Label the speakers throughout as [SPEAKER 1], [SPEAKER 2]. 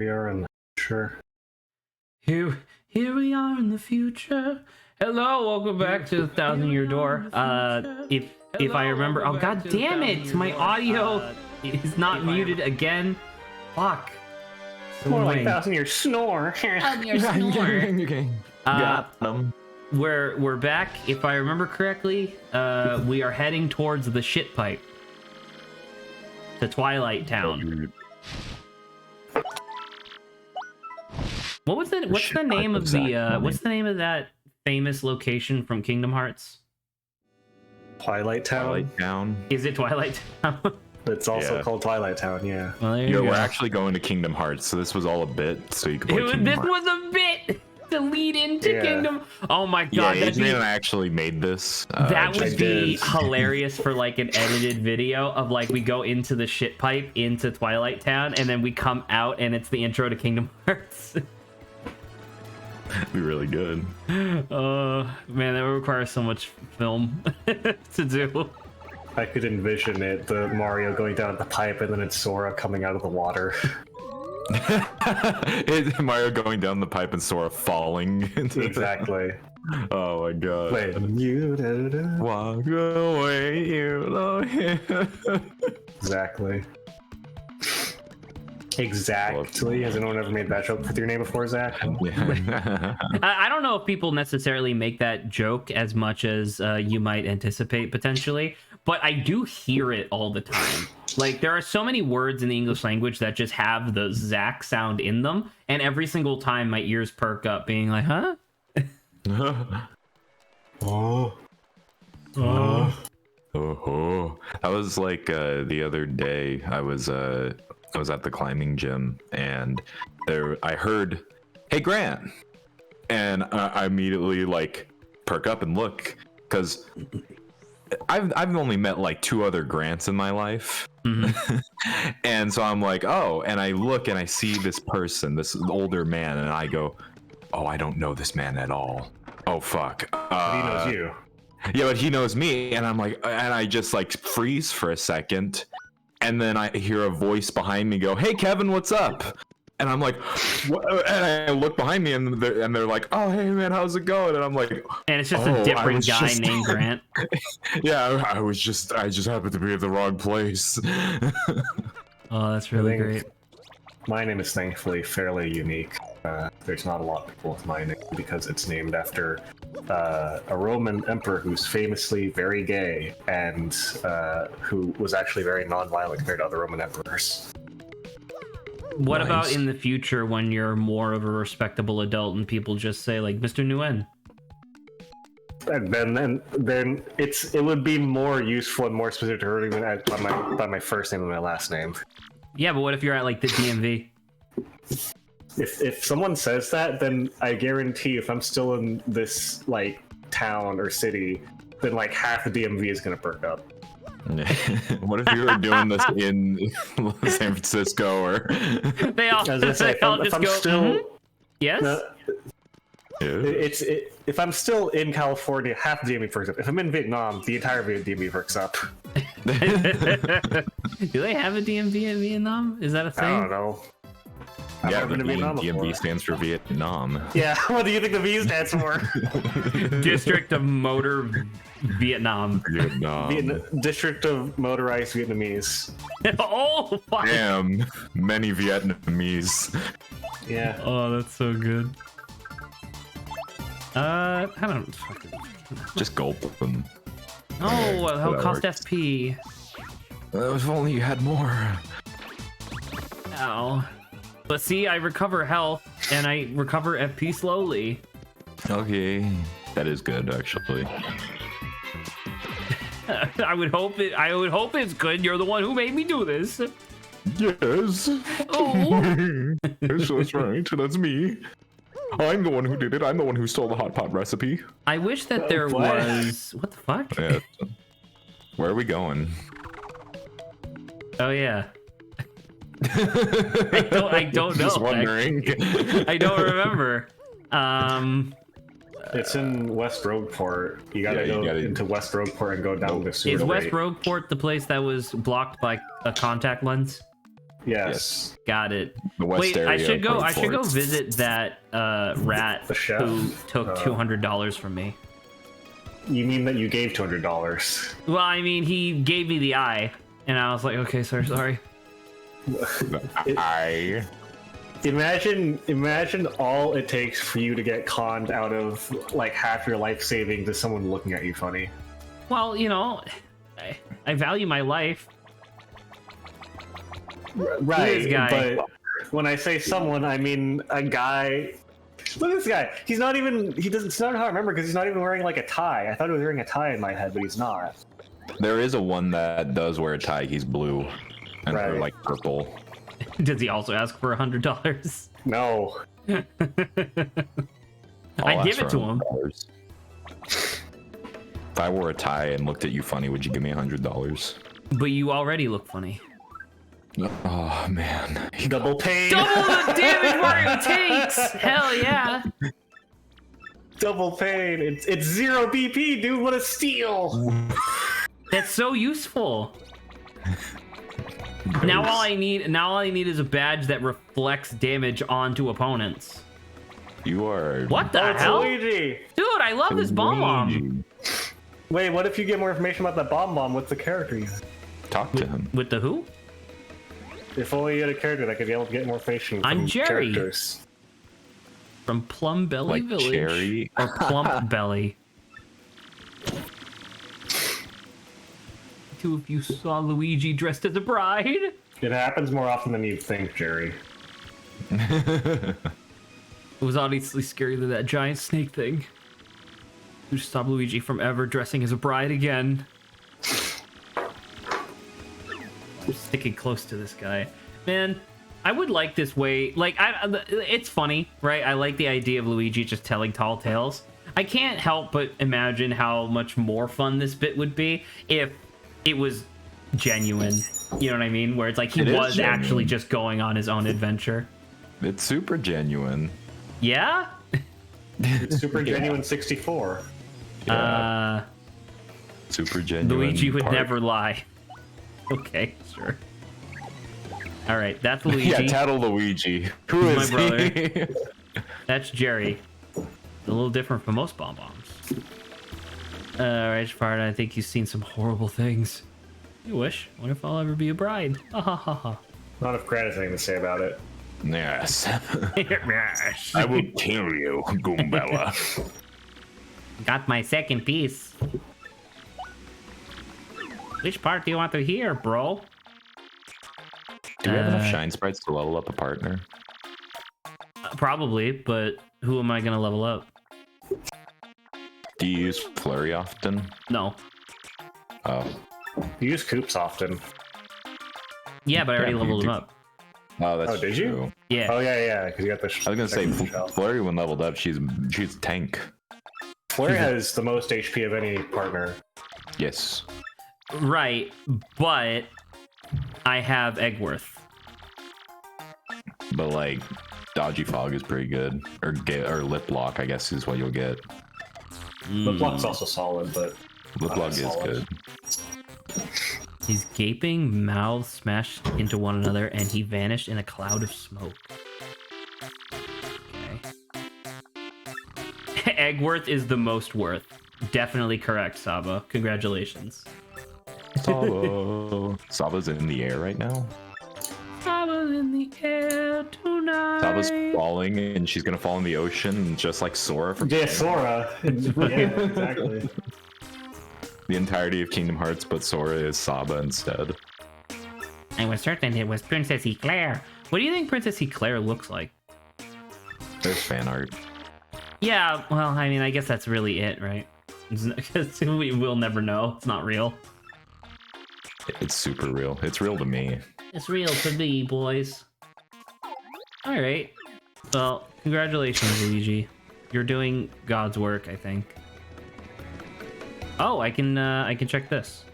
[SPEAKER 1] We are in the future.
[SPEAKER 2] Here we are in the future. Hello, welcome back to the 1,000-Year Door. If I remember, oh god damn it, my audio is not muted again. Fuck. So
[SPEAKER 1] more like 1,000-Year Snore.
[SPEAKER 2] We're back. If I remember correctly, we are heading towards the shit pipe, to Twilight Town. What's the name of the what's the name of that famous location from Kingdom Hearts?
[SPEAKER 1] Twilight Town.
[SPEAKER 3] Twilight Town.
[SPEAKER 2] Is it Twilight Town?
[SPEAKER 1] It's also called Twilight Town. Yeah.
[SPEAKER 2] Well,
[SPEAKER 3] We're actually going to Kingdom Hearts, so this was all a bit, so you could play Kingdom
[SPEAKER 2] this
[SPEAKER 3] Hearts.
[SPEAKER 2] was a bit to lead into Kingdom. Oh my god,
[SPEAKER 3] yeah, Adrian and I actually made this.
[SPEAKER 2] That would be hilarious for like an edited video of like we go into the shit pipe into Twilight Town and then we come out and it's the intro to Kingdom Hearts.
[SPEAKER 3] That'd be really good.
[SPEAKER 2] Man, that would require so much film to do.
[SPEAKER 1] I could envision it, the Mario going down the pipe and then it's Sora coming out of the water.
[SPEAKER 3] Mario going down the pipe and Sora falling.
[SPEAKER 1] Exactly.
[SPEAKER 3] Oh my god.
[SPEAKER 1] When you
[SPEAKER 3] walk away, you know.
[SPEAKER 1] Exactly. Exactly. Has anyone ever made that joke with your name before, Zach?
[SPEAKER 3] Yeah.
[SPEAKER 2] I don't know if people necessarily make that joke as much as you might anticipate potentially, but I do hear it all the time. Like, there are so many words in the English language that just have the Zach sound in them, and every single time my ears perk up being like, huh?
[SPEAKER 1] Oh.
[SPEAKER 3] That was like the other day. I was at the climbing gym and I heard, "Hey Grant," and I immediately like perk up and look because I've only met like 2 other Grants in my life.
[SPEAKER 2] Mm-hmm.
[SPEAKER 3] And so I'm like, oh, and I look and I see this person, this older man, and I go, oh, I don't know this man at all. Oh fuck.
[SPEAKER 1] He knows you.
[SPEAKER 3] Yeah, but he knows me, and I'm like, and I just like freeze for a second, and then I hear a voice behind me go, "Hey Kevin, what's up?" And I'm like, what? And I look behind me, and they're like, "Oh, hey man, how's it going?" And I'm like,
[SPEAKER 2] and it's just a different guy named Grant.
[SPEAKER 3] Yeah, I just happened to be at the wrong place.
[SPEAKER 2] Oh, that's really great.
[SPEAKER 1] My name is thankfully fairly unique. There's not a lot of people with my name because it's named after a Roman emperor who's famously very gay and who was actually very non-violent compared to other Roman emperors.
[SPEAKER 2] What about in the future when you're more of a respectable adult and people just say like Mr. Nguyen?
[SPEAKER 1] And then it would be more useful and more specific to her by my first name and my last name.
[SPEAKER 2] Yeah, but what if you're at like the DMV?
[SPEAKER 1] If someone says that, then I guarantee if I'm still in this like town or city, then like half the DMV is gonna perk up.
[SPEAKER 3] What if you were doing this in San Francisco or?
[SPEAKER 2] They all just go. Yes.
[SPEAKER 1] If I'm still in California, half the DMV perks up. If I'm in Vietnam, the entire DMV perks up.
[SPEAKER 2] Do they have a DMV in Vietnam? Is that a thing?
[SPEAKER 1] I don't know.
[SPEAKER 3] Yeah, the DMV stands for Vietnam.
[SPEAKER 1] Yeah, what do you think the V stands for?
[SPEAKER 2] District of Motor Vietnam.
[SPEAKER 1] District of Motorized Vietnamese.
[SPEAKER 2] Oh, fuck.
[SPEAKER 3] Damn, many Vietnamese.
[SPEAKER 1] Yeah.
[SPEAKER 2] Oh, that's so good. I don't.
[SPEAKER 3] Just gulp them.
[SPEAKER 2] Oh, how cost FP?
[SPEAKER 3] If only you had more.
[SPEAKER 2] Ow. But see, I recover health and I recover FP slowly.
[SPEAKER 3] Okay, that is good actually.
[SPEAKER 2] I would hope it's good. You're the one who made me do this.
[SPEAKER 3] Yes.
[SPEAKER 2] Oh.
[SPEAKER 3] Yes, that's right. That's me. I'm the one who did it. I'm the one who stole the hot pot recipe.
[SPEAKER 2] I wish that there was. What the fuck?
[SPEAKER 3] Yeah. Where are we going?
[SPEAKER 2] Oh yeah. I don't know.
[SPEAKER 3] Just wondering.
[SPEAKER 2] I don't remember.
[SPEAKER 1] It's in West Rogueport. You gotta go into West Rogueport and go down the sewer.
[SPEAKER 2] Is West Rogueport the place that was blocked by a contact lens?
[SPEAKER 1] Yes.
[SPEAKER 2] Got it.
[SPEAKER 3] The West
[SPEAKER 2] Wait,
[SPEAKER 3] area
[SPEAKER 2] I should go
[SPEAKER 3] ports.
[SPEAKER 2] visit that rat
[SPEAKER 1] The chef?
[SPEAKER 2] who took $200 from me.
[SPEAKER 1] You mean that you gave $200?
[SPEAKER 2] Well, I mean, he gave me the eye, and I was like, okay, sir, sorry.
[SPEAKER 1] Imagine all it takes for you to get conned out of like half your life savings is someone looking at you funny.
[SPEAKER 2] Well, you know, I value my life.
[SPEAKER 1] Right,
[SPEAKER 2] guy?
[SPEAKER 1] but when I say someone, I mean a guy. Look at this guy. He's not even. It's not how I remember because he's not even wearing like a tie. I thought he was wearing a tie in my head, but he's not.
[SPEAKER 3] There is a one that does wear a tie. He's blue and or like purple.
[SPEAKER 2] Does he also ask for $100?
[SPEAKER 1] No.
[SPEAKER 2] I give it to him.
[SPEAKER 3] $100. If I wore a tie and looked at you funny, would you give me $100?
[SPEAKER 2] But you already look funny.
[SPEAKER 3] Oh man.
[SPEAKER 1] Double pain.
[SPEAKER 2] Double the damage Mario takes! Hell yeah.
[SPEAKER 1] Double pain. It's 0 BP, dude. What a steal.
[SPEAKER 2] That's so useful. Now all I need is a badge that reflects damage onto opponents.
[SPEAKER 3] You are.
[SPEAKER 2] What the
[SPEAKER 1] It's
[SPEAKER 2] hell?
[SPEAKER 1] Luigi.
[SPEAKER 2] Dude, I love this bomb.
[SPEAKER 1] Wait, what if you get more information about that bomb? What's the character you have?
[SPEAKER 3] Talk to him.
[SPEAKER 2] With the who?
[SPEAKER 1] If only you had a character that could be able to get more information from
[SPEAKER 2] I'm Jerry.
[SPEAKER 1] characters.
[SPEAKER 2] From Plum Belly
[SPEAKER 3] Like
[SPEAKER 2] Village.
[SPEAKER 3] Cherry?
[SPEAKER 2] Or Plump Belly. Two of you saw Luigi dressed as a bride.
[SPEAKER 1] It happens more often than you'd think, Jerry.
[SPEAKER 2] It was obviously scarier than that giant snake thing. To stop Luigi from ever dressing as a bride again. I'm sticking close to this guy. Man, I would like this way. Like, it's funny, right? I like the idea of Luigi just telling tall tales. I can't help but imagine how much more fun this bit would be if it was genuine. You know what I mean? Where it's like he was actually just going on his own adventure.
[SPEAKER 3] It's super genuine.
[SPEAKER 2] Yeah?
[SPEAKER 1] It's super genuine 64.
[SPEAKER 3] Yeah. Super genuine.
[SPEAKER 2] Luigi would
[SPEAKER 3] part.
[SPEAKER 2] never lie. Okay, sure. All right, that's Luigi.
[SPEAKER 3] Yeah, Tattle Luigi. Who
[SPEAKER 2] He's
[SPEAKER 3] is
[SPEAKER 2] my brother.
[SPEAKER 3] he?
[SPEAKER 2] That's Jerry. A little different from most bonbons. All right, Sparta, I think you've seen some horrible things. You wish. What if I'll ever be a bride? Ha ha ha ha.
[SPEAKER 1] Not if Grant has anything to say about it.
[SPEAKER 3] Yes.
[SPEAKER 2] Yes.
[SPEAKER 3] I will kill you, Goombella.
[SPEAKER 2] Got my second piece. Which part do you want to hear, bro?
[SPEAKER 3] Do we have enough shine sprites to level up a partner?
[SPEAKER 2] Probably, but who am I gonna level up?
[SPEAKER 3] Do you use Flurry often?
[SPEAKER 2] No.
[SPEAKER 3] Oh.
[SPEAKER 1] You use Coops often.
[SPEAKER 2] Yeah, but I already
[SPEAKER 3] Yeah, you
[SPEAKER 2] leveled him
[SPEAKER 3] do.
[SPEAKER 2] up.
[SPEAKER 3] Oh, that's
[SPEAKER 1] Oh, did you?
[SPEAKER 3] true.
[SPEAKER 2] Yeah.
[SPEAKER 1] Oh yeah, because you got the.
[SPEAKER 3] I was gonna say Flurry when leveled up, she's tank.
[SPEAKER 1] Flurry has the most HP of any partner.
[SPEAKER 3] Yes.
[SPEAKER 2] Right, but I have Eggworth.
[SPEAKER 3] But like Dodgy Fog is pretty good. Or Lip Lock, I guess is what you'll get.
[SPEAKER 1] The block's also solid, but
[SPEAKER 3] Lip Lock is
[SPEAKER 1] solid.
[SPEAKER 3] good.
[SPEAKER 2] His gaping mouths smashed into one another, and he vanished in a cloud of smoke. Okay. Eggworth is the most worth. Definitely correct, Saba. Congratulations.
[SPEAKER 3] Saba. Saba's in the air right now.
[SPEAKER 2] Saba's in the air tonight.
[SPEAKER 3] Saba's falling, and she's gonna fall in the ocean, just like Sora from
[SPEAKER 1] yeah, Sora. Yeah, exactly.
[SPEAKER 3] the entirety of Kingdom Hearts, but Sora is Saba instead.
[SPEAKER 2] I was certain it was Princess Eclair. What do you think Princess Eclair looks like?
[SPEAKER 3] There's fan art.
[SPEAKER 2] Yeah, well, I mean, I guess that's really it, right? Because we'll never know. It's not real.
[SPEAKER 3] It's super real. It's real to me.
[SPEAKER 2] It's real to me, boys. All right. Well, congratulations, Luigi. You're doing God's work, I think. Oh, I can check this.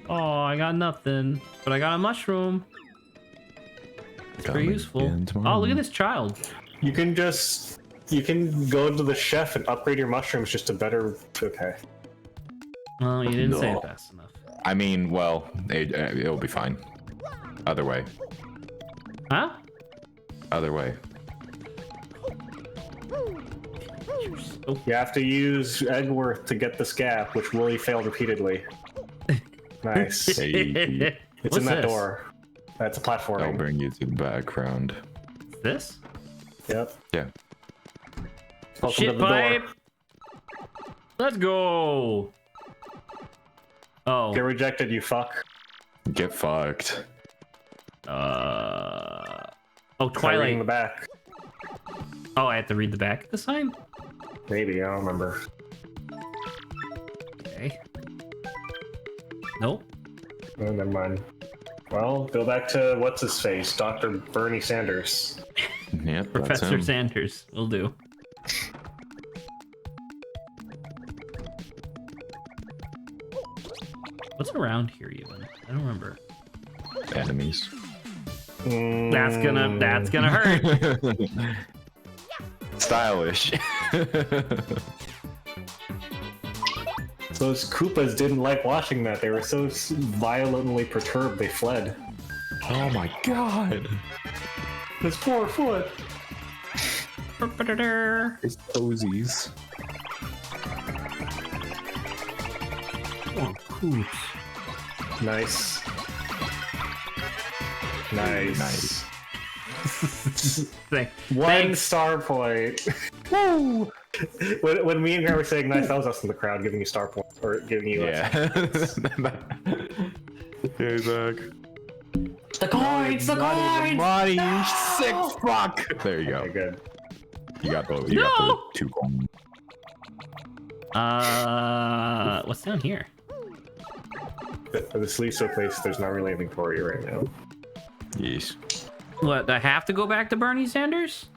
[SPEAKER 2] Oh, I got nothing, but I got a mushroom. It's very useful. Oh, look at this child.
[SPEAKER 1] You can go to the chef and upgrade your mushrooms just to better. Okay.
[SPEAKER 2] Well, you didn't say
[SPEAKER 3] No.
[SPEAKER 2] it fast enough.
[SPEAKER 3] I mean, well, it'll be fine. Other way.
[SPEAKER 2] Huh?
[SPEAKER 3] Other way.
[SPEAKER 1] You have to use Eggworth to get this gap, which Willie failed repeatedly. Nice.
[SPEAKER 3] Hey,
[SPEAKER 1] It's in that door. That's a
[SPEAKER 3] I'll
[SPEAKER 1] platforming.
[SPEAKER 3] bring you to the background.
[SPEAKER 2] This?
[SPEAKER 1] Yep.
[SPEAKER 3] Yeah.
[SPEAKER 1] Welcome
[SPEAKER 2] Shit
[SPEAKER 1] to the
[SPEAKER 2] pipe!
[SPEAKER 1] door.
[SPEAKER 2] Let's go! Oh.
[SPEAKER 1] Get rejected, you fuck.
[SPEAKER 3] Get fucked.
[SPEAKER 2] Oh,
[SPEAKER 1] Try reading
[SPEAKER 2] Twilight.
[SPEAKER 1] the back.
[SPEAKER 2] Oh, I have to read the back this time?
[SPEAKER 1] Maybe, I don't remember.
[SPEAKER 2] Okay. Nope.
[SPEAKER 1] Oh, never mind. Well, go back to what's his face, Dr. Bernie Sanders.
[SPEAKER 3] Yep, that's
[SPEAKER 2] Professor
[SPEAKER 3] him.
[SPEAKER 2] Sanders. Will do. What's around here even? I don't remember.
[SPEAKER 3] Enemies.
[SPEAKER 2] That's gonna hurt.
[SPEAKER 3] Stylish.
[SPEAKER 1] Those Koopas didn't like watching that. They were so violently perturbed, they fled.
[SPEAKER 3] Oh my god.
[SPEAKER 1] His poor foot.
[SPEAKER 3] It's posies.
[SPEAKER 2] Oh, coops.
[SPEAKER 1] Nice. Nice. One
[SPEAKER 2] Thanks.
[SPEAKER 1] star point. Woo! When me and her were saying nice, that was us in the crowd giving you star points or giving you.
[SPEAKER 3] Yeah. Hey, Zach.
[SPEAKER 1] The coins. The coins.
[SPEAKER 3] Money, you sick fuck. There you
[SPEAKER 1] Okay,
[SPEAKER 3] go.
[SPEAKER 1] good.
[SPEAKER 3] You got the. You got the 2 coins.
[SPEAKER 2] What's down here?
[SPEAKER 1] For the Sliso place, there's not really anything for you right now.
[SPEAKER 3] Yes.
[SPEAKER 2] What? I have to go back to Bernie Sanders?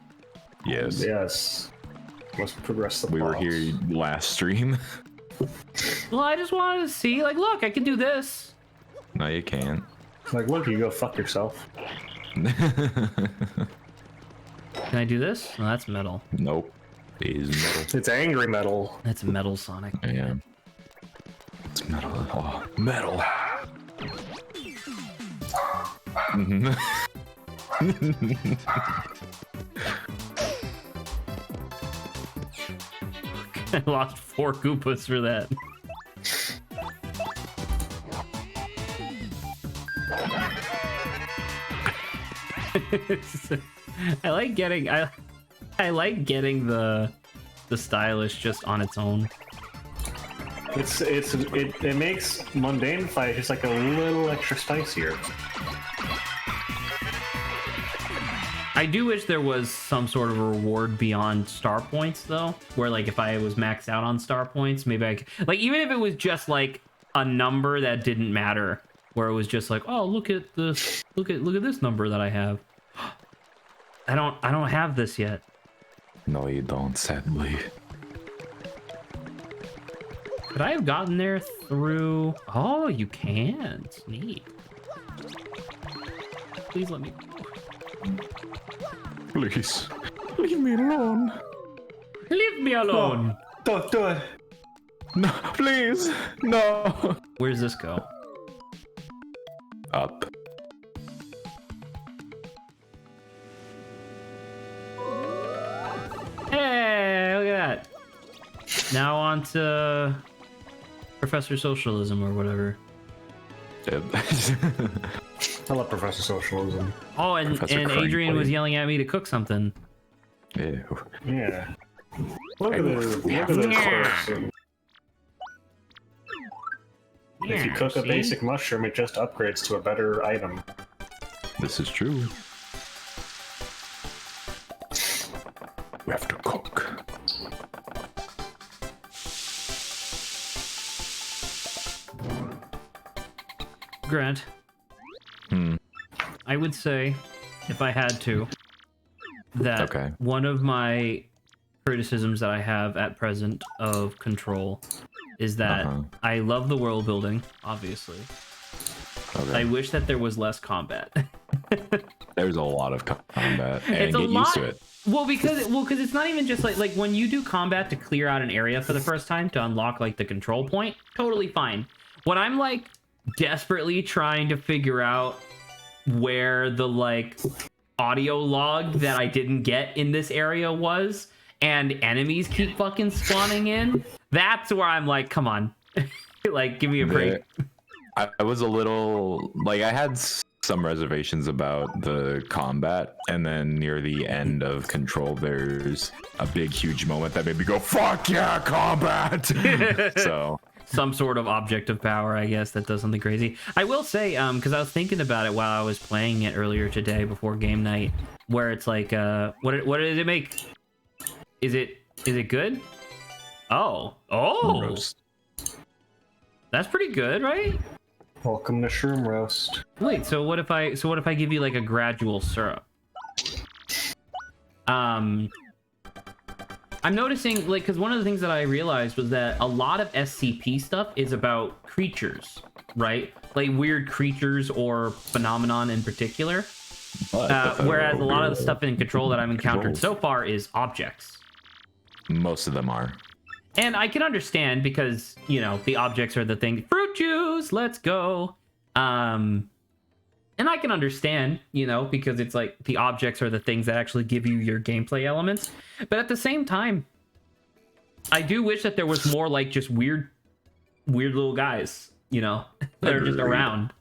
[SPEAKER 3] Yes.
[SPEAKER 1] Yes. Must progress the
[SPEAKER 3] We were
[SPEAKER 1] plots.
[SPEAKER 3] here last stream.
[SPEAKER 2] Well, I just wanted to see. Like, look, I can do this.
[SPEAKER 3] No, you can't.
[SPEAKER 1] Like, look, you go fuck yourself.
[SPEAKER 2] Can I do this? Oh, that's metal.
[SPEAKER 3] Nope. It is metal.
[SPEAKER 1] It's angry metal.
[SPEAKER 2] That's metal, Sonic.
[SPEAKER 3] Yeah. It's metal. Oh, metal. Mhm.
[SPEAKER 2] I lost 4 Koopas for that. I like getting the stylish just on its own.
[SPEAKER 1] It makes mundane fight just like a little extra spicier.
[SPEAKER 2] I do wish there was some sort of a reward beyond star points, though, where like if I was maxed out on star points, maybe I could, like, even if it was just like a number that didn't matter, where it was just like, oh, look at this, look at this number that I have. I don't have this yet.
[SPEAKER 3] No, you don't, sadly.
[SPEAKER 2] Could I have gotten there through? Oh, you can. It's neat. Please let me.
[SPEAKER 3] Please, leave me alone.
[SPEAKER 2] Leave me alone.
[SPEAKER 1] Don't do it.
[SPEAKER 3] No, please, no.
[SPEAKER 2] Where's this go?
[SPEAKER 3] Up.
[SPEAKER 2] Hey, look at that. Now on to Professor Socialism or whatever.
[SPEAKER 3] Yep.
[SPEAKER 1] I love Professor Socialism.
[SPEAKER 2] Oh, and
[SPEAKER 3] Professor
[SPEAKER 2] Adrian was
[SPEAKER 3] Crankly.
[SPEAKER 2] yelling at me to cook something.
[SPEAKER 3] Ew.
[SPEAKER 1] Yeah. Look at this person. If you cook a
[SPEAKER 2] see?
[SPEAKER 1] basic mushroom, it just upgrades to a better item.
[SPEAKER 3] This is true. We have to cook.
[SPEAKER 2] Grant, I would say, if I had to, that
[SPEAKER 3] Okay.
[SPEAKER 2] one of my criticisms that I have at present of Control is that I love the world building, obviously.
[SPEAKER 3] Okay.
[SPEAKER 2] I wish that there was less combat.
[SPEAKER 3] There's a lot of combat, and
[SPEAKER 2] It's a
[SPEAKER 3] get
[SPEAKER 2] lot.
[SPEAKER 3] used to it.
[SPEAKER 2] Well, because it's not even just like when you do combat to clear out an area for the first time to unlock like the control point, totally fine. When I'm like desperately trying to figure out where the like audio log that I didn't get in this area was, and enemies keep fucking spawning in, that's where I'm like, come on, like give me a break.
[SPEAKER 3] I was a little like I had some reservations about the combat, and then near the end of Control there's a big huge moment that made me go fuck yeah, combat. So
[SPEAKER 2] some sort of object of power, I guess, that does something crazy. I will say, because I was thinking about it while I was playing it earlier today before game night, where it's like what did it make? Is it good? Oh
[SPEAKER 3] roast.
[SPEAKER 2] That's pretty good, right?
[SPEAKER 1] Welcome to Shroom Roast.
[SPEAKER 2] Wait, so what if I give you like a gradual syrup? I'm noticing, like, because one of the things that I realized was that a lot of SCP stuff is about creatures, right? Like weird creatures or phenomenon in particular. Whereas a lot of the stuff in Control that I've encountered so far is objects.
[SPEAKER 3] Most of them are.
[SPEAKER 2] And I can understand because, you know, the objects are the thing. Fruit juice, let's go. And I can understand, you know, because it's like the objects are the things that actually give you your gameplay elements. But at the same time, I do wish that there was more like just weird little guys, you know, that are just around.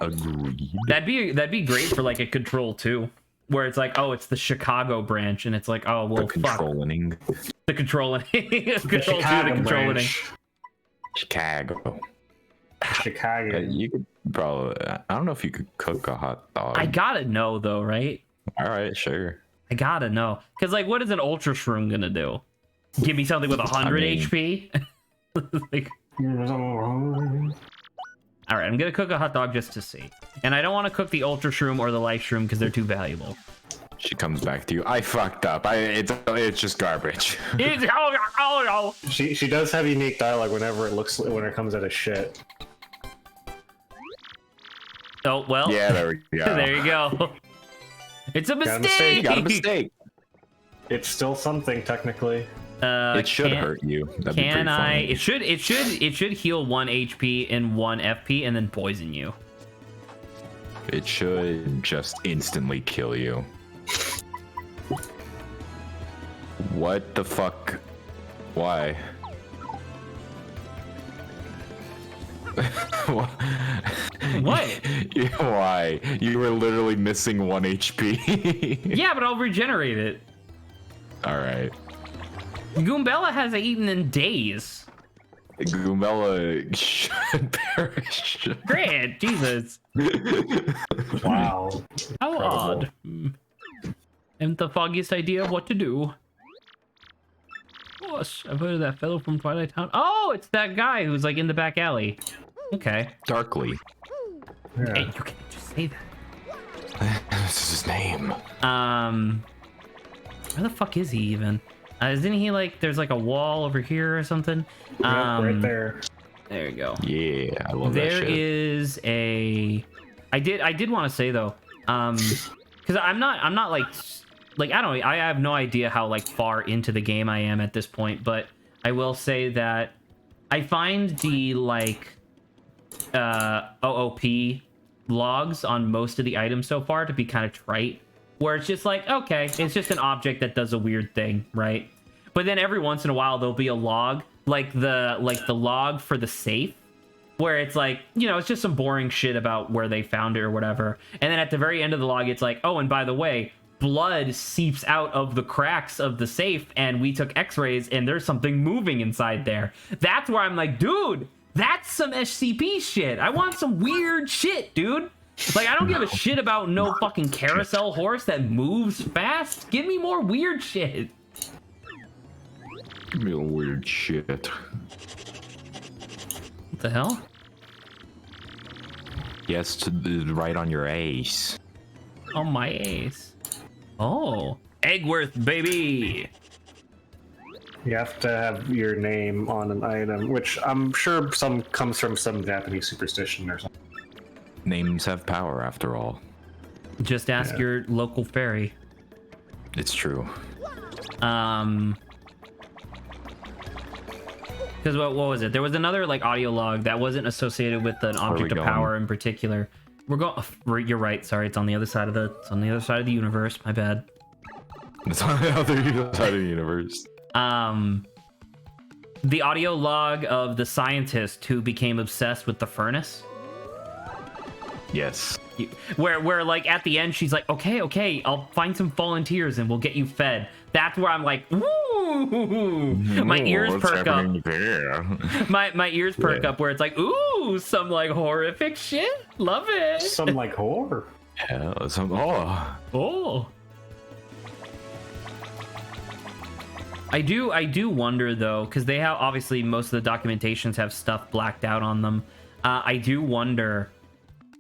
[SPEAKER 3] Agreed.
[SPEAKER 2] That'd be great for like a Control too, where it's like, oh, it's the Chicago branch, and it's like, oh, well,
[SPEAKER 3] The controlling.
[SPEAKER 2] The controlling. Control 2, the controlling.
[SPEAKER 3] Chicago.
[SPEAKER 1] Chicago.
[SPEAKER 3] You could probably. I don't know if you could cook a hot dog.
[SPEAKER 2] I gotta know though, right?
[SPEAKER 3] All right, sure.
[SPEAKER 2] I gotta know, because like, what is an Ultra Shroom gonna do? Give me something with 100 HP? Like, all right, I'm gonna cook a hot dog just to see, and I don't want to cook the Ultra Shroom or the Life Shroom because they're too valuable.
[SPEAKER 3] She comes back to you. I fucked up. It's just garbage.
[SPEAKER 1] She does have unique dialogue when it comes out of shit.
[SPEAKER 2] Oh well.
[SPEAKER 3] Yeah, there we go.
[SPEAKER 2] There you go. It's a mistake.
[SPEAKER 3] You got a mistake.
[SPEAKER 1] It's still something technically.
[SPEAKER 3] It should hurt you. That'd be pretty funny.
[SPEAKER 2] It should heal 1 HP and 1 FP and then poison you.
[SPEAKER 3] It should just instantly kill you. What the fuck? Why?
[SPEAKER 2] What?
[SPEAKER 3] Why? You were literally missing 1 HP.
[SPEAKER 2] Yeah, but I'll regenerate it.
[SPEAKER 3] Alright.
[SPEAKER 2] Goombella hasn't eaten in days.
[SPEAKER 3] Goombella should perish.
[SPEAKER 2] Grant, Jesus.
[SPEAKER 1] Wow.
[SPEAKER 2] How odd. And the foggiest idea of what to do. Gosh, I've heard of that fellow from Twilight Town. Oh, it's that guy who's like in the back alley. Okay.
[SPEAKER 3] Darkly.
[SPEAKER 1] Yeah.
[SPEAKER 2] Hey, you can't just say that.
[SPEAKER 3] This is his name.
[SPEAKER 2] Where the fuck is he even? Isn't he like, there's like a wall over here or something?
[SPEAKER 1] Right there.
[SPEAKER 2] There you go.
[SPEAKER 3] Yeah, I love that
[SPEAKER 2] There
[SPEAKER 3] shit.
[SPEAKER 2] is a. I did want to say though, because I'm not like I have no idea how like far into the game I am at this point, but I will say that I find the like OOP logs on most of the items so far to be kind of trite, where it's just like, okay, it's just an object that does a weird thing, right? But then every once in a while there'll be a log, like the log for the safe, where it's like, you know, it's just some boring shit about where they found it or whatever. And then at the very end of the log, it's like, oh, and by the way, blood seeps out of the cracks of the safe, and we took x-rays, and there's something moving inside there. That's where I'm like, dude, that's some SCP shit. I want some weird shit, dude. Like, I don't give a shit about no fucking carousel horse that moves fast. Give me more weird shit.
[SPEAKER 3] Give me a weird shit.
[SPEAKER 2] What the hell?
[SPEAKER 3] Yes, to right on your ace.
[SPEAKER 2] On my ace. Oh, Eggworth, baby.
[SPEAKER 1] You have to have your name on an item, which I'm sure some comes from some Japanese superstition or something.
[SPEAKER 3] Names have power, after all.
[SPEAKER 2] Just ask your local fairy.
[SPEAKER 3] It's true.
[SPEAKER 2] Because what was it? There was another like audio log that wasn't associated with an object of power in particular. We're going. You're right. Sorry, it's on the other side of the. It's on the other side of the universe. My bad.
[SPEAKER 3] It's on the other side of the universe.
[SPEAKER 2] The audio log of the scientist who became obsessed with the furnace.
[SPEAKER 3] Yes.
[SPEAKER 2] Where like at the end she's like, okay, I'll find some volunteers and we'll get you fed. That's where I'm like, ooh, my ears perk up. My ears perk up where it's like, ooh, some like horrific shit. Love it.
[SPEAKER 1] Some like horror.
[SPEAKER 3] Yeah.
[SPEAKER 2] Oh. I do wonder though, because they have obviously most of the documentations have stuff blacked out on them. I do wonder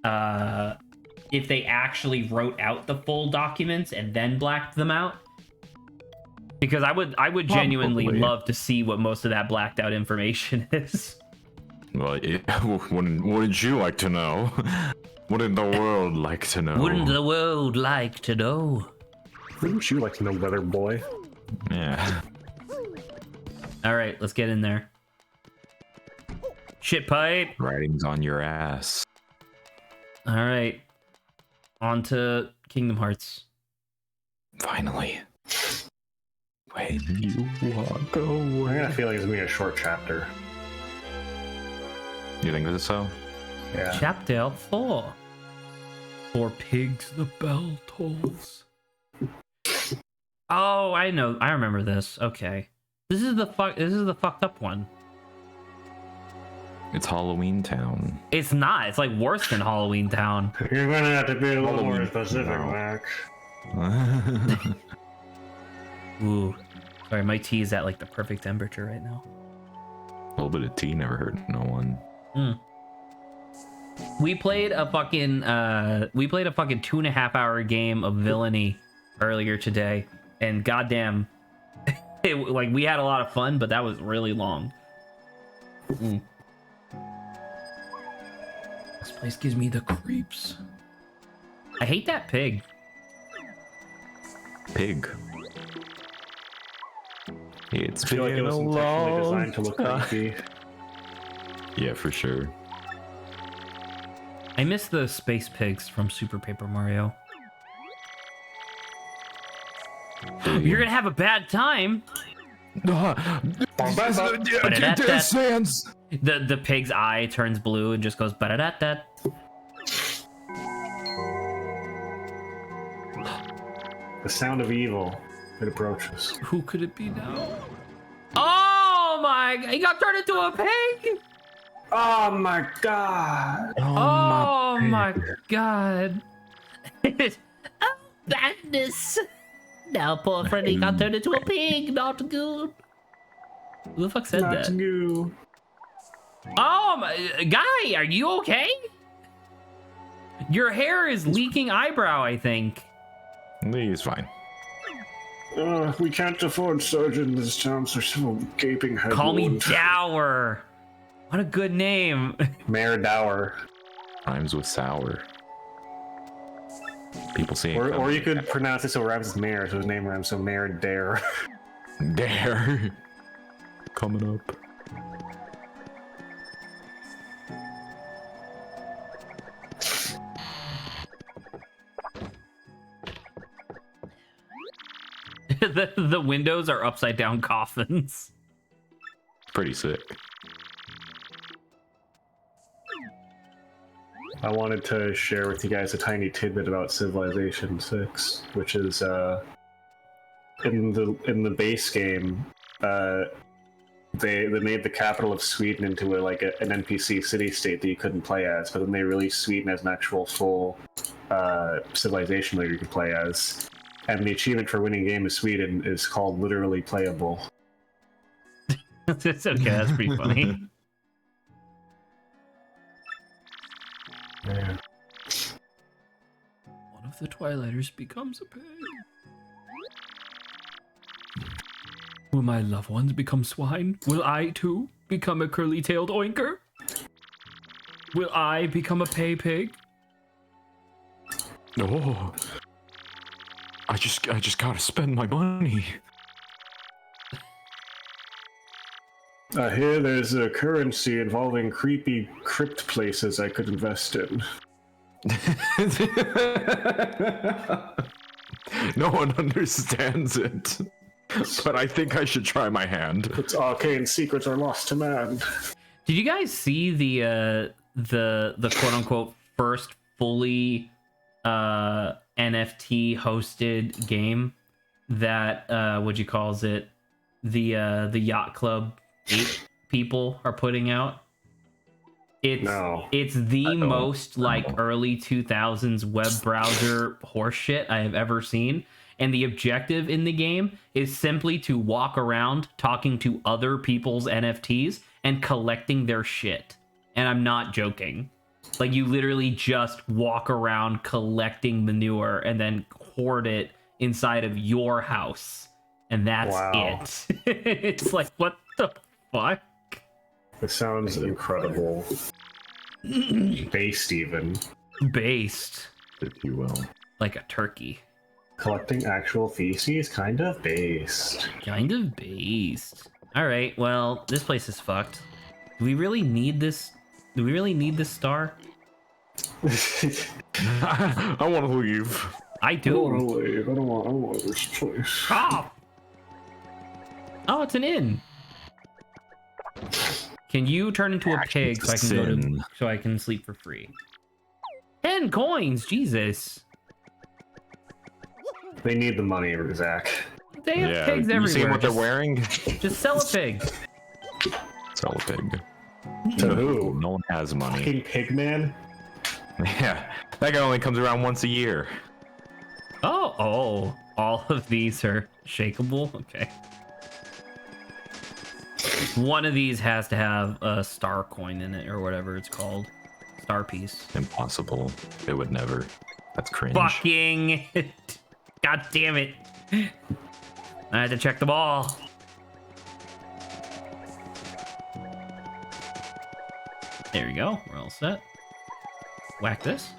[SPEAKER 2] if they actually wrote out the full documents and then blacked them out. Because I would genuinely love to see what most of that blacked out information is.
[SPEAKER 3] Well, wouldn't you like to know? Wouldn't the world like to know?
[SPEAKER 2] Wouldn't the world like to know?
[SPEAKER 1] Wouldn't you like to know, weather boy?
[SPEAKER 3] Yeah.
[SPEAKER 2] All right, let's get in there. Shit pipe.
[SPEAKER 3] Writing's on your ass.
[SPEAKER 2] All right. On to Kingdom Hearts.
[SPEAKER 3] Finally. When you walk away.
[SPEAKER 1] I feel like it's gonna be a short chapter.
[SPEAKER 3] You think that's so?
[SPEAKER 1] Yeah.
[SPEAKER 2] Chapter 4. For pigs the bell tolls. Oh, I know. I remember this. Okay. This is the fucked up one.
[SPEAKER 3] It's Halloween Town.
[SPEAKER 2] It's not. It's like worse than Halloween Town.
[SPEAKER 1] You're gonna have to be a little more specific, Mac.
[SPEAKER 2] Ooh. Sorry, my tea is at like the perfect temperature right now.
[SPEAKER 3] A little bit of tea never hurt no one.
[SPEAKER 2] We played a fucking 2.5 hour game of Villainy earlier today, and goddamn, like we had a lot of fun, but that was really long. This place gives me the creeps. I hate that pig.
[SPEAKER 3] Pig. It's
[SPEAKER 1] I feel like it was intentionally designed to look creepy.
[SPEAKER 3] Yeah, for sure.
[SPEAKER 2] I miss the space pigs from Super Paper Mario. You're gonna have a bad time. The pig's eye turns blue and just goes ba-da-da-da.
[SPEAKER 1] The sound of evil. It approaches.
[SPEAKER 2] Who could it be now? Oh my! He got turned into a pig.
[SPEAKER 1] Oh my god!
[SPEAKER 2] Oh my god! Oh, madness! Now poor Freddy got turned into a pig. Not good. Who the fuck said that?
[SPEAKER 1] Not you.
[SPEAKER 2] Oh my guy, are you okay? Your hair is leaking eyebrow, I think.
[SPEAKER 3] He's fine.
[SPEAKER 1] We can't afford surgeon in this town, so some gaping head.
[SPEAKER 2] Call me
[SPEAKER 1] wound.
[SPEAKER 2] Dower. What a good name.
[SPEAKER 1] Mayor Dower.
[SPEAKER 3] Rhymes with sour. People see it.
[SPEAKER 1] Or you could pronounce it so it rhymes with mayor, so his name rhymes, so Mayor Dare.
[SPEAKER 3] Dare. Coming up.
[SPEAKER 2] The windows are upside down coffins.
[SPEAKER 3] Pretty sick.
[SPEAKER 1] I wanted to share with you guys a tiny tidbit about Civilization 6, which is in the base game, they made the capital of Sweden into an NPC city-state that you couldn't play as, but then they released Sweden as an actual full civilization that you could play as. And the achievement for winning game of Sweden is called literally playable.
[SPEAKER 2] It's okay, that's pretty funny.
[SPEAKER 1] Yeah.
[SPEAKER 2] One of the Twilighters becomes a pig. Will my loved ones become swine? Will I too become a curly-tailed oinker? Will I become a pay pig?
[SPEAKER 3] Oh, I just gotta spend my money.
[SPEAKER 1] I hear there's a currency involving creepy crypt places I could invest in.
[SPEAKER 3] No one understands it, but I think I should try my hand.
[SPEAKER 1] Its arcane secrets are lost to man.
[SPEAKER 2] Did you guys see the quote unquote first fully NFT hosted game that what you calls it, the Yacht Club 8 people are putting out? It's the most like early 2000s web browser horseshit I have ever seen. And the objective in the game is simply to walk around talking to other people's NFTs and collecting their shit. And I'm not joking. Like, you literally just walk around collecting manure and then hoard it inside of your house. And that's it. It's like, what the fuck?
[SPEAKER 1] It sounds incredible. Based, even.
[SPEAKER 2] Based.
[SPEAKER 3] If you will.
[SPEAKER 2] Like a turkey.
[SPEAKER 1] Collecting actual feces? Kind of based.
[SPEAKER 2] Kind of based. Alright, well, this place is fucked. Do we really need this? Do we really need this star?
[SPEAKER 3] I want to leave.
[SPEAKER 2] I do.
[SPEAKER 1] I don't want to leave. I don't want this place.
[SPEAKER 2] Oh, it's an inn. Can you turn into a pig so I can so I can sleep for free? 10 coins, Jesus.
[SPEAKER 1] They need the money, Zach.
[SPEAKER 2] They have pigs everywhere.
[SPEAKER 3] You see what they're wearing?
[SPEAKER 2] Just sell a pig.
[SPEAKER 3] Sell a pig.
[SPEAKER 1] To who?
[SPEAKER 3] No one has money.
[SPEAKER 1] Fucking Pigman?
[SPEAKER 3] Yeah, that guy only comes around once a year.
[SPEAKER 2] Oh, all of these are shakeable? Okay. One of these has to have a star coin in it, or whatever it's called. Star piece.
[SPEAKER 3] Impossible. It would never. That's cringe.
[SPEAKER 2] Fucking... God damn it. I had to check the ball. There you go. We're all set. Whack this.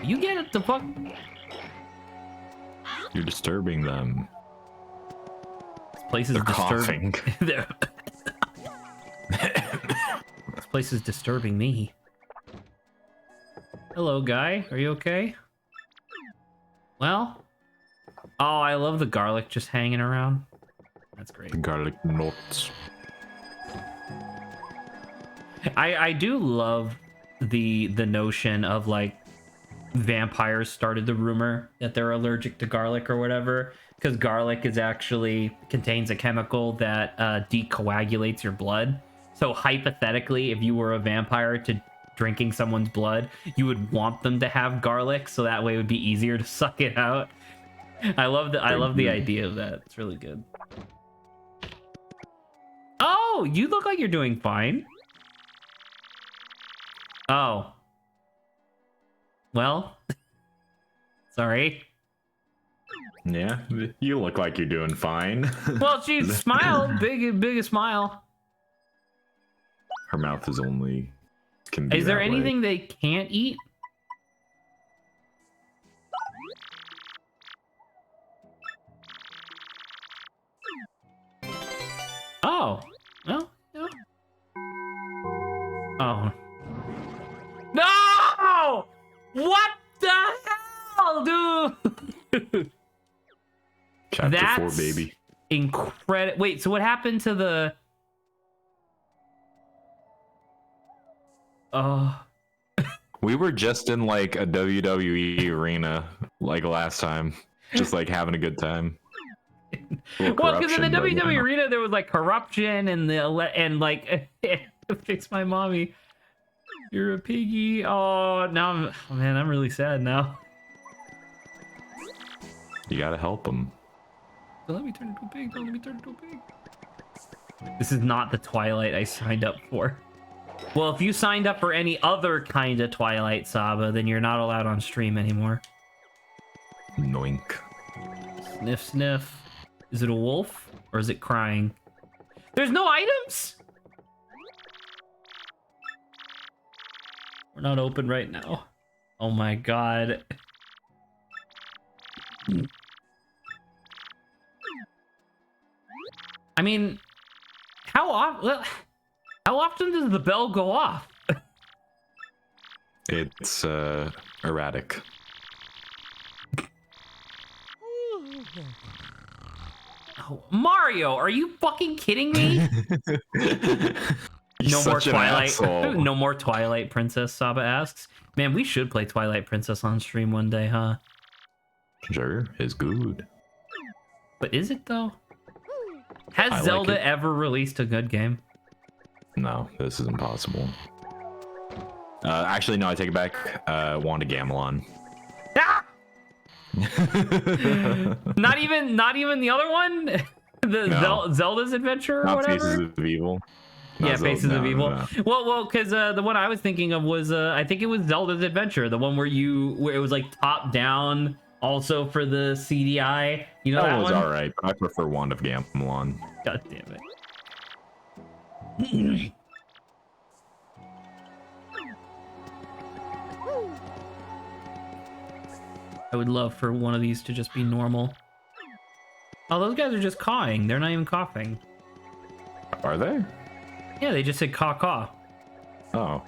[SPEAKER 2] You get it, the fuck?
[SPEAKER 3] You're disturbing them.
[SPEAKER 2] This place is
[SPEAKER 3] They're
[SPEAKER 2] disturbing.
[SPEAKER 3] coughing.
[SPEAKER 2] This place is disturbing me. Hello, guy. Are you okay? Well, oh, I love the garlic just hanging around. That's great.
[SPEAKER 3] The garlic nuts.
[SPEAKER 2] I do love the notion of like vampires started the rumor that they're allergic to garlic or whatever, because garlic is actually contains a chemical that decoagulates your blood. So hypothetically, if you were a vampire to drinking someone's blood, you would want them to have garlic, so that way it would be easier to suck it out. I love the idea of that. It's really good. Oh, you look like you're doing fine. Oh. Well. Sorry.
[SPEAKER 3] Yeah, you look like you're doing fine.
[SPEAKER 2] Well, she smiled. Big smile.
[SPEAKER 3] Her mouth is only... Can be
[SPEAKER 2] Is there
[SPEAKER 3] that
[SPEAKER 2] anything
[SPEAKER 3] way.
[SPEAKER 2] they can't eat? Oh. Well, no. Oh. No! What the hell, dude?
[SPEAKER 3] Chapter 4, baby.
[SPEAKER 2] Incredible. Wait, so what happened to the... Oh.
[SPEAKER 3] We were just in like a WWE arena like last time, just like having a good time.
[SPEAKER 2] Well, because in the WWE
[SPEAKER 3] corruption,
[SPEAKER 2] arena there was like corruption and like fix my mommy. You're a piggy. Oh, now I'm really sad now.
[SPEAKER 3] You gotta help him.
[SPEAKER 2] Don't let me turn into a pig. Don't let me turn into a pig. This is not the Twilight I signed up for. Well, if you signed up for any other kind of Twilight, Saba, then you're not allowed on stream anymore.
[SPEAKER 3] Noink.
[SPEAKER 2] Sniff, sniff. Is it a wolf? Or is it crying? There's no items? We're not open right now. Oh my god. I mean, how often does the bell go off?
[SPEAKER 3] It's erratic.
[SPEAKER 2] Oh, Mario, are you fucking kidding me? No more Twilight. No more Twilight Princess, Saba asks. Man, we should play Twilight Princess on stream one day, huh?
[SPEAKER 3] Sure, it's good.
[SPEAKER 2] But is it though? Has Zelda ever released a good game?
[SPEAKER 3] No, this is impossible. Actually, no, I take it back. Wand of Gamelon.
[SPEAKER 2] Ah! not even the other one? Zelda's Adventure or whatever?
[SPEAKER 3] Faces of Evil.
[SPEAKER 2] Yeah, Faces of Evil. No. Well, because the one I was thinking of was I think it was Zelda's Adventure, the one where it was like top down, also for the CDI. You know that was
[SPEAKER 3] all right. I prefer Wand of Gamelon.
[SPEAKER 2] God damn it. I would love for one of these to just be normal. Oh, those guys are just cawing. They're not even coughing.
[SPEAKER 3] Are they?
[SPEAKER 2] Yeah, they just said caw caw.
[SPEAKER 3] Oh.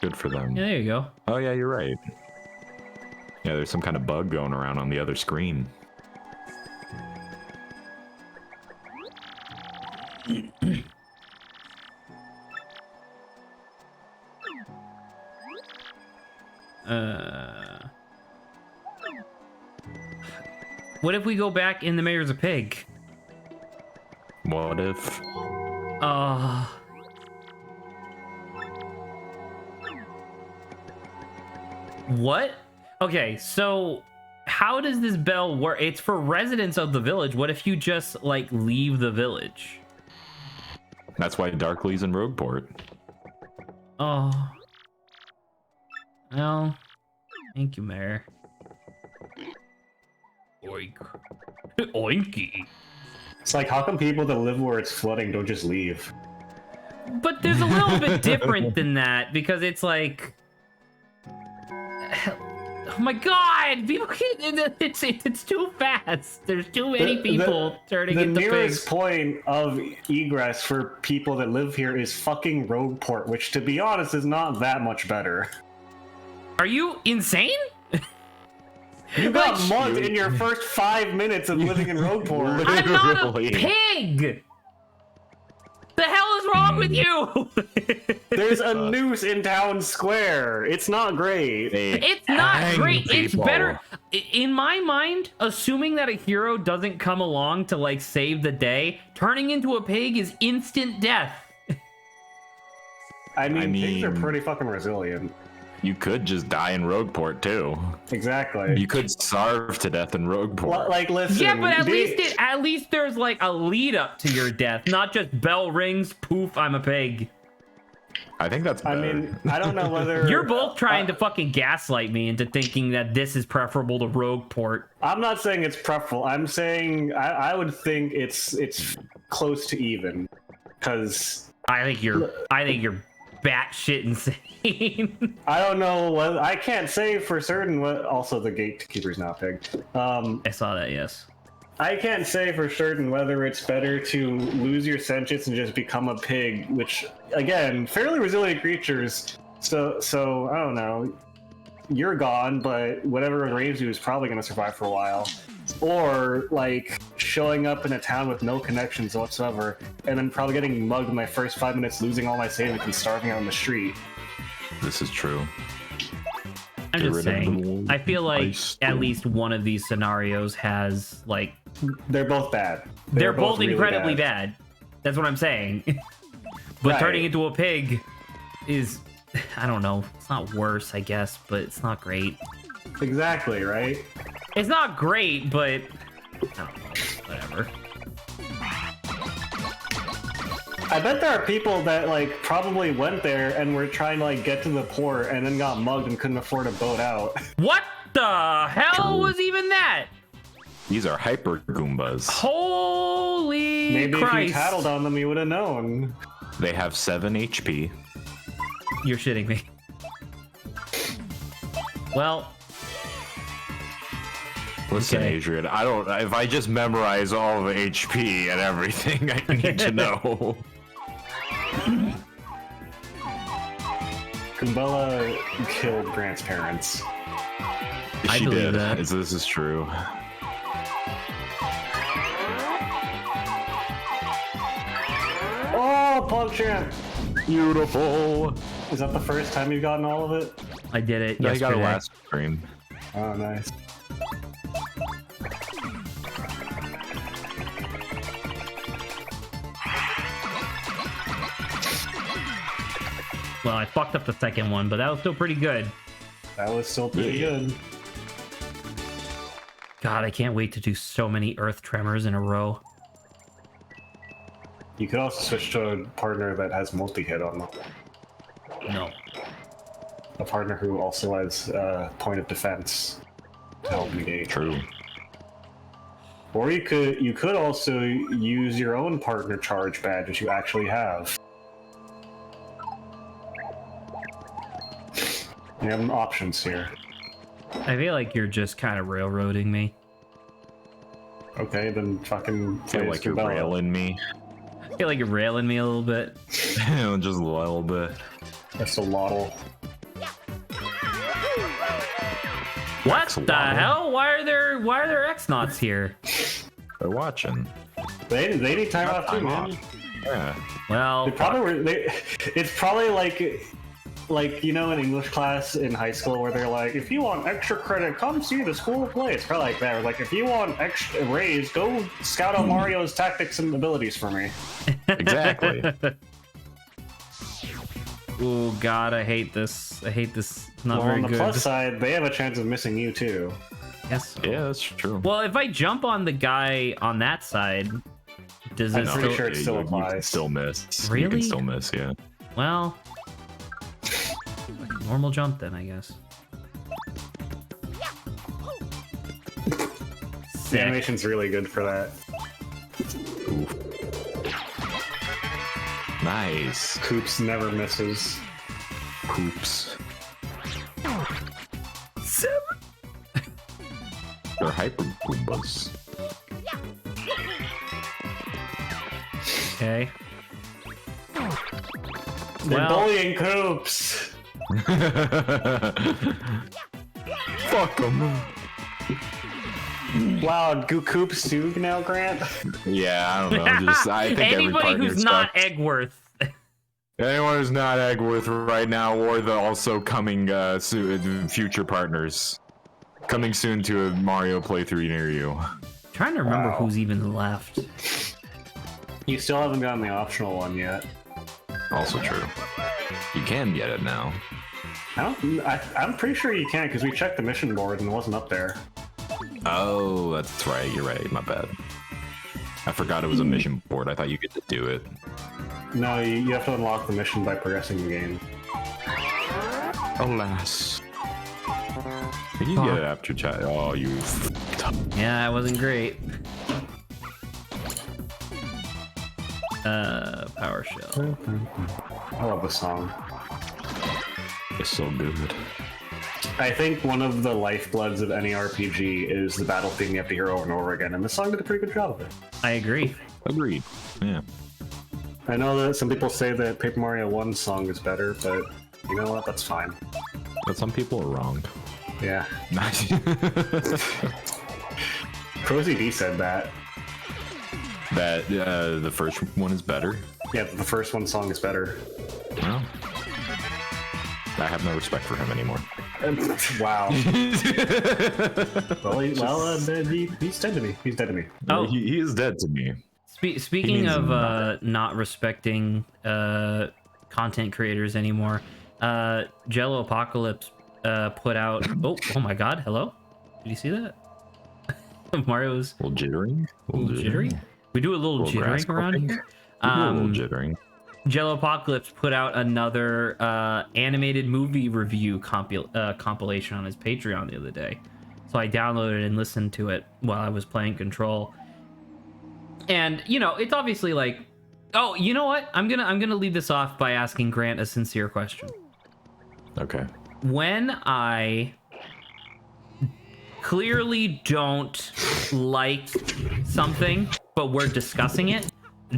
[SPEAKER 3] Good for them.
[SPEAKER 2] Yeah, there you go.
[SPEAKER 3] Oh, yeah, you're right. Yeah, there's some kind of bug going around on the other screen.
[SPEAKER 2] What if we go back in the Mayor's a Pig?
[SPEAKER 3] What if?
[SPEAKER 2] What? Okay, so how does this bell work? It's for residents of the village. What if you just like leave the village?
[SPEAKER 3] That's why Darkly's in Rogueport.
[SPEAKER 2] Oh. Well, thank you, Mayor. Oink. Oinky.
[SPEAKER 1] It's like, how come people that live where it's flooding don't just leave?
[SPEAKER 2] But there's a little bit different than that, because it's like, oh my god, people can't, it's too fast. There's too many people turning into pigs.
[SPEAKER 1] The nearest point of egress for people that live here is fucking Rogueport, which, to be honest, is not that much better.
[SPEAKER 2] Are you insane?
[SPEAKER 1] You got mugged in your first 5 minutes of living in Rogueport.
[SPEAKER 2] I'm not a pig! The hell is wrong with you?
[SPEAKER 1] There's a noose in town square. It's not great.
[SPEAKER 2] It's not great. It's better. In my mind, assuming that a hero doesn't come along to like save the day, turning into a pig is instant death.
[SPEAKER 1] I mean, pigs are pretty fucking resilient.
[SPEAKER 3] You could just die in Rogueport too.
[SPEAKER 1] Exactly.
[SPEAKER 3] You could starve to death in Rogueport.
[SPEAKER 1] Like, listen.
[SPEAKER 2] Yeah, but at least there's like a lead up to your death, not just bell rings, poof, I'm a pig.
[SPEAKER 3] I think that's better.
[SPEAKER 1] I mean, I don't know whether
[SPEAKER 2] you're both trying to fucking gaslight me into thinking that this is preferable to Rogueport.
[SPEAKER 1] I'm not saying it's preferable. I'm saying I would think it's close to even, because
[SPEAKER 2] I think you're batshit insane.
[SPEAKER 1] I don't know what I can't say for certain. What also the gatekeeper's not pig.
[SPEAKER 2] I saw that. Yes.
[SPEAKER 1] I can't say for certain whether it's better to lose your sentience and just become a pig, which again, fairly resilient creatures. So I don't know. You're gone, but whatever remains you is probably going to survive for a while. Or like showing up in a town with no connections whatsoever, and then probably getting mugged in my first 5 minutes, losing all my savings and starving out on the street.
[SPEAKER 3] This is true.
[SPEAKER 2] I'm just saying. I feel like at least one of these scenarios has like.
[SPEAKER 1] They're both bad.
[SPEAKER 2] They're both really incredibly bad. That's what I'm saying. But right. Turning into a pig is, I don't know. It's not worse, I guess, but it's not great.
[SPEAKER 1] Exactly, right?
[SPEAKER 2] It's not great, but I don't know. Whatever.
[SPEAKER 1] I bet there are people that like probably went there and were trying to like get to the port and then got mugged and couldn't afford a boat out.
[SPEAKER 2] What the hell was even that?
[SPEAKER 3] These are hyper Goombas.
[SPEAKER 2] Holy
[SPEAKER 1] Maybe
[SPEAKER 2] Christ.
[SPEAKER 1] if you tattled on them, you would have known.
[SPEAKER 3] They have 7 HP.
[SPEAKER 2] You're shitting me. Well.
[SPEAKER 3] Listen,
[SPEAKER 2] Okay.
[SPEAKER 3] Adrian, I don't. If I just memorize all of HP and everything, I need to know.
[SPEAKER 1] Kumbella killed Grant's parents.
[SPEAKER 2] I
[SPEAKER 3] She
[SPEAKER 2] believe
[SPEAKER 3] did.
[SPEAKER 2] that.
[SPEAKER 3] This is true.
[SPEAKER 1] Oh, PogChamp!
[SPEAKER 3] Beautiful.
[SPEAKER 1] Is that the first time you've gotten all of it?
[SPEAKER 2] I did it
[SPEAKER 3] I
[SPEAKER 2] yesterday.
[SPEAKER 3] got a last stream.
[SPEAKER 1] Oh, nice.
[SPEAKER 2] Well, I fucked up the second one, but that was still pretty good.
[SPEAKER 1] That was still pretty good.
[SPEAKER 2] God, I can't wait to do so many Earth Tremors in a row.
[SPEAKER 1] You could also switch to a partner that has multi-hit on them.
[SPEAKER 2] No.
[SPEAKER 1] A partner who also has point of defense to help negate.
[SPEAKER 3] True.
[SPEAKER 1] Or you could also use your own partner charge badge, which you actually have. You have options here.
[SPEAKER 2] I feel like you're just kind of railroading me.
[SPEAKER 1] Okay, then fucking
[SPEAKER 3] I feel like you're
[SPEAKER 1] Kumbella.
[SPEAKER 3] railing me.
[SPEAKER 2] I feel like you're railing me a little bit.
[SPEAKER 3] Just a little bit.
[SPEAKER 1] That's a lottle.
[SPEAKER 2] What
[SPEAKER 3] Axolotl.
[SPEAKER 2] the hell? Why are there X-Nauts here?
[SPEAKER 3] They're watching.
[SPEAKER 1] They need time off too,
[SPEAKER 3] Time
[SPEAKER 1] man.
[SPEAKER 3] off. Yeah.
[SPEAKER 2] Well,
[SPEAKER 1] They probably were. It's probably like you know, in English class in high school where they're like, if you want extra credit, come see the school play. It's probably like that. Or like, if you want extra raise, go scout out Mario's tactics and abilities for me.
[SPEAKER 3] Exactly.
[SPEAKER 2] oh god, I hate this. I hate this. Not
[SPEAKER 1] Well,
[SPEAKER 2] very
[SPEAKER 1] on the
[SPEAKER 2] good.
[SPEAKER 1] plus side, they have a chance of missing you too.
[SPEAKER 2] Yes.
[SPEAKER 3] Yeah, that's true.
[SPEAKER 2] Well, if I jump on the guy on that side, does
[SPEAKER 1] I'm
[SPEAKER 2] it
[SPEAKER 1] pretty
[SPEAKER 2] still?
[SPEAKER 1] sure it still
[SPEAKER 3] You can
[SPEAKER 1] applies.
[SPEAKER 3] still miss. You
[SPEAKER 2] Really?
[SPEAKER 3] can still miss, yeah.
[SPEAKER 2] Well, normal jump then, I guess.
[SPEAKER 1] The
[SPEAKER 2] Sick.
[SPEAKER 1] animation's really good for that.
[SPEAKER 3] Oof. Nice.
[SPEAKER 1] Coops never misses.
[SPEAKER 3] Hoops.
[SPEAKER 2] 7.
[SPEAKER 3] They're hyper Goombas.
[SPEAKER 2] Okay.
[SPEAKER 1] They're
[SPEAKER 2] Well-
[SPEAKER 1] bullying Coops!
[SPEAKER 3] Fuck them.
[SPEAKER 1] Wow, do Coops too now, Grant?
[SPEAKER 3] Yeah, I don't know. I think every
[SPEAKER 2] Anybody
[SPEAKER 3] partner
[SPEAKER 2] who's not
[SPEAKER 3] sucks.
[SPEAKER 2] Eggworth.
[SPEAKER 3] Anyone who's not Eggworth right now, or the also coming future partners. Coming soon to a Mario playthrough near you.
[SPEAKER 2] Trying to remember
[SPEAKER 1] Wow.
[SPEAKER 2] who's even left.
[SPEAKER 1] You still haven't gotten the optional one yet.
[SPEAKER 3] Also true. You can get it now.
[SPEAKER 1] I'm pretty sure you can, because we checked the mission board and it wasn't up there.
[SPEAKER 3] Oh, that's right. You're right. My bad. I forgot it was a mission board. I thought you get to do it.
[SPEAKER 1] No, you have to unlock the mission by progressing the game.
[SPEAKER 3] Alas. You can get it after chat. Oh, you.
[SPEAKER 2] Yeah, it wasn't great. Power Shell.
[SPEAKER 1] I love this song.
[SPEAKER 3] It's so good.
[SPEAKER 1] I think one of the lifebloods of any RPG is the battle theme you have to hear over and over again, and this song did a pretty good job of it.
[SPEAKER 2] I agree.
[SPEAKER 3] Agreed. Yeah.
[SPEAKER 1] I know that some people say that Paper Mario 1 song is better, but you know what? That's fine.
[SPEAKER 3] But some people are wrong.
[SPEAKER 1] Yeah.
[SPEAKER 3] Nice.
[SPEAKER 1] Prosy D said that.
[SPEAKER 3] That the first one is better.
[SPEAKER 1] Yeah, the first one song is better.
[SPEAKER 3] Well, I have no respect for him anymore.
[SPEAKER 1] Wow. He's dead to me. He's dead to me.
[SPEAKER 2] Oh.
[SPEAKER 3] He is dead to me.
[SPEAKER 2] Speaking
[SPEAKER 3] means
[SPEAKER 2] of
[SPEAKER 3] nothing.
[SPEAKER 2] not respecting content creators anymore, Jello Apocalypse put out. Oh my God! Hello, did you see that? Mario's
[SPEAKER 3] A little jittering.
[SPEAKER 2] a little jittery. We do a little
[SPEAKER 3] Little
[SPEAKER 2] jittering
[SPEAKER 3] grass
[SPEAKER 2] around
[SPEAKER 3] clipping.
[SPEAKER 2] here.
[SPEAKER 3] We do a little jittering.
[SPEAKER 2] Jello Apocalypse put out another animated movie review compilation on his Patreon the other day. So I downloaded and listened to it while I was playing Control. And you know, it's obviously like, oh, you know what? I'm gonna leave this off by asking Grant a sincere question.
[SPEAKER 3] Okay.
[SPEAKER 2] When I clearly don't like something, but we're discussing it,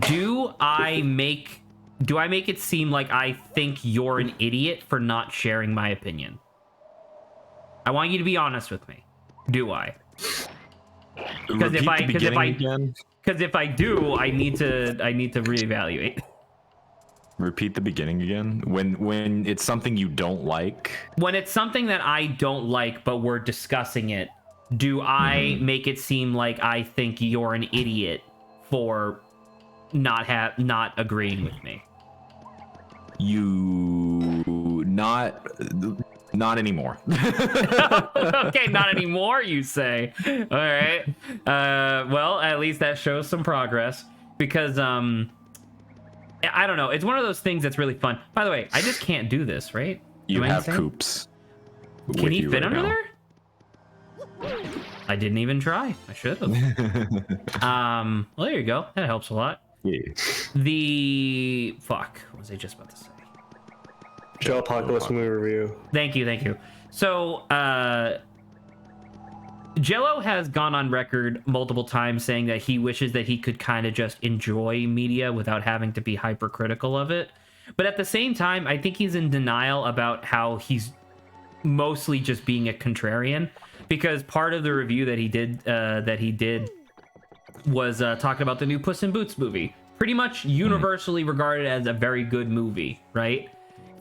[SPEAKER 2] do I make it seem like I think you're an idiot for not sharing my opinion? I want you to be honest with me. Do I? Because if I do, I need to reevaluate.
[SPEAKER 3] Repeat the beginning again. When it's something you don't like.
[SPEAKER 2] When it's something that I don't like, but we're discussing it, do I make it seem like I think you're an idiot for not agreeing with me?
[SPEAKER 3] Not anymore.
[SPEAKER 2] Okay, not anymore, you say. All right. Well, at least that shows some progress because I don't know. It's one of those things that's really fun. By the way, I just can't do this, right?
[SPEAKER 3] You
[SPEAKER 2] Am I
[SPEAKER 3] have
[SPEAKER 2] insane?
[SPEAKER 3] Coops.
[SPEAKER 2] Can he fit
[SPEAKER 3] right
[SPEAKER 2] under
[SPEAKER 3] now.
[SPEAKER 2] there? I didn't even try. I should have. Well, there you go. That helps a lot.
[SPEAKER 3] Yeah.
[SPEAKER 2] Fuck. What was I just about to say?
[SPEAKER 1] Joe Apocalypse movie review.
[SPEAKER 2] Thank you. So, Jello has gone on record multiple times saying that he wishes that he could kind of just enjoy media without having to be hypercritical of it. But at the same time, I think he's in denial about how he's mostly just being a contrarian, because part of the review that he did was talking about the new Puss in Boots movie. Pretty much universally regarded as a very good movie, right?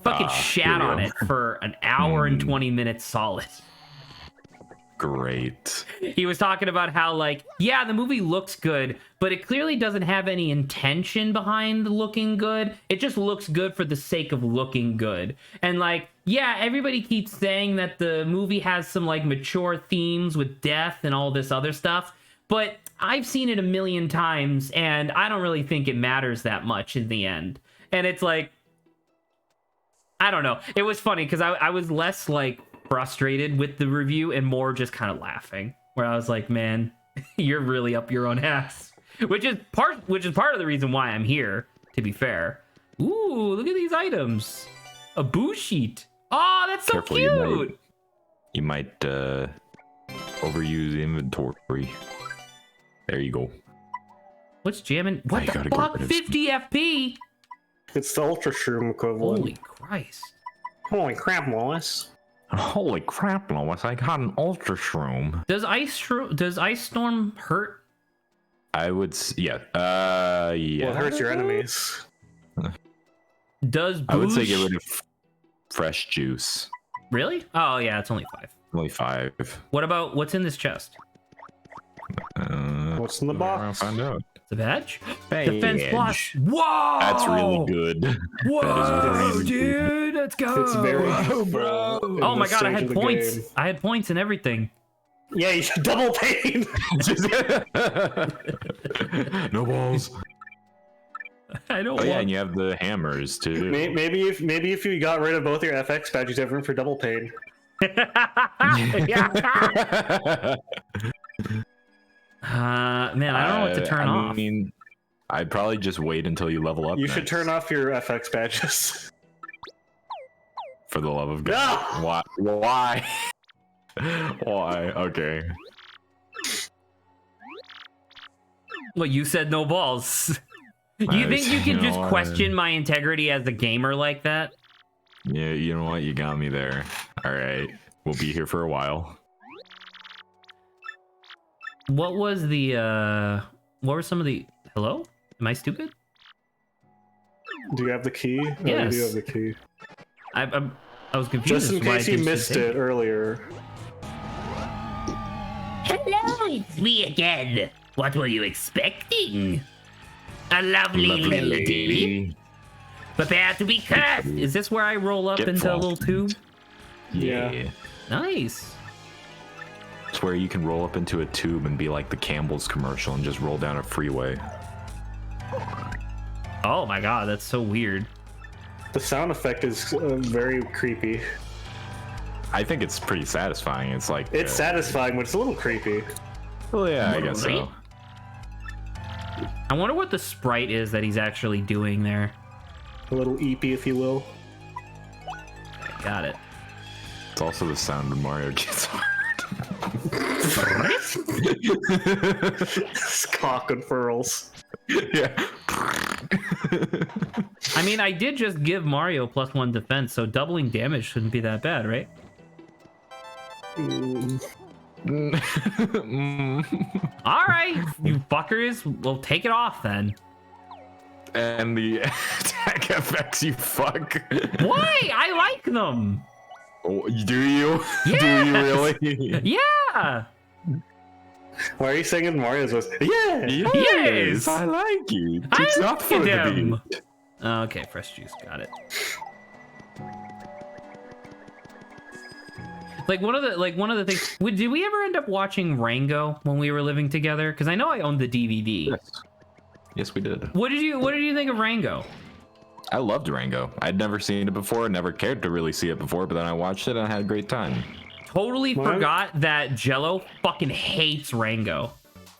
[SPEAKER 2] Fucking shat on it for an hour and 20 minutes solid.
[SPEAKER 3] Great.
[SPEAKER 2] He was talking about how, like, yeah, the movie looks good, but it clearly doesn't have any intention behind looking good. It just looks good for the sake of looking good. And, like, yeah, everybody keeps saying that the movie has some, like, mature themes with death and all this other stuff, but I've seen it a million times, and I don't really think it matters that much in the end. And it's like, I don't know. It was funny because I was less, like, frustrated with the review and more just kind of laughing, where I was like, man, you're really up your own ass, which is part of the reason why I'm here, to be fair. Ooh, look at these items. A boo sheet. Oh, that's so
[SPEAKER 3] Careful,
[SPEAKER 2] cute.
[SPEAKER 3] You might overuse inventory. There you go.
[SPEAKER 2] What's jamming? What the fuck? 50 FP?
[SPEAKER 1] It's the Ultra Shroom equivalent.
[SPEAKER 2] Holy Christ.
[SPEAKER 1] Holy crap, Lois.
[SPEAKER 3] Holy crap, Lois, I got an Ultra Shroom.
[SPEAKER 2] Does Ice Storm hurt?
[SPEAKER 3] I would, yeah.
[SPEAKER 1] Well,
[SPEAKER 3] Yeah.
[SPEAKER 1] it hurts your enemies.
[SPEAKER 2] Does Boosh...
[SPEAKER 3] I would say get rid of fresh juice.
[SPEAKER 2] Really? Oh, yeah, it's only 5.
[SPEAKER 3] Only 5.
[SPEAKER 2] What about what's in this chest?
[SPEAKER 1] What's in the box?
[SPEAKER 3] I'll find out.
[SPEAKER 2] It's a badge?
[SPEAKER 3] Badge.
[SPEAKER 2] Defense plus. Whoa!
[SPEAKER 3] That's really good.
[SPEAKER 2] Whoa, dude, let's go.
[SPEAKER 1] It's very
[SPEAKER 2] bro. Oh my god, I had points. I had points and everything.
[SPEAKER 1] Yeah, you double pain.
[SPEAKER 3] No balls.
[SPEAKER 2] I don't.
[SPEAKER 3] Oh yeah, and you have the hammers too.
[SPEAKER 1] Maybe if you got rid of both your FX badges, you have room for double pain.
[SPEAKER 2] Yeah. Man, I don't know what to turn off.
[SPEAKER 3] I mean, I'd probably just wait until you level up.
[SPEAKER 1] You should turn off your FX badges.
[SPEAKER 3] For the love of God.
[SPEAKER 1] No!
[SPEAKER 3] Why? Why? Okay.
[SPEAKER 2] Well, you said no balls. You think you can just question my integrity as a gamer like that?
[SPEAKER 3] Yeah, you know what? You got me there. All right. We'll be here for a while.
[SPEAKER 2] What was the, what were some of the... Hello? Am I stupid?
[SPEAKER 1] Do you have the key?
[SPEAKER 2] Yes.
[SPEAKER 1] Oh, you do have the key.
[SPEAKER 2] I was confused.
[SPEAKER 1] Just in case you missed it earlier.
[SPEAKER 4] Hello, it's me again. What were you expecting? A lovely lady.
[SPEAKER 2] Prepare to be cursed. Is this where I roll up
[SPEAKER 3] Get
[SPEAKER 2] into a
[SPEAKER 3] fucked.
[SPEAKER 2] little tube?
[SPEAKER 3] Yeah.
[SPEAKER 2] Nice.
[SPEAKER 3] It's where you can roll up into a tube and be like the Campbell's commercial and just roll down a freeway.
[SPEAKER 2] Oh my god, that's so weird.
[SPEAKER 1] The sound effect is very creepy.
[SPEAKER 3] I think it's pretty satisfying. It's like
[SPEAKER 1] It's satisfying, but it's a little creepy.
[SPEAKER 3] well, yeah, I guess so.
[SPEAKER 2] I wonder what the sprite is that he's actually doing there.
[SPEAKER 1] A little eepy, if you will.
[SPEAKER 2] got it.
[SPEAKER 3] It's also the sound of Mario gets hard.
[SPEAKER 1] Cock and furls.
[SPEAKER 3] Yeah.
[SPEAKER 2] I mean, I did just give Mario +1 defense, so doubling damage shouldn't be that bad, right? All right, you fuckers. We'll take it off then.
[SPEAKER 3] And the attack effects, you fuck.
[SPEAKER 2] Why? I like them.
[SPEAKER 3] Oh, do you?
[SPEAKER 2] Yes.
[SPEAKER 3] Do you really?
[SPEAKER 2] Yeah.
[SPEAKER 1] Why are you singing Mario's voice? Yeah.
[SPEAKER 2] Yes.
[SPEAKER 3] I like it. It's not for the
[SPEAKER 2] them.
[SPEAKER 3] beat.
[SPEAKER 2] Okay, fresh juice. Got it. Like one of the things. Did we ever end up watching Rango when we were living together? Because I know I owned the DVD.
[SPEAKER 3] Yes. Yes, we did.
[SPEAKER 2] What did you think of Rango?
[SPEAKER 3] I loved Rango. I'd never seen it before, never cared to really see it before, but then I watched it and I had a great time.
[SPEAKER 2] Totally forgot that Jello fucking hates Rango.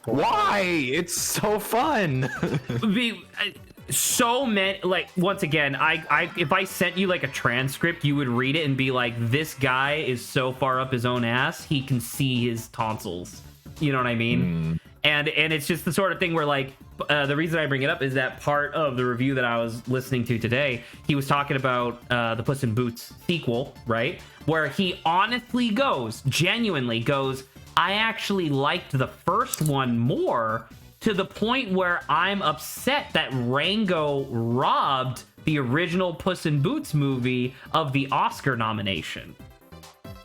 [SPEAKER 3] Why? It's so fun.
[SPEAKER 2] So many, like, once again, I if I sent you like a transcript, you would read it and be like, this guy is so far up his own ass, he can see his tonsils. You know what I mean? And it's just the sort of thing where, like, the reason I bring it up is that part of the review that I was listening to today, he was talking about the Puss in Boots sequel, right? Where he honestly genuinely goes, I actually liked the first one more, to the point where I'm upset that Rango robbed the original Puss in Boots movie of the Oscar nomination.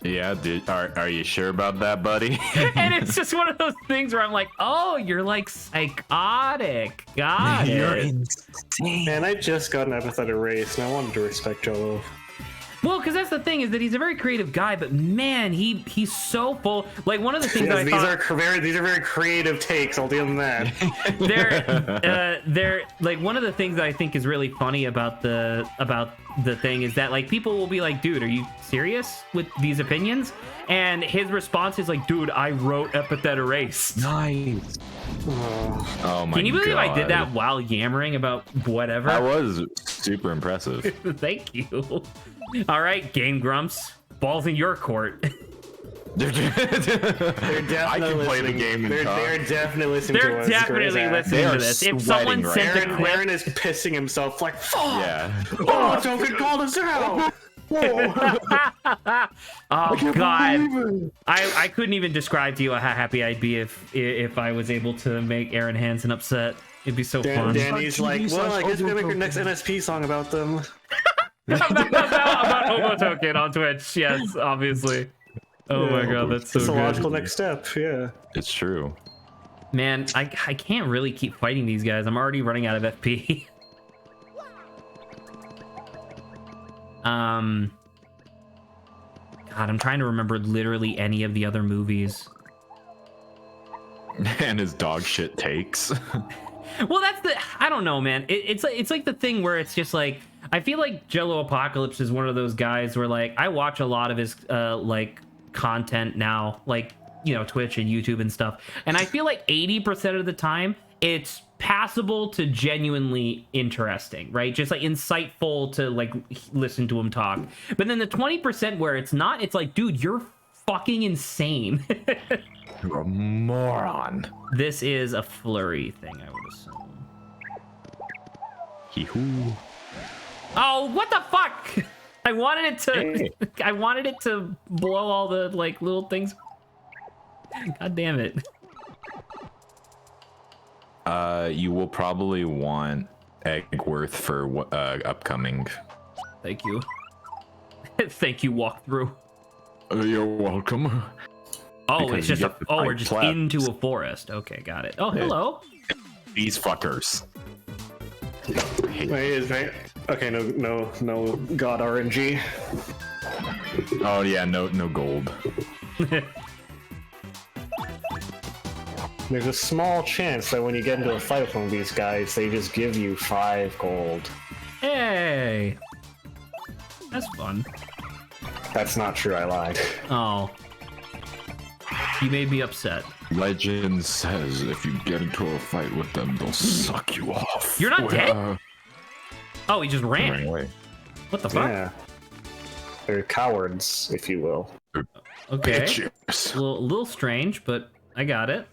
[SPEAKER 3] Yeah, dude, are you sure about that, buddy?
[SPEAKER 2] And it's just one of those things where I'm like, oh, you're like psychotic. Got
[SPEAKER 3] You're
[SPEAKER 2] it.
[SPEAKER 3] insane.
[SPEAKER 1] Man, I just got an episode of Race, and I wanted to respect Jello.
[SPEAKER 2] Well, because that's the thing, is that he's a very creative guy, but man, he's so full. Like, one of the things that I
[SPEAKER 1] these are very creative takes. I'll deal with that.
[SPEAKER 2] they're like, one of the things that I think is really funny about the thing is that, like, people will be like, dude, are you serious with these opinions? And his response is like, dude, I wrote Epithet Erased.
[SPEAKER 3] Nice. Oh my god.
[SPEAKER 2] Can you believe I did that while yammering about whatever?
[SPEAKER 3] That was super impressive.
[SPEAKER 2] Thank you. All right, Game Grumps, balls in your court.
[SPEAKER 1] They're definitely
[SPEAKER 3] I can play the game and talk.
[SPEAKER 1] They're definitely listening to
[SPEAKER 2] They're
[SPEAKER 1] us.
[SPEAKER 2] definitely listening to this. If someone sent a clip,
[SPEAKER 1] Aaron is pissing himself like, fuck!
[SPEAKER 3] Yeah.
[SPEAKER 1] Oh, Joker called us out!
[SPEAKER 2] oh god, I couldn't even describe to you how happy I'd be if I was able to make Aaron Hansen upset. It'd be so fun.
[SPEAKER 1] Danny's like, well, I guess we're gonna make our next NSP song about them.
[SPEAKER 2] about Homo Token on Twitch, yes, obviously. Oh my god, that's so
[SPEAKER 1] It's a
[SPEAKER 2] good.
[SPEAKER 1] logical next step, yeah.
[SPEAKER 3] It's true.
[SPEAKER 2] Man, I can't really keep fighting these guys. I'm already running out of FP. God, I'm trying to remember literally any of the other movies.
[SPEAKER 3] And his dog shit takes.
[SPEAKER 2] Well, I don't know, man. It's like the thing where it's just like, I feel like Jello Apocalypse is one of those guys where, like, I watch a lot of his like content now, like, you know, Twitch and YouTube and stuff, and I feel like 80% of the time it's passable to genuinely interesting, right? Just like insightful to like listen to him talk. But then the 20% where it's not, it's like, dude, you're fucking insane.
[SPEAKER 3] You're a moron.
[SPEAKER 2] This is a flurry thing, I would assume.
[SPEAKER 3] Hee-hoo.
[SPEAKER 2] Oh, what the fuck? I wanted it to blow all the like little things. God damn it.
[SPEAKER 3] You will probably want Eggworth for upcoming.
[SPEAKER 2] Thank you. Thank you, walkthrough.
[SPEAKER 3] You're welcome.
[SPEAKER 2] Oh,
[SPEAKER 3] Because
[SPEAKER 2] it's
[SPEAKER 3] you
[SPEAKER 2] just
[SPEAKER 3] get to
[SPEAKER 2] we're
[SPEAKER 3] fight
[SPEAKER 2] just
[SPEAKER 3] plebs.
[SPEAKER 2] into a forest. Okay, got it. Oh, hello.
[SPEAKER 3] These fuckers.
[SPEAKER 1] Wait, okay, no god RNG.
[SPEAKER 3] Oh yeah, no gold.
[SPEAKER 1] There's a small chance that when you get into a fight with one of these guys, they just give you 5 gold.
[SPEAKER 2] Hey, that's fun.
[SPEAKER 1] That's not true, I lied.
[SPEAKER 2] Oh, you made me upset.
[SPEAKER 3] Legend says if you get into a fight with them, they'll suck you off.
[SPEAKER 2] You're not dead? Oh, he just ran.
[SPEAKER 3] Away.
[SPEAKER 2] What the fuck?
[SPEAKER 1] Yeah. They're cowards, if you will.
[SPEAKER 2] Okay.
[SPEAKER 3] Bitches.
[SPEAKER 2] A little strange, but I got it.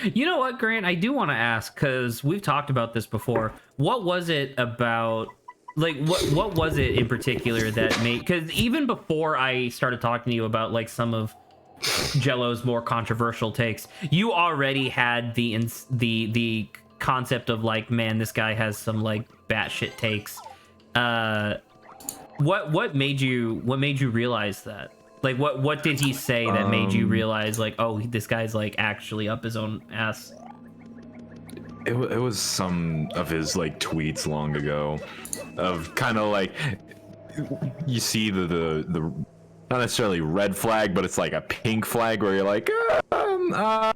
[SPEAKER 2] You know what, Grant? I do want to ask, because we've talked about this before. What was it about, like, what was it in particular that made, because even before I started talking to you about, like, some of Jello's more controversial takes, you already had the concept of, like, man, this guy has some, like, batshit takes. What made you realize that? Like, what did he say that made you realize, like, oh, this guy's, like, actually up his own ass?
[SPEAKER 3] It was some of his, like, tweets long ago of kind of, like, you see the not necessarily red flag, but it's like a pink flag where you're like,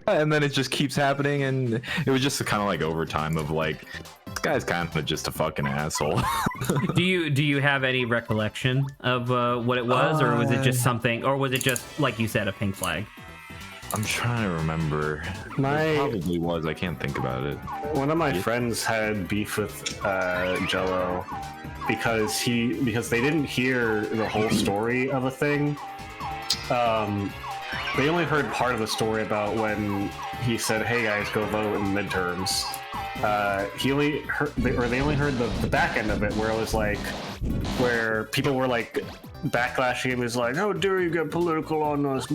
[SPEAKER 3] and then it just keeps happening, and it was just kind of like over time of, like, this guy's kind of just a fucking asshole.
[SPEAKER 2] Do you have any recollection of what it was, or was it just something, or was it just, like you said, a pink flag?
[SPEAKER 3] I'm trying to remember. It probably was. I can't think about it.
[SPEAKER 1] One of my friends had beef with Jello because they didn't hear the whole story of a thing. They only heard part of the story about when he said, "Hey guys, go vote in the midterms." They only heard the back end of it, where it was like, where people were like backlashing him. He was like, "How dare you get political on us?"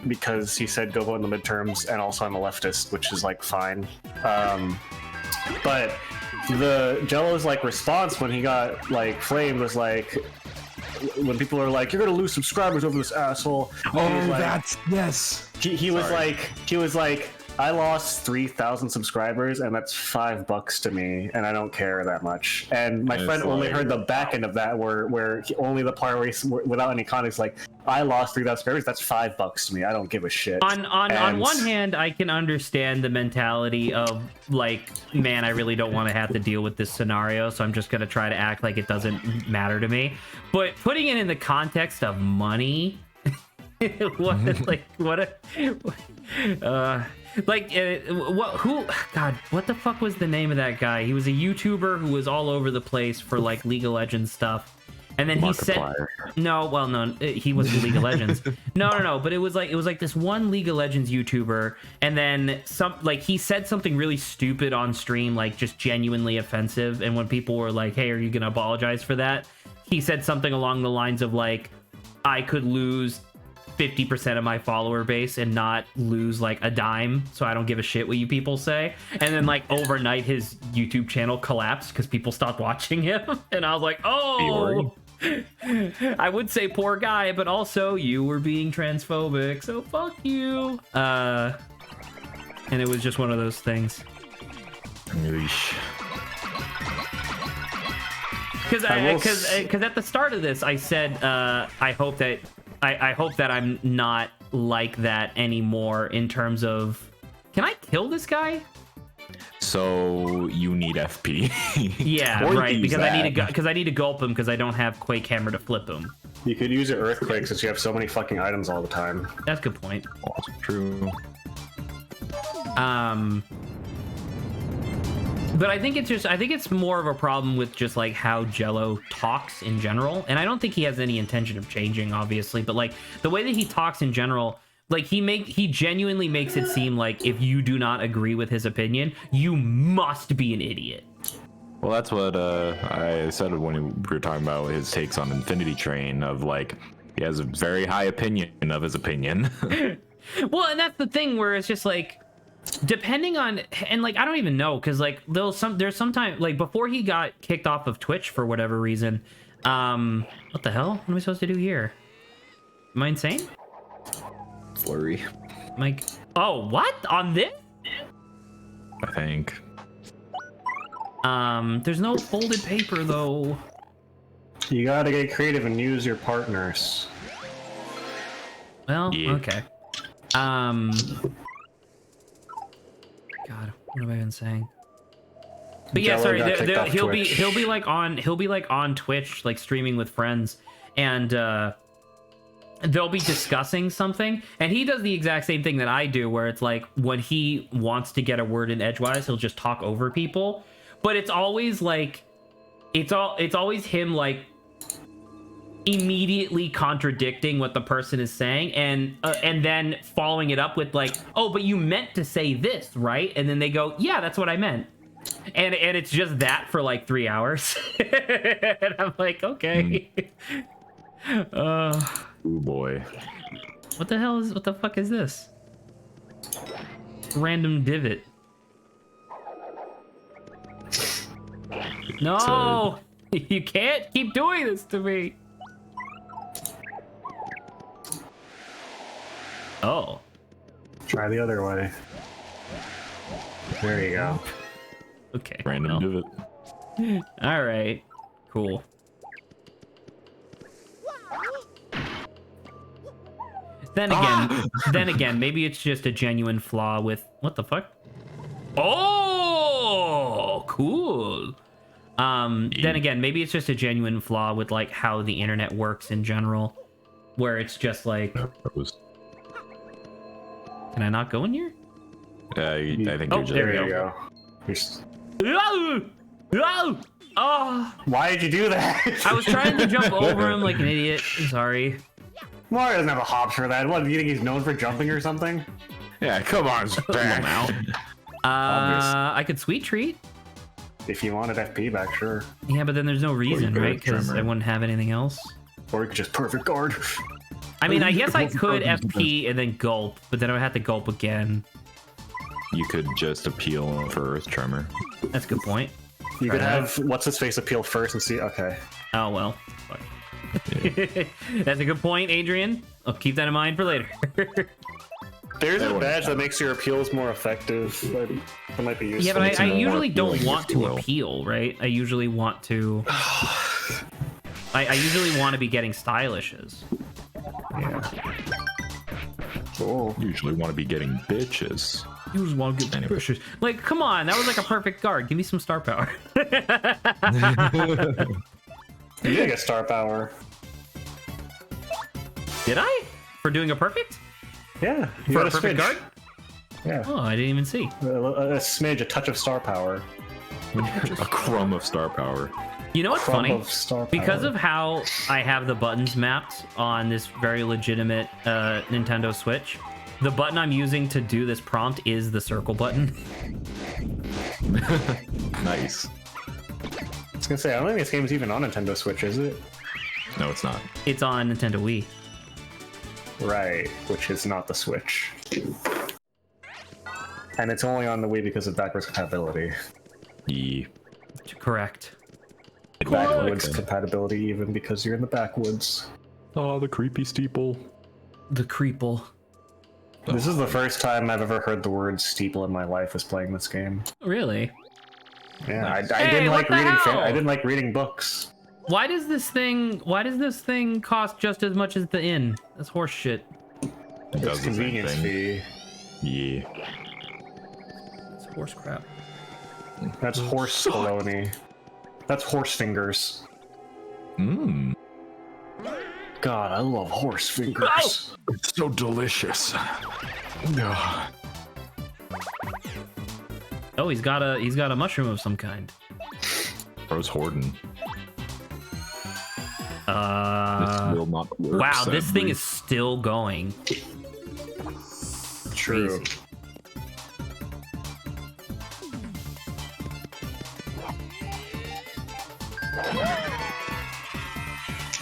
[SPEAKER 1] Because he said go vote in the midterms, and also I'm a leftist, which is like fine. But the Jello's like response when he got like flamed was like, when people are like, "You're gonna lose subscribers over this asshole."
[SPEAKER 3] Oh, that's yes.
[SPEAKER 1] He was like, "I lost 3,000 subscribers, and that's $5 to me, and I don't care that much." And my friend only heard the back end of that, where only the part where without any context, like, "I lost 3,000 subscribers. That's $5 to me. I don't give a shit."
[SPEAKER 2] On one hand, I can understand the mentality of, like, man, I really don't want to have to deal with this scenario, so I'm just gonna try to act like it doesn't matter to me. But putting it in the context of money, what the fuck was the name of that guy? He was a YouTuber who was all over the place for, like, League of Legends stuff. And then he said, he wasn't League of Legends. No, but it was like this one League of Legends YouTuber, and then he said something really stupid on stream, like just genuinely offensive. And when people were like, "Hey, are you gonna apologize for that?" He said something along the lines of, like, "I could lose 50% of my follower base and not lose like a dime, so I don't give a shit what you people say." And then, like, overnight his YouTube channel collapsed because people stopped watching him. And I was like, oh, I would say poor guy, but also you were being transphobic, so fuck you. And it was just one of those things. Because at the start of this I said, I hope that I'm not like that anymore in terms of, can I kill this guy?
[SPEAKER 3] So you need FP.
[SPEAKER 2] Yeah, right. Because I need to gulp him because I don't have Quake Hammer to flip him.
[SPEAKER 1] You could use an Earthquake since you have so many fucking items all the time.
[SPEAKER 2] That's a good point.
[SPEAKER 3] Also true.
[SPEAKER 2] But I think it's more of a problem with just, like, how Jello talks in general. And I don't think he has any intention of changing, obviously, but, like, the way that he talks in general, like, he genuinely makes it seem like if you do not agree with his opinion, you must be an idiot.
[SPEAKER 3] Well, that's what I said when we were talking about his takes on Infinity Train, of, like, he has a very high opinion of his opinion.
[SPEAKER 2] Well, and that's the thing where it's just like, depending on, and, like, I don't even know, because, like, there's sometimes, like, before he got kicked off of Twitch for whatever reason, what the hell? What am I supposed to do here? Am I insane?
[SPEAKER 3] Flurry.
[SPEAKER 2] Like, oh, what? On this?
[SPEAKER 3] I think.
[SPEAKER 2] There's no folded paper, though.
[SPEAKER 1] You gotta get creative and use your partners.
[SPEAKER 2] Well,
[SPEAKER 3] yeah.
[SPEAKER 2] Okay. God, what have I been saying? But yeah, sorry. He'll be like on Twitch, like, streaming with friends, and they'll be discussing something, and he does the exact same thing that I do, where it's like when he wants to get a word in edgewise, he'll just talk over people. But it's always like it's always him like immediately contradicting what the person is saying, and then following it up with like, oh, but you meant to say this, right? And then they go, yeah, that's what I meant. And it's just that for like 3 hours. And I'm like, okay.
[SPEAKER 3] Oh boy.
[SPEAKER 2] What the fuck is this? Random divot. No! You can't keep doing this to me. Oh.
[SPEAKER 1] Try the other way. There you go.
[SPEAKER 2] Okay.
[SPEAKER 3] Random divot.
[SPEAKER 2] All right. Cool. Then again, maybe it's just a genuine flaw with what the fuck? Oh, cool. Then again, maybe it's just a genuine flaw with like how the internet works in general, where it's just like, can I not go in here?
[SPEAKER 3] I think
[SPEAKER 2] Oh,
[SPEAKER 3] you're just
[SPEAKER 2] there we
[SPEAKER 1] go.
[SPEAKER 2] Oh,
[SPEAKER 1] Why did you do that?
[SPEAKER 2] I was trying to jump over him like an idiot. I'm sorry.
[SPEAKER 1] Mario doesn't have a hop for that. What, do you think he's known for jumping or something?
[SPEAKER 3] Yeah, come on, back.
[SPEAKER 2] I could sweet treat.
[SPEAKER 1] If you wanted FP back, sure.
[SPEAKER 2] Yeah, but then there's no reason,
[SPEAKER 3] could
[SPEAKER 2] right? Because
[SPEAKER 3] Tremor.
[SPEAKER 2] I wouldn't have anything else.
[SPEAKER 1] Or you could just perfect guard.
[SPEAKER 2] I mean, I guess I could FP and then gulp, but then I would have to gulp again.
[SPEAKER 3] You could just appeal for Earth Tremor.
[SPEAKER 2] That's a good point.
[SPEAKER 1] You could have what's his face appeal first and see. Okay.
[SPEAKER 2] Oh well. Fuck. That's a good point, Adrian. I'll keep that in mind for later.
[SPEAKER 1] There's a badge that makes your appeals more effective, but that might be useful.
[SPEAKER 2] Yeah, but I usually don't
[SPEAKER 3] appealing,
[SPEAKER 2] want
[SPEAKER 3] if you
[SPEAKER 2] to
[SPEAKER 3] will.
[SPEAKER 2] appeal, right? I usually want to. I usually want to be getting stylishes.
[SPEAKER 1] Yeah. Cool.
[SPEAKER 3] Usually want to be getting bitches.
[SPEAKER 2] You just want to get
[SPEAKER 3] Anyway.
[SPEAKER 2] pushes. Like, come on, that was like a perfect guard. Give me some star power.
[SPEAKER 1] You did get star power.
[SPEAKER 2] Did I? For doing a perfect?
[SPEAKER 1] Yeah. You
[SPEAKER 2] For
[SPEAKER 1] got
[SPEAKER 2] a perfect
[SPEAKER 1] smidge.
[SPEAKER 2] guard?
[SPEAKER 1] Yeah.
[SPEAKER 2] Oh, I didn't even see.
[SPEAKER 1] A smidge, a touch of star power.
[SPEAKER 3] A crumb of star power.
[SPEAKER 2] You know what's
[SPEAKER 1] Crumb
[SPEAKER 2] funny?
[SPEAKER 1] of star power.
[SPEAKER 2] Because of how I have the buttons mapped on this very legitimate Nintendo Switch, the button I'm using to do this prompt is the circle button.
[SPEAKER 3] Nice.
[SPEAKER 1] I was gonna say, I don't think this game is even on Nintendo Switch, is it?
[SPEAKER 3] No, it's not.
[SPEAKER 2] It's on Nintendo Wii.
[SPEAKER 1] Right, which is not the Switch. And it's only on the Wii because of backwards compatibility.
[SPEAKER 3] Yeah.
[SPEAKER 2] Correct.
[SPEAKER 1] Backwoods compatibility, even because you're in the backwoods.
[SPEAKER 3] Oh, the creepy steeple.
[SPEAKER 2] The creeple.
[SPEAKER 1] This is the first time I've ever heard the word steeple in my life was playing this game.
[SPEAKER 2] Really?
[SPEAKER 1] Yeah,
[SPEAKER 3] Nice.
[SPEAKER 1] I
[SPEAKER 2] Hey,
[SPEAKER 1] didn't
[SPEAKER 2] what
[SPEAKER 1] like
[SPEAKER 2] the
[SPEAKER 1] reading.
[SPEAKER 2] hell?
[SPEAKER 1] I didn't like reading books.
[SPEAKER 2] Why does this thing cost just as much as the inn? That's horse shit.
[SPEAKER 3] It
[SPEAKER 1] It's
[SPEAKER 3] does the same
[SPEAKER 1] convenience
[SPEAKER 3] thing.
[SPEAKER 1] fee.
[SPEAKER 3] Yeah.
[SPEAKER 2] It's horse crap.
[SPEAKER 1] That's horse baloney. That's horse fingers.
[SPEAKER 3] Mmm.
[SPEAKER 1] God, I love horse fingers.
[SPEAKER 3] It's so delicious.
[SPEAKER 2] Oh, he's got a mushroom of some kind.
[SPEAKER 3] Bro's hoarding. This will not work.
[SPEAKER 2] Wow, this
[SPEAKER 3] sadly.
[SPEAKER 2] thing is still going.
[SPEAKER 1] True.
[SPEAKER 2] Crazy.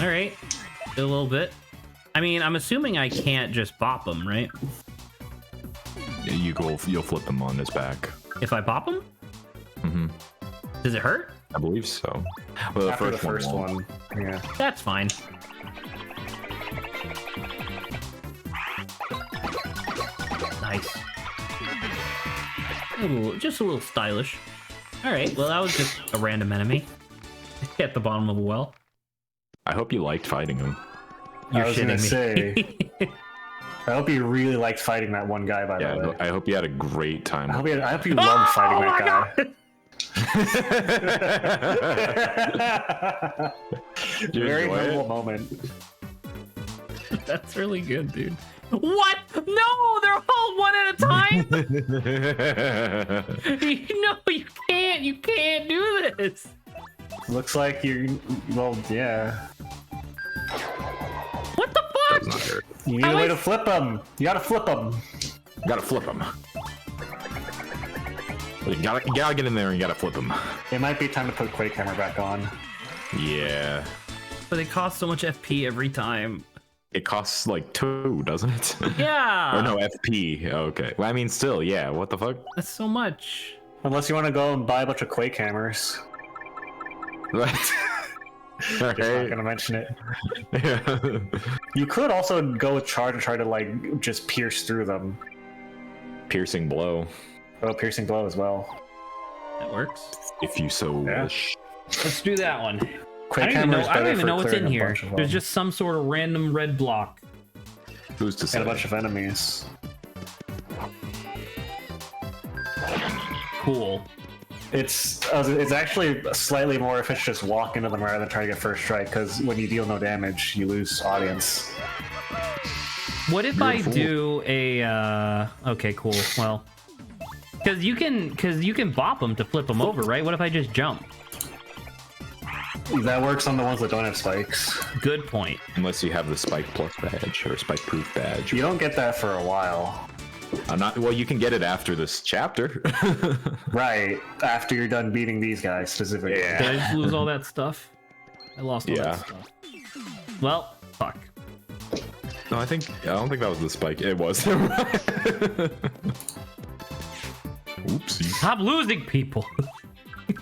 [SPEAKER 2] All right, a little bit. I mean, I'm assuming I can't just bop him, right?
[SPEAKER 3] You'll flip him on his back.
[SPEAKER 2] If I bop him,
[SPEAKER 3] Mm-hmm.
[SPEAKER 2] does it hurt?
[SPEAKER 3] I believe so. Well, the
[SPEAKER 1] After
[SPEAKER 3] first,
[SPEAKER 1] the first
[SPEAKER 3] won't.
[SPEAKER 1] one. Yeah.
[SPEAKER 2] That's fine. Nice. Just a little stylish. All right, well, that was just a random enemy at the bottom of a well.
[SPEAKER 3] I hope you liked fighting him.
[SPEAKER 2] You're
[SPEAKER 1] I was gonna
[SPEAKER 2] shitting me.
[SPEAKER 1] say. I hope you really liked fighting that one guy. By the way,
[SPEAKER 3] I hope you had a great time.
[SPEAKER 1] I hope you loved fighting that guy.
[SPEAKER 3] Did you
[SPEAKER 1] Very
[SPEAKER 3] enjoy it?
[SPEAKER 1] memorable moment.
[SPEAKER 2] That's really good, dude. What? No, they're all one at a time. No, you can't. You can't do this.
[SPEAKER 1] Looks like you're. Well, yeah.
[SPEAKER 2] What the
[SPEAKER 3] That was
[SPEAKER 2] fuck?
[SPEAKER 3] not good.
[SPEAKER 1] You need a way to flip them. You gotta flip them.
[SPEAKER 3] Gotta flip them. You gotta get in there and you gotta flip them.
[SPEAKER 1] It might be time to put Quake Hammer back on.
[SPEAKER 3] Yeah.
[SPEAKER 2] But they cost so much FP every time.
[SPEAKER 3] It costs like 2, doesn't it?
[SPEAKER 2] Yeah.
[SPEAKER 3] Or no, FP. Okay. Well, I mean, still, yeah. What the fuck?
[SPEAKER 2] That's so much.
[SPEAKER 1] Unless you want to go and buy a bunch of Quake Hammers.
[SPEAKER 3] What?
[SPEAKER 1] Just not gonna mention it.
[SPEAKER 3] Yeah.
[SPEAKER 1] You could also go with charge and try to like just pierce through them.
[SPEAKER 3] Piercing blow,
[SPEAKER 1] Oh, piercing blow as well.
[SPEAKER 2] That works.
[SPEAKER 3] if you so
[SPEAKER 1] Yeah.
[SPEAKER 3] wish.
[SPEAKER 2] Let's do that one.
[SPEAKER 1] Quake
[SPEAKER 2] I don't
[SPEAKER 1] Hammer is
[SPEAKER 2] even
[SPEAKER 1] better for
[SPEAKER 2] know what's in
[SPEAKER 1] clearing a
[SPEAKER 2] here.
[SPEAKER 1] bunch of
[SPEAKER 2] There's
[SPEAKER 1] them.
[SPEAKER 2] just some sort of random red block.
[SPEAKER 3] Who's to say?
[SPEAKER 1] And a bunch of enemies.
[SPEAKER 2] Cool.
[SPEAKER 1] It's actually slightly more efficient to just walk into them rather than try to get first strike, because when you deal no damage, you lose audience.
[SPEAKER 2] What if I do a okay, cool. Well, because you can bop them to flip them over, right? What if I just jump?
[SPEAKER 1] That works on the ones that don't have spikes.
[SPEAKER 2] Good point.
[SPEAKER 3] Unless you have the Spike Plus badge or Spike Proof badge.
[SPEAKER 1] You don't get that for a while.
[SPEAKER 3] I'm not. Well, you can get it after this chapter.
[SPEAKER 1] Right, after you're done beating these guys specifically.
[SPEAKER 2] Did I just lose all that stuff? I lost all
[SPEAKER 3] Yeah.
[SPEAKER 2] that stuff. Well, fuck.
[SPEAKER 3] No, I don't think that was the Spike. It was. Oopsie.
[SPEAKER 2] Stop losing people.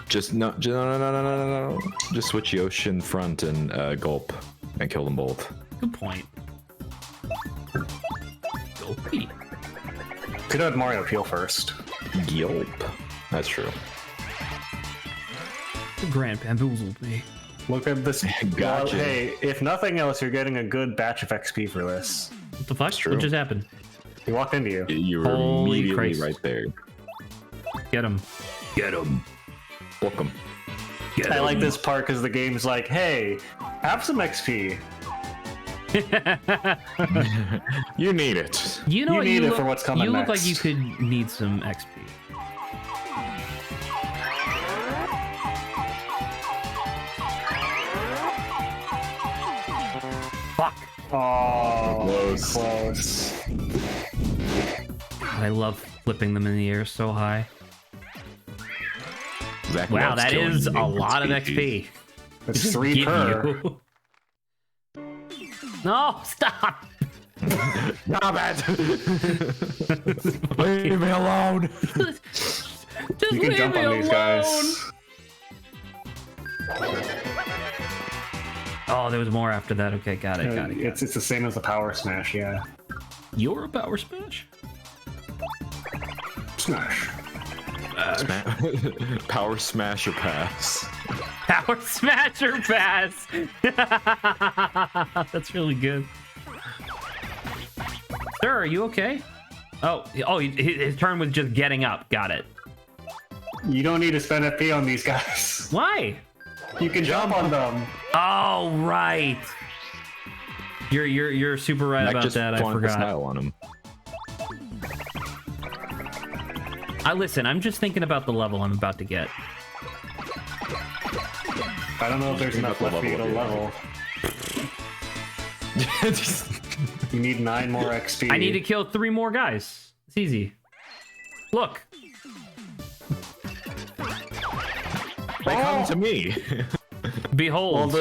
[SPEAKER 3] Just no. No. Just switch Yoshi in front and gulp and kill them both.
[SPEAKER 2] Good point. Dopey.
[SPEAKER 1] Could have had Mario Peel first.
[SPEAKER 3] Gulp. That's true.
[SPEAKER 2] The Grand bamboozled me.
[SPEAKER 1] Look at this.
[SPEAKER 3] Gotcha.
[SPEAKER 1] Well, hey, if nothing else, you're getting a good batch of XP for this.
[SPEAKER 2] What the fuck?
[SPEAKER 3] true.
[SPEAKER 2] What just happened?
[SPEAKER 1] He walked into you.
[SPEAKER 3] You were
[SPEAKER 2] Holy
[SPEAKER 3] immediately
[SPEAKER 2] Christ.
[SPEAKER 3] right there.
[SPEAKER 2] Get him.
[SPEAKER 3] Get him. Book him.
[SPEAKER 2] Get
[SPEAKER 1] I
[SPEAKER 2] him.
[SPEAKER 1] like this part because the game's like, hey, have some XP.
[SPEAKER 3] You need it.
[SPEAKER 2] You know
[SPEAKER 1] You
[SPEAKER 2] what?
[SPEAKER 1] need it
[SPEAKER 2] look,
[SPEAKER 1] for what's coming
[SPEAKER 2] You look like
[SPEAKER 1] next.
[SPEAKER 2] you could need some XP. Fuck.
[SPEAKER 1] Oh,
[SPEAKER 3] Close.
[SPEAKER 1] close.
[SPEAKER 2] God, I love flipping them in the air so high.
[SPEAKER 3] Zach
[SPEAKER 2] Wow,
[SPEAKER 3] loves
[SPEAKER 2] that
[SPEAKER 3] killing
[SPEAKER 2] is a
[SPEAKER 3] endangered
[SPEAKER 2] lot of
[SPEAKER 3] species.
[SPEAKER 2] XP.
[SPEAKER 1] It's 3
[SPEAKER 2] Give
[SPEAKER 1] per.
[SPEAKER 2] you. No, stop.
[SPEAKER 3] Stop it! Leave me alone.
[SPEAKER 2] Just
[SPEAKER 1] You can
[SPEAKER 2] leave
[SPEAKER 1] jump
[SPEAKER 2] me
[SPEAKER 1] on these
[SPEAKER 2] alone.
[SPEAKER 1] guys.
[SPEAKER 2] Oh, there was more after that. Okay, got it.
[SPEAKER 1] It's the same as the Power Smash, yeah.
[SPEAKER 2] You're a power smash?
[SPEAKER 1] Smash.
[SPEAKER 3] Power smash or pass.
[SPEAKER 2] Power smash or pass? That's really good. Sir, are you okay? Oh, his turn was just getting up. Got it.
[SPEAKER 1] You don't need to spend FP on these guys.
[SPEAKER 2] Why?
[SPEAKER 1] You can jump on them.
[SPEAKER 2] Oh, right. You're super right
[SPEAKER 3] Zach
[SPEAKER 2] about
[SPEAKER 3] just
[SPEAKER 2] that. I
[SPEAKER 3] flaunted the
[SPEAKER 2] forgot.
[SPEAKER 3] style on him.
[SPEAKER 2] Listen, I'm just thinking about the level I'm about to get.
[SPEAKER 1] I don't know if there's enough
[SPEAKER 3] the
[SPEAKER 1] left for you to
[SPEAKER 3] level
[SPEAKER 1] level. You need 9 more XP.
[SPEAKER 2] I need to kill 3 more guys. It's easy. Look.
[SPEAKER 3] They come to me.
[SPEAKER 2] Behold.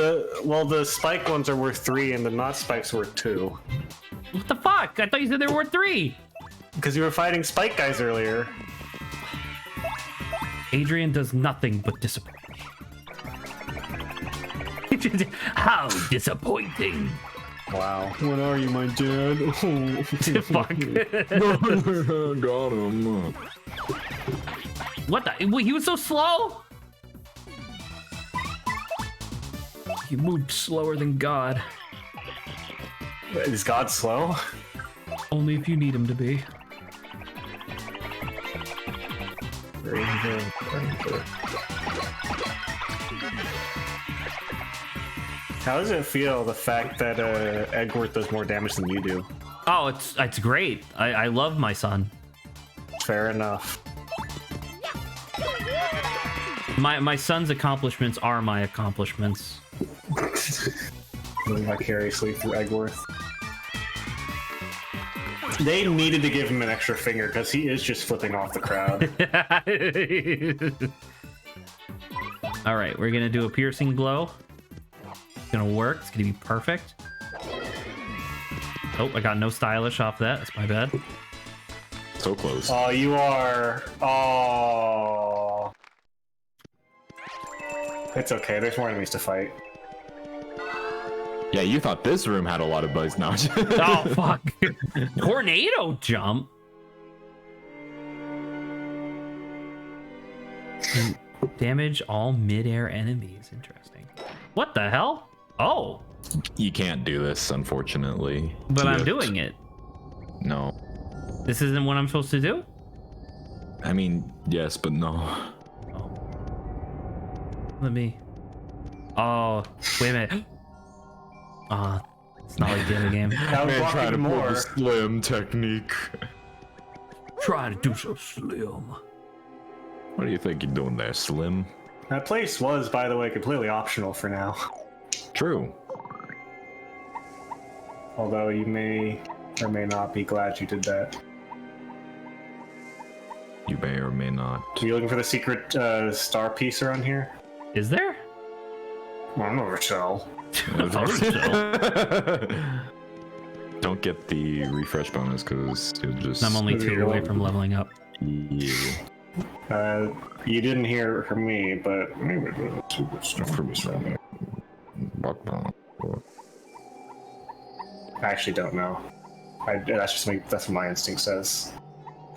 [SPEAKER 1] Well, the spike ones are worth 3, and the not spikes worth 2.
[SPEAKER 2] What the fuck? I thought you said there were 3.
[SPEAKER 1] Because you were fighting spike guys earlier.
[SPEAKER 2] Adrian does nothing but disappoint. How disappointing.
[SPEAKER 1] Wow. What are you, my dad?
[SPEAKER 2] Fuck.
[SPEAKER 3] Got him.
[SPEAKER 2] What the? Wait, he was so slow? He moved slower than God.
[SPEAKER 1] Is God slow?
[SPEAKER 2] Only if you need him to be.
[SPEAKER 1] How does it feel, the fact that Egworth does more damage than you do?
[SPEAKER 2] Oh, it's great. I love my son.
[SPEAKER 1] Fair enough.
[SPEAKER 2] My son's accomplishments are my accomplishments.
[SPEAKER 1] Living vicariously through Eggworth. They needed to give him an extra finger because he is just flipping off the crowd.
[SPEAKER 2] All right, we're gonna do a piercing blow. It's gonna work. It's gonna be perfect. Oh, I got no stylish off that. That's my bad.
[SPEAKER 3] So close.
[SPEAKER 1] Oh, you are. Oh. It's okay. There's more enemies to fight.
[SPEAKER 3] Yeah, you thought this room had a lot of bugs now.
[SPEAKER 2] Oh, fuck. Tornado jump? Damage all mid-air enemies. Interesting. What the hell? Oh.
[SPEAKER 3] You can't do this, unfortunately.
[SPEAKER 2] But I'm doing it.
[SPEAKER 3] No.
[SPEAKER 2] This isn't what I'm supposed to do?
[SPEAKER 3] I mean, yes, but no.
[SPEAKER 2] Oh. Let me... Oh, wait a minute. It's not like the other game.
[SPEAKER 1] That would block even more.
[SPEAKER 3] the slim technique.
[SPEAKER 2] Try to do so slim.
[SPEAKER 3] What do you think you're doing there, Slim?
[SPEAKER 1] That place was, by the way, completely optional for now.
[SPEAKER 3] True.
[SPEAKER 1] Although you may or may not be glad you did that.
[SPEAKER 3] You may or may not.
[SPEAKER 1] Are you looking for the secret star piece around here?
[SPEAKER 2] Is there?
[SPEAKER 1] I'm never tell.
[SPEAKER 3] Don't get the refresh bonus because you'll just.
[SPEAKER 2] I'm only 2 away from leveling up.
[SPEAKER 3] You.
[SPEAKER 1] You didn't hear it from me, but maybe there's secret stuff for me. I actually don't know. That's what my instinct says.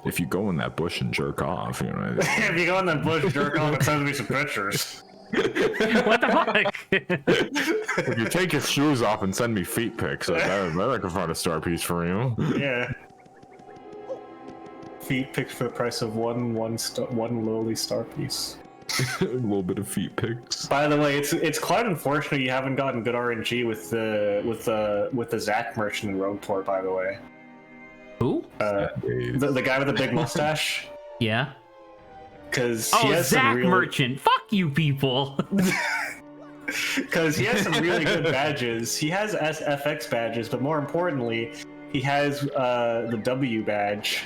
[SPEAKER 3] If you go in that bush and jerk off, you know.
[SPEAKER 1] If you go in that bush, jerk off, and send me some pictures.
[SPEAKER 2] What the fuck?
[SPEAKER 3] If you take your shoes off and send me feet pics, I can find a star piece for you.
[SPEAKER 1] Yeah. Feet pics for the price of one lowly star piece.
[SPEAKER 3] A little bit of feet pics.
[SPEAKER 1] By the way, it's quite unfortunate you haven't gotten good RNG with the Zac merchant in Rogue Tour. By the way,
[SPEAKER 2] Who?
[SPEAKER 1] The guy with the big mustache.
[SPEAKER 2] Yeah.
[SPEAKER 1] Because he has
[SPEAKER 2] Zac
[SPEAKER 1] some really...
[SPEAKER 2] Merchant. Fuck you, people.
[SPEAKER 1] Because he has some really good badges. He has SFX badges, but more importantly, he has the W badge.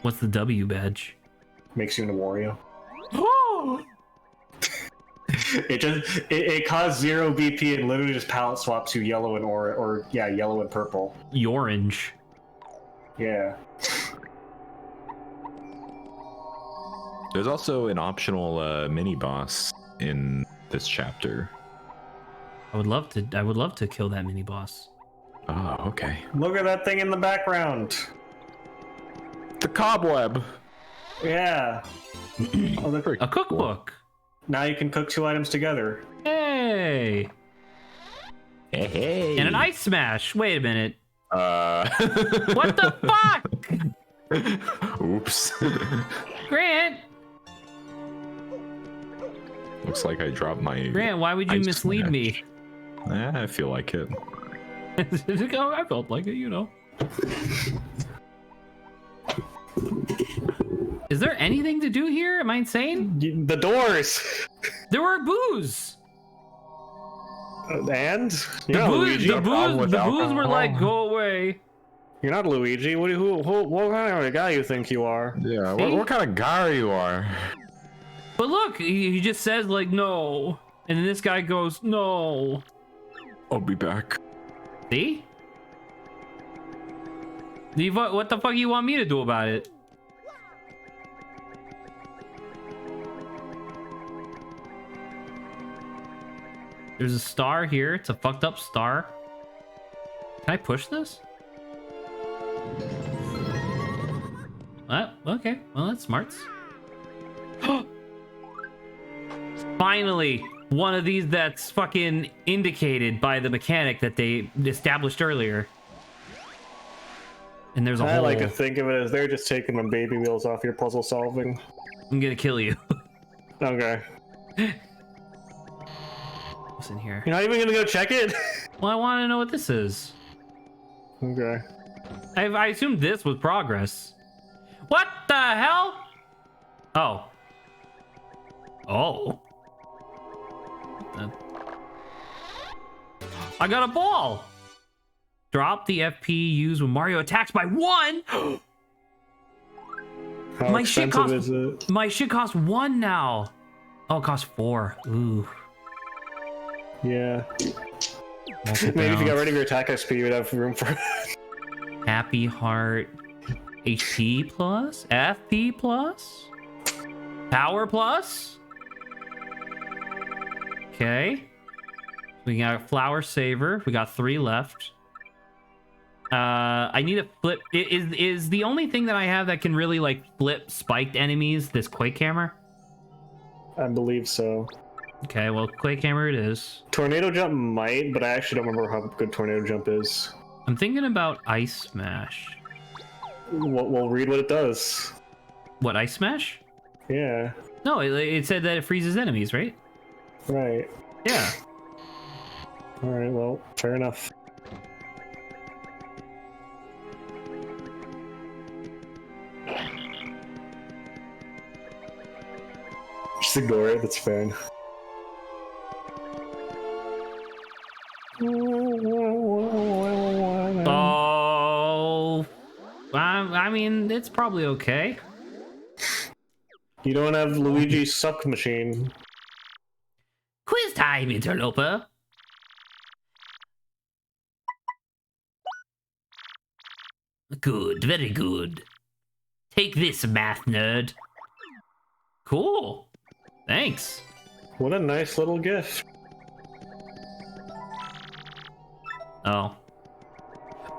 [SPEAKER 2] What's the W badge?
[SPEAKER 1] Makes you into Wario. It caused 0 BP and literally just palette swaps you yellow and yellow and purple.
[SPEAKER 2] Orange.
[SPEAKER 1] Yeah.
[SPEAKER 3] There's also an optional mini boss in this chapter.
[SPEAKER 2] I would love to kill that mini boss.
[SPEAKER 3] Oh, okay.
[SPEAKER 1] Look at that thing in the background.
[SPEAKER 3] The cobweb.
[SPEAKER 1] Yeah.
[SPEAKER 2] A cookbook.
[SPEAKER 1] Now you can cook 2 items together.
[SPEAKER 2] Hey.
[SPEAKER 3] Hey.
[SPEAKER 2] And an ice smash. Wait a minute. What the fuck?
[SPEAKER 3] Oops.
[SPEAKER 2] Grant.
[SPEAKER 3] Looks like I dropped my.
[SPEAKER 2] Grant, why would you mislead me?
[SPEAKER 3] I feel like it.
[SPEAKER 2] I felt like it, you know. Is there anything to do here? Am I insane?
[SPEAKER 1] The doors.
[SPEAKER 2] There were booze.
[SPEAKER 1] And
[SPEAKER 2] The booze were like, go away.
[SPEAKER 1] You're not Luigi. What kind of a guy you think you are?
[SPEAKER 3] Yeah. What kind of guy you are?
[SPEAKER 2] But look, he just says like no, and then this guy goes no.
[SPEAKER 3] I'll be back.
[SPEAKER 2] See? What the fuck you want me to do about it? There's a star here. It's a fucked up star. Can I push this? Okay. Well, that's smarts. Finally, one of these that's fucking indicated by the mechanic that they established earlier. And there's a
[SPEAKER 1] I
[SPEAKER 2] hole.
[SPEAKER 1] like to think of it as they're just taking the baby wheels off your puzzle solving.
[SPEAKER 2] I'm gonna kill you.
[SPEAKER 1] Okay.
[SPEAKER 2] What's in here?
[SPEAKER 1] You're not even gonna go check it?
[SPEAKER 2] Well, I want to know what this is.
[SPEAKER 1] Okay.
[SPEAKER 2] I assumed this was progress. What the hell? Oh. Oh. I got a ball. Drop the FP used when Mario attacks by 1.
[SPEAKER 1] How
[SPEAKER 2] My shit
[SPEAKER 1] expensive is it?
[SPEAKER 2] My shit costs 1 now. Oh, it costs 4. Ooh.
[SPEAKER 1] Yeah.
[SPEAKER 2] Multiple
[SPEAKER 1] Maybe if you got
[SPEAKER 2] bounce.
[SPEAKER 1] rid of your attack XP, you would have room for.
[SPEAKER 2] Happy Heart. HP plus? FP plus? Power plus? Okay. We got Flower Saver. We got 3 left. I need a flip. Is the only thing that I have that can really like flip spiked enemies this Quake Hammer?
[SPEAKER 1] I believe so.
[SPEAKER 2] Okay, well, Quake Hammer it is.
[SPEAKER 1] Tornado Jump might, but I actually don't remember how good Tornado Jump is.
[SPEAKER 2] I'm thinking about Ice Smash.
[SPEAKER 1] We'll read what it does.
[SPEAKER 2] What, Ice Smash?
[SPEAKER 1] Yeah.
[SPEAKER 2] No, it said that it freezes enemies, right?
[SPEAKER 1] Right.
[SPEAKER 2] Yeah.
[SPEAKER 1] All right. Well, fair enough. Just ignore it. That's fine.
[SPEAKER 2] Oh. I mean, it's probably okay.
[SPEAKER 1] You don't have Luigi's suck machine.
[SPEAKER 4] Quiz time, interloper. Good, very good. Take this, math nerd.
[SPEAKER 2] Cool. Thanks.
[SPEAKER 1] What a nice little gift.
[SPEAKER 2] Oh.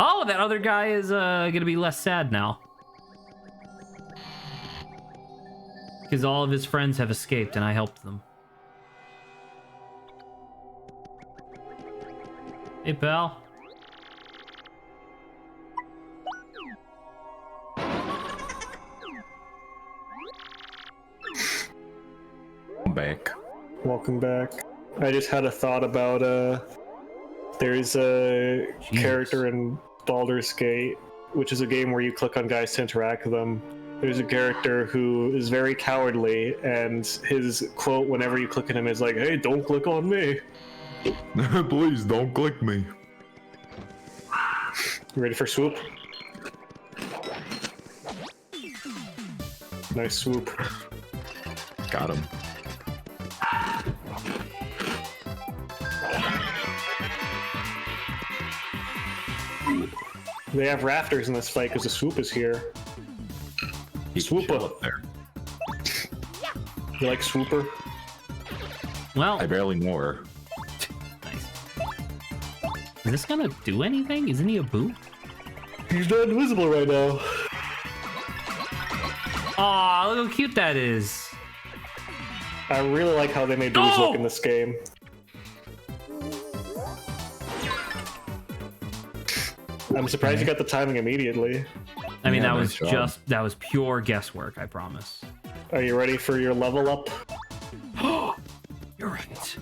[SPEAKER 2] Oh, that other guy is gonna be less sad now. Because all of his friends have escaped and I helped them. Hey, pal.
[SPEAKER 3] I'm back.
[SPEAKER 1] Welcome back. I just had a thought about there's a character in Baldur's Gate, which is a game where you click on guys to interact with them. There's a character who is very cowardly, and his quote whenever you click on him is like, "Hey, don't click on me."
[SPEAKER 3] Please don't click me.
[SPEAKER 1] You ready for swoop? Nice swoop.
[SPEAKER 3] Got him.
[SPEAKER 1] They have rafters in this fight because the swoop is here.
[SPEAKER 3] He can
[SPEAKER 1] Swoopa.
[SPEAKER 3] chill up there.
[SPEAKER 1] You like swooper?
[SPEAKER 2] Well,
[SPEAKER 3] I barely know her.
[SPEAKER 2] nice. Is this gonna do anything? Isn't he a boot?
[SPEAKER 1] He's not invisible right now.
[SPEAKER 2] Aw, look how cute that is.
[SPEAKER 1] I really like how they made dudes look in this game. I'm surprised you got the timing immediately.
[SPEAKER 2] I mean,
[SPEAKER 3] Yeah,
[SPEAKER 2] that
[SPEAKER 3] nice
[SPEAKER 2] was
[SPEAKER 3] job.
[SPEAKER 2] that was pure guesswork, I promise.
[SPEAKER 1] Are you ready for your level up?
[SPEAKER 2] You're right.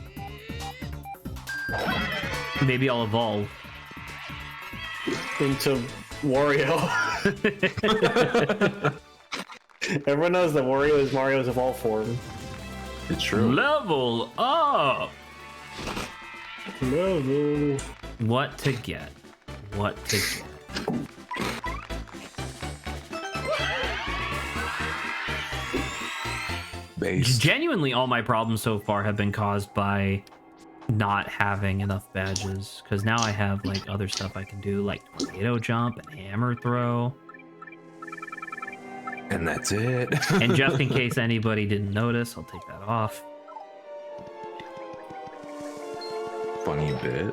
[SPEAKER 2] Maybe I'll evolve.
[SPEAKER 1] Into Wario. Everyone knows that Wario is Mario's evolved form.
[SPEAKER 3] It's true.
[SPEAKER 2] Level up!
[SPEAKER 1] Level.
[SPEAKER 2] What to get? What to get?
[SPEAKER 3] Base.
[SPEAKER 2] Genuinely, all my problems so far have been caused by not having enough badges. Because now I have like other stuff I can do, like tornado jump and hammer throw.
[SPEAKER 3] And that's it.
[SPEAKER 2] And just in case anybody didn't notice, I'll take that off.
[SPEAKER 3] Funny bit.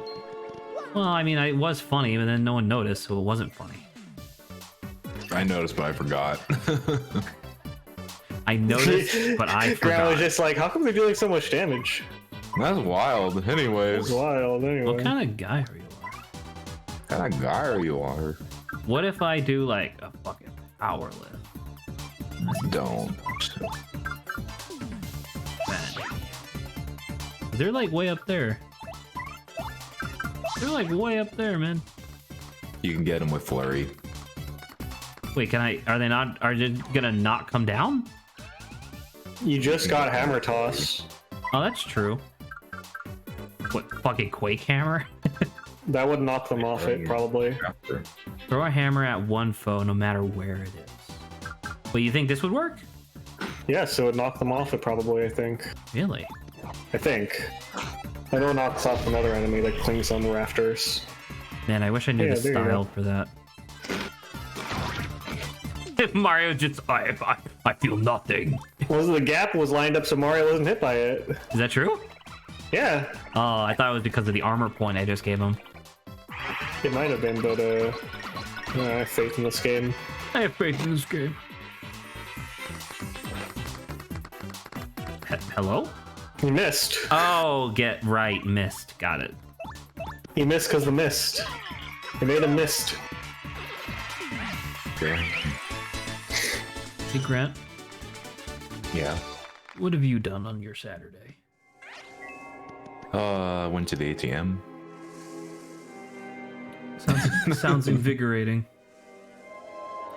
[SPEAKER 2] Well, I mean, it was funny, but then no one noticed, so it wasn't funny.
[SPEAKER 3] I noticed, but I forgot.
[SPEAKER 2] I noticed, but I
[SPEAKER 1] Grant was
[SPEAKER 2] forgot.
[SPEAKER 1] just like, how come they're doing so much damage?
[SPEAKER 3] That's wild.
[SPEAKER 1] It's
[SPEAKER 3] Anyways,
[SPEAKER 1] wild, anyway.
[SPEAKER 2] What kind of guy are you?
[SPEAKER 3] what kind of guy are you are?
[SPEAKER 2] What if I do like a fucking power lift?
[SPEAKER 3] Don't.
[SPEAKER 2] They're like way up there. They're like way up there, man.
[SPEAKER 3] You can get him with flurry.
[SPEAKER 2] Wait, can I? Are they not? Are they gonna not come down?
[SPEAKER 1] You just got hammer toss.
[SPEAKER 2] Oh, that's true. What, fucking Quake hammer?
[SPEAKER 1] That would knock them off it, probably.
[SPEAKER 2] Throw a hammer at one foe, no matter where it is. Well, you think this would work?
[SPEAKER 1] Yeah, so it would knock them off it, probably, I think.
[SPEAKER 2] Really?
[SPEAKER 1] I think. I know it knocks off another enemy that clings on the rafters.
[SPEAKER 2] Man, I wish I knew the
[SPEAKER 1] there you
[SPEAKER 2] style
[SPEAKER 1] go.
[SPEAKER 2] for that. Mario just, I feel nothing.
[SPEAKER 1] Well, the gap was lined up so Mario wasn't hit by it.
[SPEAKER 2] Is that true?
[SPEAKER 1] Yeah,
[SPEAKER 2] Oh, I thought it was because of the armor point I just gave him.
[SPEAKER 1] it might have been, but I have faith in this game.
[SPEAKER 2] I have faith in this game. Hello?
[SPEAKER 1] He missed.
[SPEAKER 2] Oh, get right, missed. Got it.
[SPEAKER 1] He missed because the mist. It made him missed.
[SPEAKER 3] Yeah.
[SPEAKER 2] Hey, Grant,
[SPEAKER 3] Yeah.
[SPEAKER 2] what have you done on your Saturday?
[SPEAKER 3] Went to the ATM.
[SPEAKER 2] Sounds invigorating.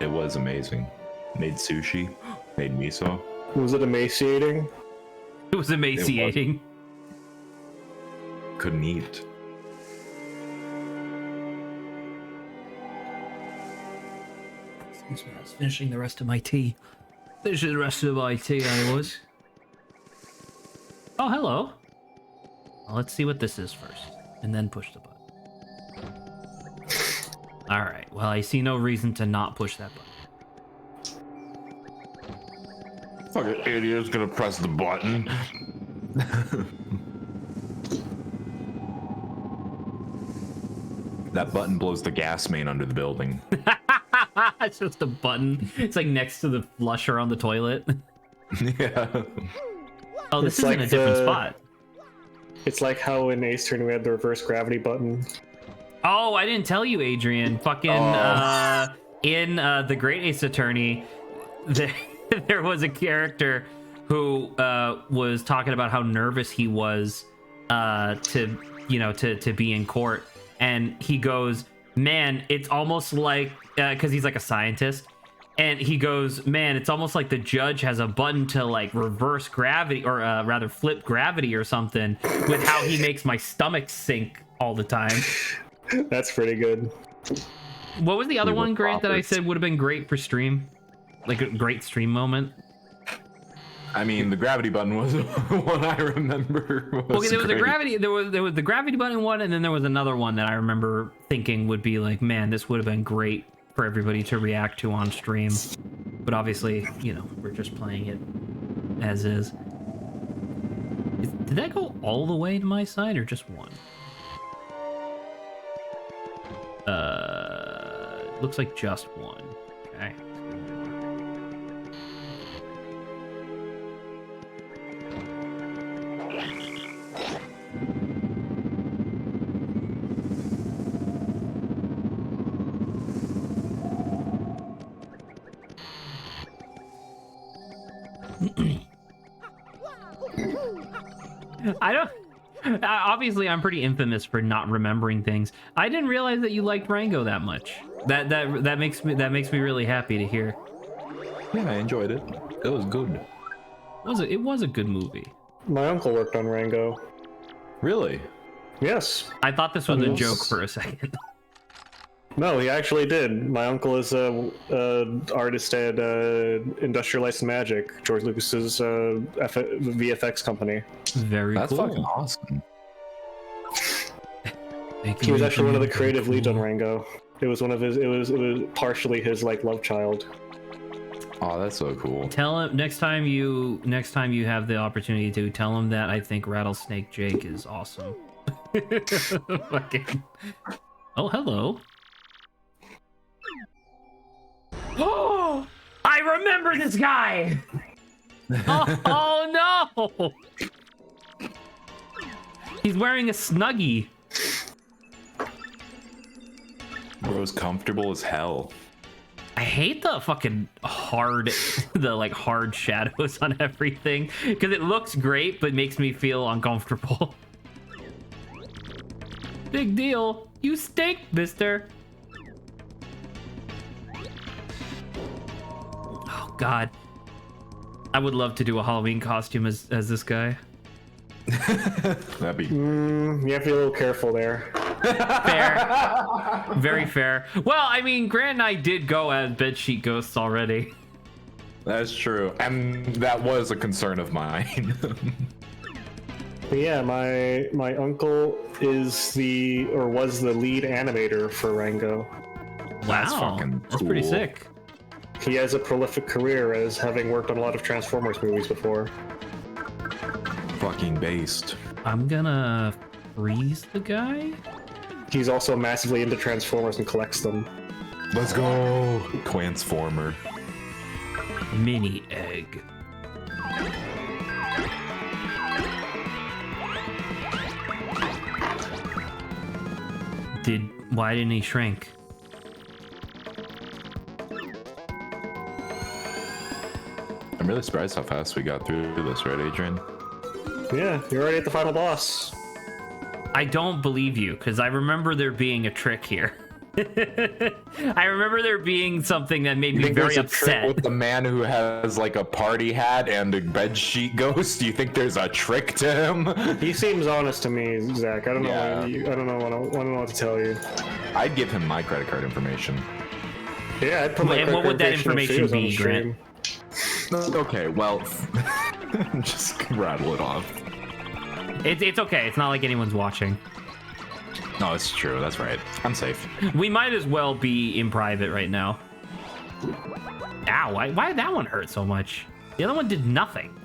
[SPEAKER 3] It was amazing. Made sushi. Made miso.
[SPEAKER 1] Was it emaciating?
[SPEAKER 2] It was emaciating.
[SPEAKER 3] Couldn't eat.
[SPEAKER 2] Excuse me, I was finishing the rest of my tea. Finishing the rest of my tea, I was. Oh, hello. Well, let's see what this is first, and then push the button. Alright, well, I see no reason to not push that button.
[SPEAKER 3] Fucking idiot's gonna press the button. That button blows the gas main under the building.
[SPEAKER 2] It's just a button. It's like next to the flusher on the toilet.
[SPEAKER 3] Yeah.
[SPEAKER 2] Oh, this
[SPEAKER 1] It's
[SPEAKER 2] is
[SPEAKER 1] like
[SPEAKER 2] in a different
[SPEAKER 1] the-
[SPEAKER 2] spot.
[SPEAKER 1] It's like how in Ace Attorney we had the reverse gravity button.
[SPEAKER 2] Oh, I didn't tell you, Adrian. Fucking in the Great Ace Attorney, there was a character who was talking about how nervous he was to be in court, and he goes, "Man, it's almost like," because he's like a scientist, and he goes, "Man, it's almost like the judge has a button to like reverse gravity, or rather flip gravity or something, with how he makes my stomach sink all the time."
[SPEAKER 1] That's pretty good.
[SPEAKER 2] What was the other
[SPEAKER 3] We
[SPEAKER 2] one,
[SPEAKER 3] were
[SPEAKER 2] Grant, that I
[SPEAKER 3] prophets.
[SPEAKER 2] said would have been great for stream? Like a great stream moment?
[SPEAKER 3] I mean, the gravity button was one I remember.
[SPEAKER 2] Okay, there was the
[SPEAKER 3] great.
[SPEAKER 2] gravity. There was the gravity button one, and then there was another one that I remember thinking would be like, man, this would have been great for everybody to react to on stream. But obviously, we're just playing it as is. Did that go all the way to my side or just one? Looks like just one. Okay. I don't. Obviously, I'm pretty infamous for not remembering things. I didn't realize that you liked Rango that much. That makes me really happy to hear.
[SPEAKER 3] Yeah, I enjoyed it. It was good.
[SPEAKER 2] It was a good movie.
[SPEAKER 1] My uncle worked on Rango.
[SPEAKER 3] Really?
[SPEAKER 1] Yes.
[SPEAKER 2] I thought this was a
[SPEAKER 1] Yes.
[SPEAKER 2] joke for a second.
[SPEAKER 1] No, he actually did. My uncle is a artist at Industrial Light and Magic, George Lucas's VFX company.
[SPEAKER 2] Very
[SPEAKER 3] That's
[SPEAKER 2] cool.
[SPEAKER 3] fucking awesome.
[SPEAKER 1] He was actually one of the creative leads on Rango. It was one of his. It was partially his like love child.
[SPEAKER 3] Oh, that's so cool.
[SPEAKER 2] Tell him next time you have the opportunity to tell him that I think Rattlesnake Jake is awesome. Fucking. Oh, hello. Oh, I remember this guy. Oh no! He's wearing a Snuggie.
[SPEAKER 3] Bro's comfortable as hell.
[SPEAKER 2] I hate the fucking hard shadows on everything because it looks great but makes me feel uncomfortable. Big deal. You stink, mister. Oh, God. I would love to do a Halloween costume as this guy.
[SPEAKER 3] That'd be
[SPEAKER 1] You have to be a little careful there.
[SPEAKER 2] Fair. Very fair. Well, I mean, Grant and I did go as bedsheet ghosts already.
[SPEAKER 3] That's true, and that was a concern of mine.
[SPEAKER 1] But yeah, my uncle is was the lead animator for Rango.
[SPEAKER 3] That's
[SPEAKER 2] Wow,
[SPEAKER 3] fucking
[SPEAKER 2] that's pretty
[SPEAKER 3] cool.
[SPEAKER 2] sick.
[SPEAKER 1] He has a prolific career as having worked on a lot of Transformers movies before.
[SPEAKER 3] Fucking based.
[SPEAKER 2] I'm gonna freeze the guy.
[SPEAKER 1] He's also massively into Transformers and collects them.
[SPEAKER 3] Let's go, Transformer.
[SPEAKER 2] Mini egg. Why didn't he shrink?
[SPEAKER 3] I'm really surprised how fast we got through this, right, Adrian?
[SPEAKER 1] Yeah, you're already at the final boss.
[SPEAKER 2] I don't believe you, because I remember there being a trick here. I remember there being something that made me very upset.
[SPEAKER 3] With the man who has like a party hat and a bedsheet ghost, do you think there's a trick to him?
[SPEAKER 1] He seems honest to me, Zach. I don't know.
[SPEAKER 3] Yeah.
[SPEAKER 1] I don't know what to tell you.
[SPEAKER 3] I'd give him my credit card information.
[SPEAKER 1] Yeah, I'd put my
[SPEAKER 2] And what would that
[SPEAKER 1] information
[SPEAKER 2] information
[SPEAKER 1] if she was on
[SPEAKER 2] be,
[SPEAKER 1] the stream.
[SPEAKER 3] Okay, well, just rattle it off.
[SPEAKER 2] It's okay. It's not like anyone's watching.
[SPEAKER 3] No, it's true. That's right. I'm safe.
[SPEAKER 2] We might as well be in private right now. Ow, why did that one hurt so much? The other one did nothing.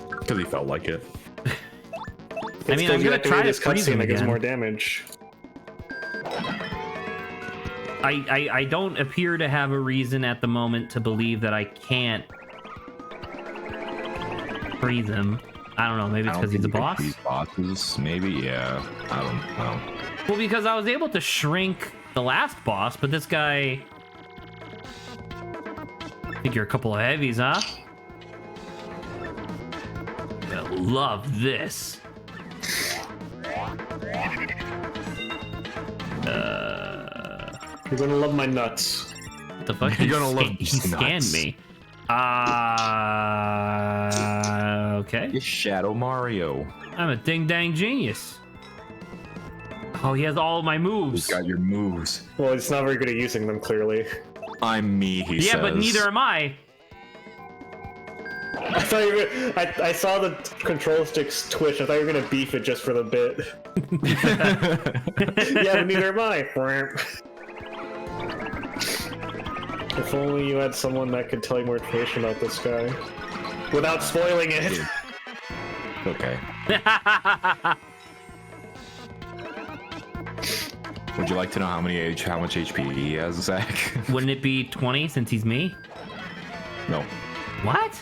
[SPEAKER 3] Because he felt like it.
[SPEAKER 2] I mean, I'm gonna try to
[SPEAKER 1] this
[SPEAKER 2] freeze him
[SPEAKER 1] cutscene that gives
[SPEAKER 2] again.
[SPEAKER 1] more damage.
[SPEAKER 2] I don't appear to have a reason at the moment to believe that I can't freeze him. I don't know, maybe it's because he's a boss?
[SPEAKER 3] These bosses, maybe, yeah. I don't know.
[SPEAKER 2] Well, because I was able to shrink the last boss, but this guy... I think you're a couple of heavies, huh? Gonna love this.
[SPEAKER 1] You're gonna love my nuts.
[SPEAKER 2] What the fuck?
[SPEAKER 3] You're gonna love
[SPEAKER 2] He
[SPEAKER 3] these
[SPEAKER 2] scanned
[SPEAKER 3] nuts.
[SPEAKER 2] me. Okay.
[SPEAKER 3] It's Shadow Mario.
[SPEAKER 2] I'm a ding-dang genius. Oh, he has all of my moves.
[SPEAKER 3] He's got your moves.
[SPEAKER 1] Well, it's not very good at using them, clearly.
[SPEAKER 3] I'm me, he says.
[SPEAKER 2] Yeah, but neither am I.
[SPEAKER 1] I thought you were I saw the control sticks twitch. I thought you were gonna beef it just for the bit. Yeah, but neither am I. If only you had someone that could tell you more information about this guy. Without spoiling it.
[SPEAKER 3] Okay. Would you like to know how much HP he has, Zach?
[SPEAKER 2] Wouldn't it be 20 since he's me?
[SPEAKER 3] No.
[SPEAKER 2] What?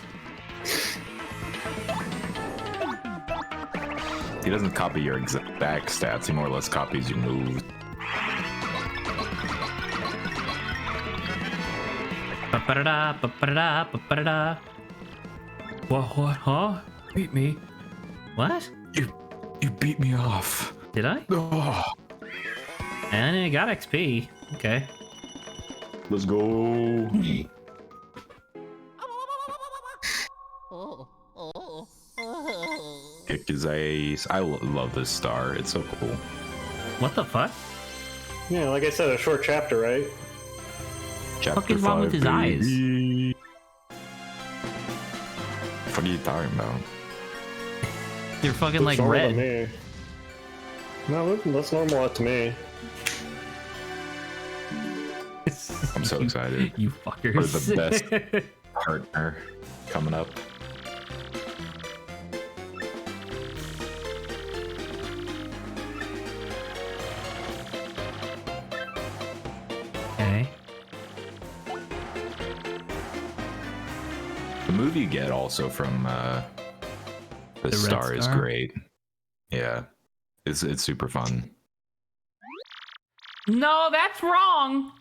[SPEAKER 3] He doesn't copy your exact stats, he more or less copies your moves.
[SPEAKER 2] Ba-ba-da-da, ba-ba-da-da, ba-ba-da-da. What, huh? Beat me. What?
[SPEAKER 3] You beat me off.
[SPEAKER 2] Did I?
[SPEAKER 3] Oh.
[SPEAKER 2] And I got XP. Okay.
[SPEAKER 3] Let's go. Kick his ass. I love this star. It's so cool.
[SPEAKER 2] What the fuck?
[SPEAKER 1] Yeah, like I said, a short chapter, right?
[SPEAKER 3] Chapter
[SPEAKER 2] Fuck is wrong with his eyes?
[SPEAKER 3] baby. What are you talking about?
[SPEAKER 2] You're fucking like
[SPEAKER 1] Looks normal to
[SPEAKER 2] red.
[SPEAKER 1] me. No, that's normal to me.
[SPEAKER 3] I'm so excited.
[SPEAKER 2] You fuckers.
[SPEAKER 3] For the best partner coming up.
[SPEAKER 2] Okay.
[SPEAKER 3] The movie you get also from the
[SPEAKER 2] Red
[SPEAKER 3] star is
[SPEAKER 2] Star?
[SPEAKER 3] great. Yeah, it's super fun.
[SPEAKER 2] No, that's wrong.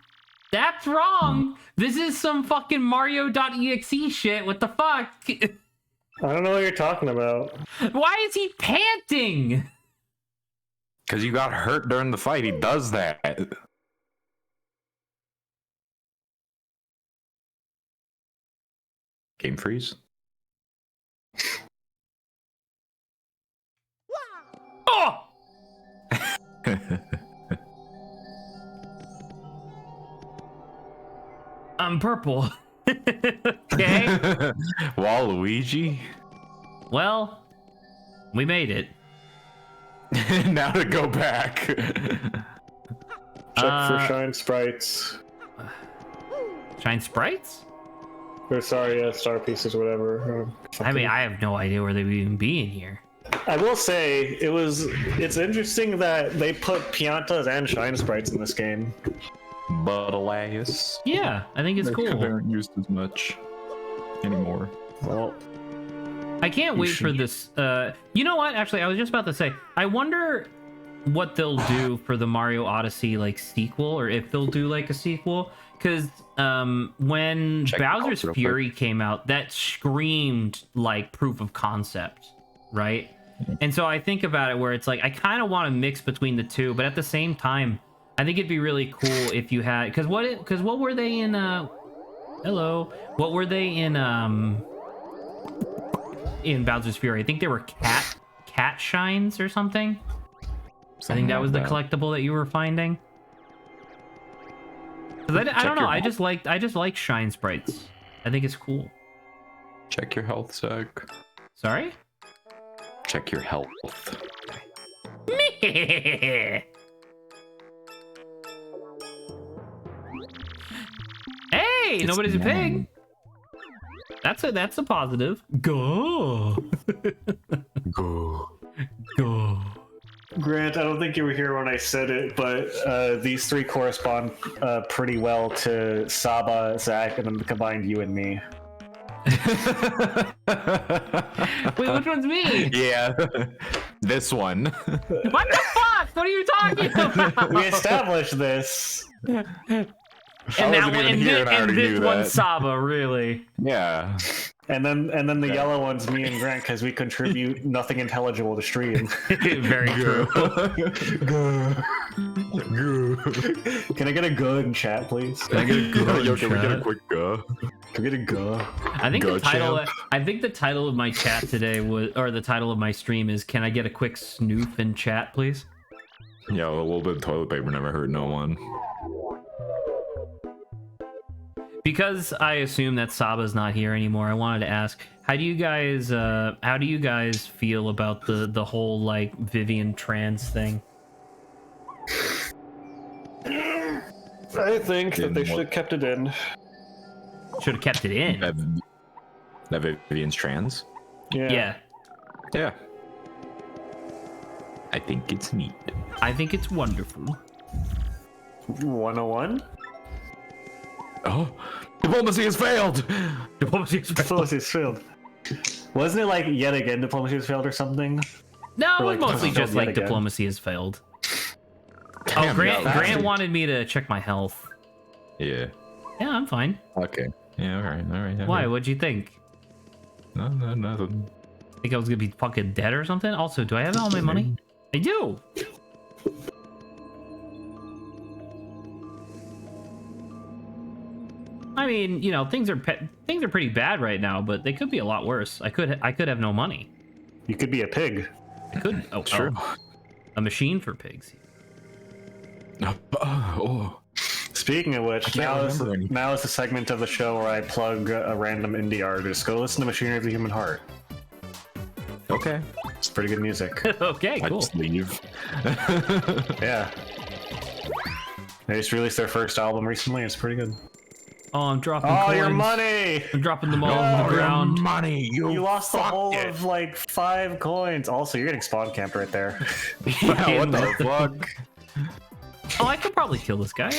[SPEAKER 2] That's wrong. This is some fucking Mario.exe shit. What the fuck?
[SPEAKER 1] I don't know what you're talking about.
[SPEAKER 2] Why is he panting?
[SPEAKER 3] Because you got hurt during the fight. He does that. Game freeze.
[SPEAKER 2] Oh! I'm purple. Okay.
[SPEAKER 3] Waluigi.
[SPEAKER 2] Well, we made it.
[SPEAKER 3] Now to go back.
[SPEAKER 1] Check for shine sprites.
[SPEAKER 2] Shine sprites?
[SPEAKER 1] Or sorry, star pieces or whatever.
[SPEAKER 2] I mean, I have no idea where they would even be in here.
[SPEAKER 1] I will say it's interesting that they put Piantas and shine sprites in this game.
[SPEAKER 3] But alas,
[SPEAKER 2] Yeah, I think it's
[SPEAKER 3] they
[SPEAKER 2] cool.
[SPEAKER 3] aren't used as much anymore.
[SPEAKER 1] Well,
[SPEAKER 2] I can't wait for this. You know what? Actually, I was just about to say, I wonder what they'll do for the Mario Odyssey like sequel, or if they'll do like a sequel. Because when
[SPEAKER 3] Check
[SPEAKER 2] Bowser's
[SPEAKER 3] real
[SPEAKER 2] Fury came out, that screamed like proof of concept, right? And so I think about it where it's like I kind of want to mix between the two, but at the same time, I think it'd be really cool if you had because what were they in? Hello, what were they in Bowser's Fury? I think they were cat shines or something. I think that was the collectible that you were finding. I don't know. I just like shine sprites. I think it's cool.
[SPEAKER 3] Check your health, Zach.
[SPEAKER 2] Sorry?
[SPEAKER 3] Check your health.
[SPEAKER 2] Hey, nobody's a pig. That's a positive. Go.
[SPEAKER 3] Go.
[SPEAKER 2] Go.
[SPEAKER 1] Grant, I don't think you were here when I said it, but these three correspond pretty well to Saba, Zach, and then combined you and me.
[SPEAKER 2] Wait, which one's me?
[SPEAKER 3] Yeah, this one.
[SPEAKER 2] What the fuck? What are you talking about?
[SPEAKER 1] We established this.
[SPEAKER 2] And that
[SPEAKER 3] wasn't
[SPEAKER 2] one,
[SPEAKER 3] even here and I already
[SPEAKER 2] this
[SPEAKER 3] knew
[SPEAKER 2] one's
[SPEAKER 3] that.
[SPEAKER 2] Saba, really.
[SPEAKER 3] Yeah.
[SPEAKER 1] And then the yellow one's me and Grant because we contribute nothing intelligible to stream.
[SPEAKER 2] Very true.
[SPEAKER 1] Can I get a go in chat, please?
[SPEAKER 2] Can I get a go?
[SPEAKER 3] Yo, can we get a quick go?
[SPEAKER 1] Can we get a go?
[SPEAKER 2] I think
[SPEAKER 3] Go,
[SPEAKER 2] the title.
[SPEAKER 3] champ.
[SPEAKER 2] I think the title of my chat today was, or the title of my stream is, "Can I get a quick snoof in chat, please?"
[SPEAKER 3] Yeah, a little bit of toilet paper never hurt no one.
[SPEAKER 2] Because I assume that Saba's not here anymore, I wanted to ask, how do you guys feel about the whole like Vivian trans thing?
[SPEAKER 1] I think that they should have kept it in.
[SPEAKER 2] Should have kept it in.
[SPEAKER 3] That Vivian's trans?
[SPEAKER 2] Yeah,
[SPEAKER 3] Yeah. I think it's neat.
[SPEAKER 2] I think it's wonderful.
[SPEAKER 1] 101?
[SPEAKER 3] Oh, diplomacy has failed.
[SPEAKER 2] Diplomacy is
[SPEAKER 1] Diplomacy has failed. Wasn't it like yet again diplomacy has failed or something?
[SPEAKER 2] No, it
[SPEAKER 1] Or,
[SPEAKER 2] was
[SPEAKER 1] like,
[SPEAKER 2] mostly
[SPEAKER 1] failed
[SPEAKER 2] just like
[SPEAKER 1] yet again.
[SPEAKER 2] diplomacy has failed.
[SPEAKER 3] Damn,
[SPEAKER 2] Grant
[SPEAKER 3] yeah,
[SPEAKER 2] Grant wanted me to check my health.
[SPEAKER 3] Yeah.
[SPEAKER 2] Yeah, I'm fine.
[SPEAKER 3] Okay. Yeah, alright.
[SPEAKER 2] Why? What'd you think?
[SPEAKER 3] No, nothing.
[SPEAKER 2] Think I was gonna be fucking dead or something? Also, do I have all my money? I do. I mean, you know, things are pretty bad right now, but they could be a lot worse. I could have no money.
[SPEAKER 1] You could be a pig.
[SPEAKER 2] I could. Oh,
[SPEAKER 3] True.
[SPEAKER 2] a machine for pigs.
[SPEAKER 3] Oh.
[SPEAKER 1] Speaking of which,
[SPEAKER 3] can't remember anything.
[SPEAKER 1] now is the segment of the show where I plug a random indie artist. Go listen to Machinery of the Human Heart.
[SPEAKER 3] Okay.
[SPEAKER 1] It's pretty good music.
[SPEAKER 2] Okay,
[SPEAKER 3] I
[SPEAKER 2] cool.
[SPEAKER 3] just leave.
[SPEAKER 1] Yeah. They just released their first album recently. It's pretty good.
[SPEAKER 2] Oh, I'm dropping
[SPEAKER 1] Oh,
[SPEAKER 2] coins.
[SPEAKER 1] your money!
[SPEAKER 2] I'm dropping them all on the ground.
[SPEAKER 3] Money.
[SPEAKER 1] You lost the
[SPEAKER 3] fucked
[SPEAKER 1] whole
[SPEAKER 3] it.
[SPEAKER 1] of like 5 coins. Also, you're getting spawn camped right there.
[SPEAKER 3] Yeah, what the fuck?
[SPEAKER 2] Oh, I could probably kill this guy.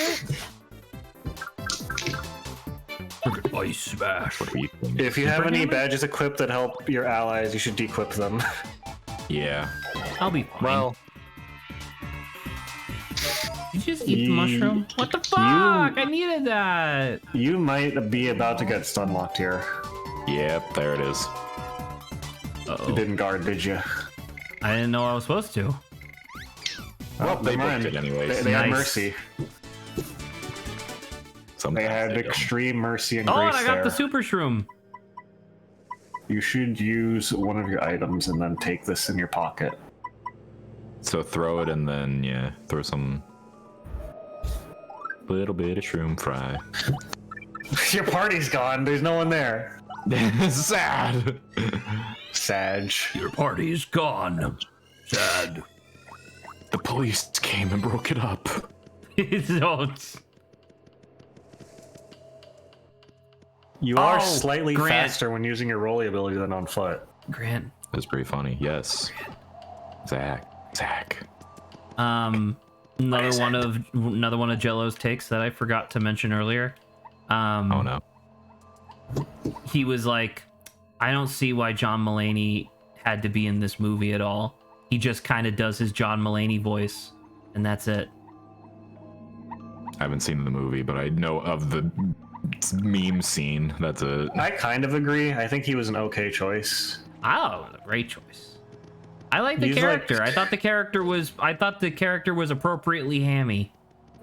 [SPEAKER 2] Right? Ice smash.
[SPEAKER 3] What are you doing?
[SPEAKER 1] If you have any
[SPEAKER 2] hammer?
[SPEAKER 1] badges equipped that help your allies, you should dequip them.
[SPEAKER 3] Yeah.
[SPEAKER 2] I'll be fine.
[SPEAKER 3] Well,
[SPEAKER 2] Did you just eat the mushroom? What the fuck? I needed that.
[SPEAKER 1] You might be about to get stun locked here.
[SPEAKER 3] yep, there it is.
[SPEAKER 1] You
[SPEAKER 2] Uh-oh.
[SPEAKER 1] didn't guard, did you?
[SPEAKER 2] I didn't know I was supposed to.
[SPEAKER 3] Well, they
[SPEAKER 1] never mind.
[SPEAKER 3] booked it anyways.
[SPEAKER 1] They had
[SPEAKER 2] Nice.
[SPEAKER 1] mercy.
[SPEAKER 3] Sometimes
[SPEAKER 1] They had
[SPEAKER 3] don't.
[SPEAKER 1] extreme mercy and
[SPEAKER 2] Oh,
[SPEAKER 1] grace
[SPEAKER 2] and I got
[SPEAKER 1] there.
[SPEAKER 2] the super shroom.
[SPEAKER 1] You should use one of your items and then take this in your pocket.
[SPEAKER 3] So throw it and then, yeah, throw some little bit of shroom fry.
[SPEAKER 1] Your party's gone. There's no one there.
[SPEAKER 3] Sad.
[SPEAKER 1] Sag.
[SPEAKER 2] Your party's gone. Sad.
[SPEAKER 3] The police came and broke it up.
[SPEAKER 1] You are
[SPEAKER 2] Oh,
[SPEAKER 1] slightly
[SPEAKER 2] Grant.
[SPEAKER 1] faster when using your rolly ability than on foot.
[SPEAKER 2] Grant.
[SPEAKER 3] That's pretty funny. Yes. Zach.
[SPEAKER 2] Another one of Jello's takes that I forgot to mention earlier.
[SPEAKER 3] Oh no.
[SPEAKER 2] He was like, I don't see why John Mulaney had to be in this movie at all. He just kind of does his John Mulaney voice, and that's it.
[SPEAKER 3] I haven't seen the movie, but I know of the meme scene. That's it.
[SPEAKER 1] I kind of agree. I think he was an okay choice.
[SPEAKER 2] Oh, great choice. I like the
[SPEAKER 1] He's
[SPEAKER 2] character.
[SPEAKER 1] like-
[SPEAKER 2] I thought the character was appropriately hammy.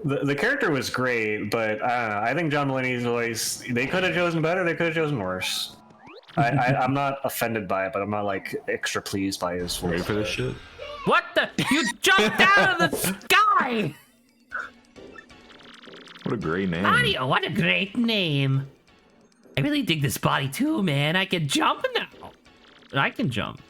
[SPEAKER 1] The character was great, but I don't know. I think John Mulaney's voice, they could have chosen better, they could have chosen worse. I'm not offended by it, but I'm not like extra pleased by his voice.
[SPEAKER 3] Ready for this shit?
[SPEAKER 2] What the? You jumped out of the sky!
[SPEAKER 3] What a great name.
[SPEAKER 2] Mario, what a great name. I really dig this body too, man. I can jump now. I can jump.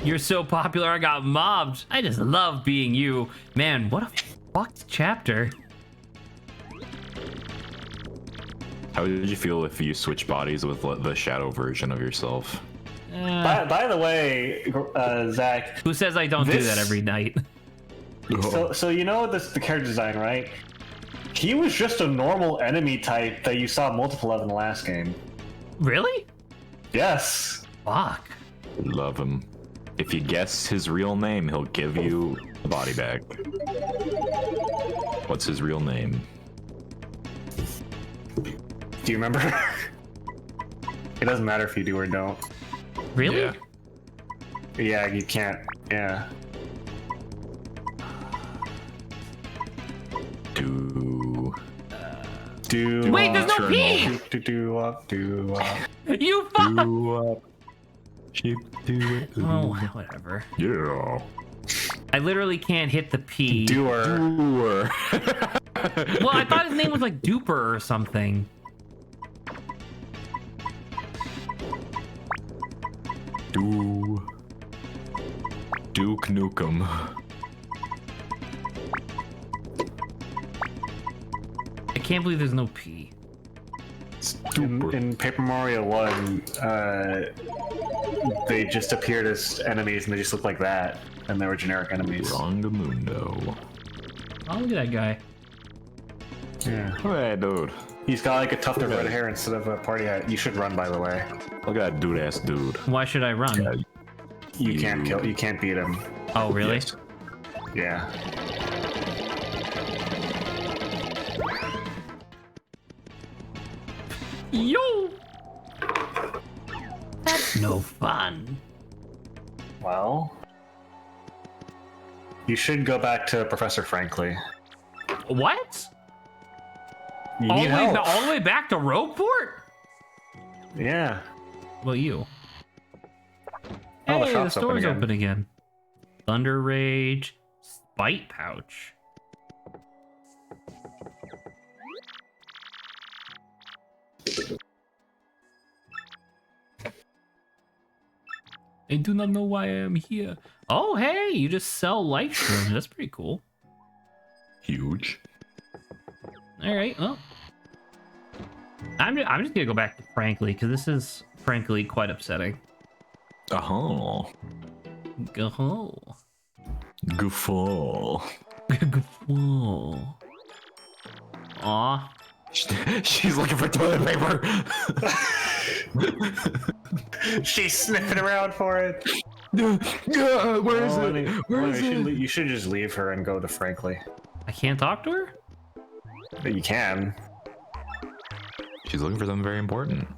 [SPEAKER 2] You're so popular, I got mobbed. I just love being you. Man, what a fucked chapter.
[SPEAKER 3] How did you feel if you switch bodies with the shadow version of yourself?
[SPEAKER 1] By the way, Zach,
[SPEAKER 2] Who says I don't do
[SPEAKER 1] This-
[SPEAKER 2] that every night?
[SPEAKER 1] so you know the character design, right? He was just a normal enemy type that you saw multiple of in the last game.
[SPEAKER 2] Really?
[SPEAKER 1] Yes.
[SPEAKER 2] Fuck.
[SPEAKER 3] Love him. If you guess his real name, he'll give you a body bag. What's his real name?
[SPEAKER 1] Do you remember? It doesn't matter if you do or don't.
[SPEAKER 2] Really?
[SPEAKER 3] Yeah.
[SPEAKER 1] Yeah, you can't. Yeah. Do.
[SPEAKER 2] Wait, there's no
[SPEAKER 3] Turn
[SPEAKER 2] P!
[SPEAKER 1] Do.
[SPEAKER 2] You fuck!
[SPEAKER 3] Do it.
[SPEAKER 2] Oh, whatever.
[SPEAKER 3] Yeah.
[SPEAKER 2] I literally can't hit the P.
[SPEAKER 1] Doer.
[SPEAKER 3] Doer.
[SPEAKER 2] Well, I thought his name was like Duper or something.
[SPEAKER 3] Duke Nukem.
[SPEAKER 2] I can't believe there's no P.
[SPEAKER 1] In Paper Mario 1, they just appeared as enemies and they just looked like that. And they were generic enemies.
[SPEAKER 3] Rongamundo.
[SPEAKER 2] Oh, look at that guy.
[SPEAKER 1] Yeah.
[SPEAKER 3] Hey, dude.
[SPEAKER 1] He's got like a tuft of red hair instead of a party hat. You should run, by the way.
[SPEAKER 3] Look at that dude-ass dude.
[SPEAKER 2] Why should I run?
[SPEAKER 1] You can't kill. You can't beat him.
[SPEAKER 2] Oh, really?
[SPEAKER 3] Yes.
[SPEAKER 1] Yeah.
[SPEAKER 2] Yo! That's no fun.
[SPEAKER 1] Well, you should go back to Professor Frankly.
[SPEAKER 2] What?
[SPEAKER 1] You
[SPEAKER 2] All
[SPEAKER 1] need
[SPEAKER 2] the, way,
[SPEAKER 1] help.
[SPEAKER 2] all the way back to Rogueport?
[SPEAKER 1] Yeah.
[SPEAKER 2] Well, you.
[SPEAKER 1] Oh, the
[SPEAKER 2] Hey, the
[SPEAKER 1] shop's
[SPEAKER 2] store's
[SPEAKER 1] open
[SPEAKER 2] open again. Thunder Rage, Spite Pouch. I do not know why I am here. Oh, hey, you just sell life shrooms. That's pretty cool.
[SPEAKER 3] Huge.
[SPEAKER 2] All right, well. I'm just gonna go back to Frankly, because this is, frankly, quite upsetting.
[SPEAKER 3] Uh-huh.
[SPEAKER 2] Go.
[SPEAKER 3] Guffaw.
[SPEAKER 2] Whoa. Aw.
[SPEAKER 3] She's looking for toilet paper.
[SPEAKER 1] She's sniffing around for it.
[SPEAKER 3] Where is
[SPEAKER 1] Oh,
[SPEAKER 3] it? Where is it?
[SPEAKER 1] You should just leave her and go to Frankly.
[SPEAKER 2] I can't talk to her?
[SPEAKER 1] But you can.
[SPEAKER 3] She's looking for something very important.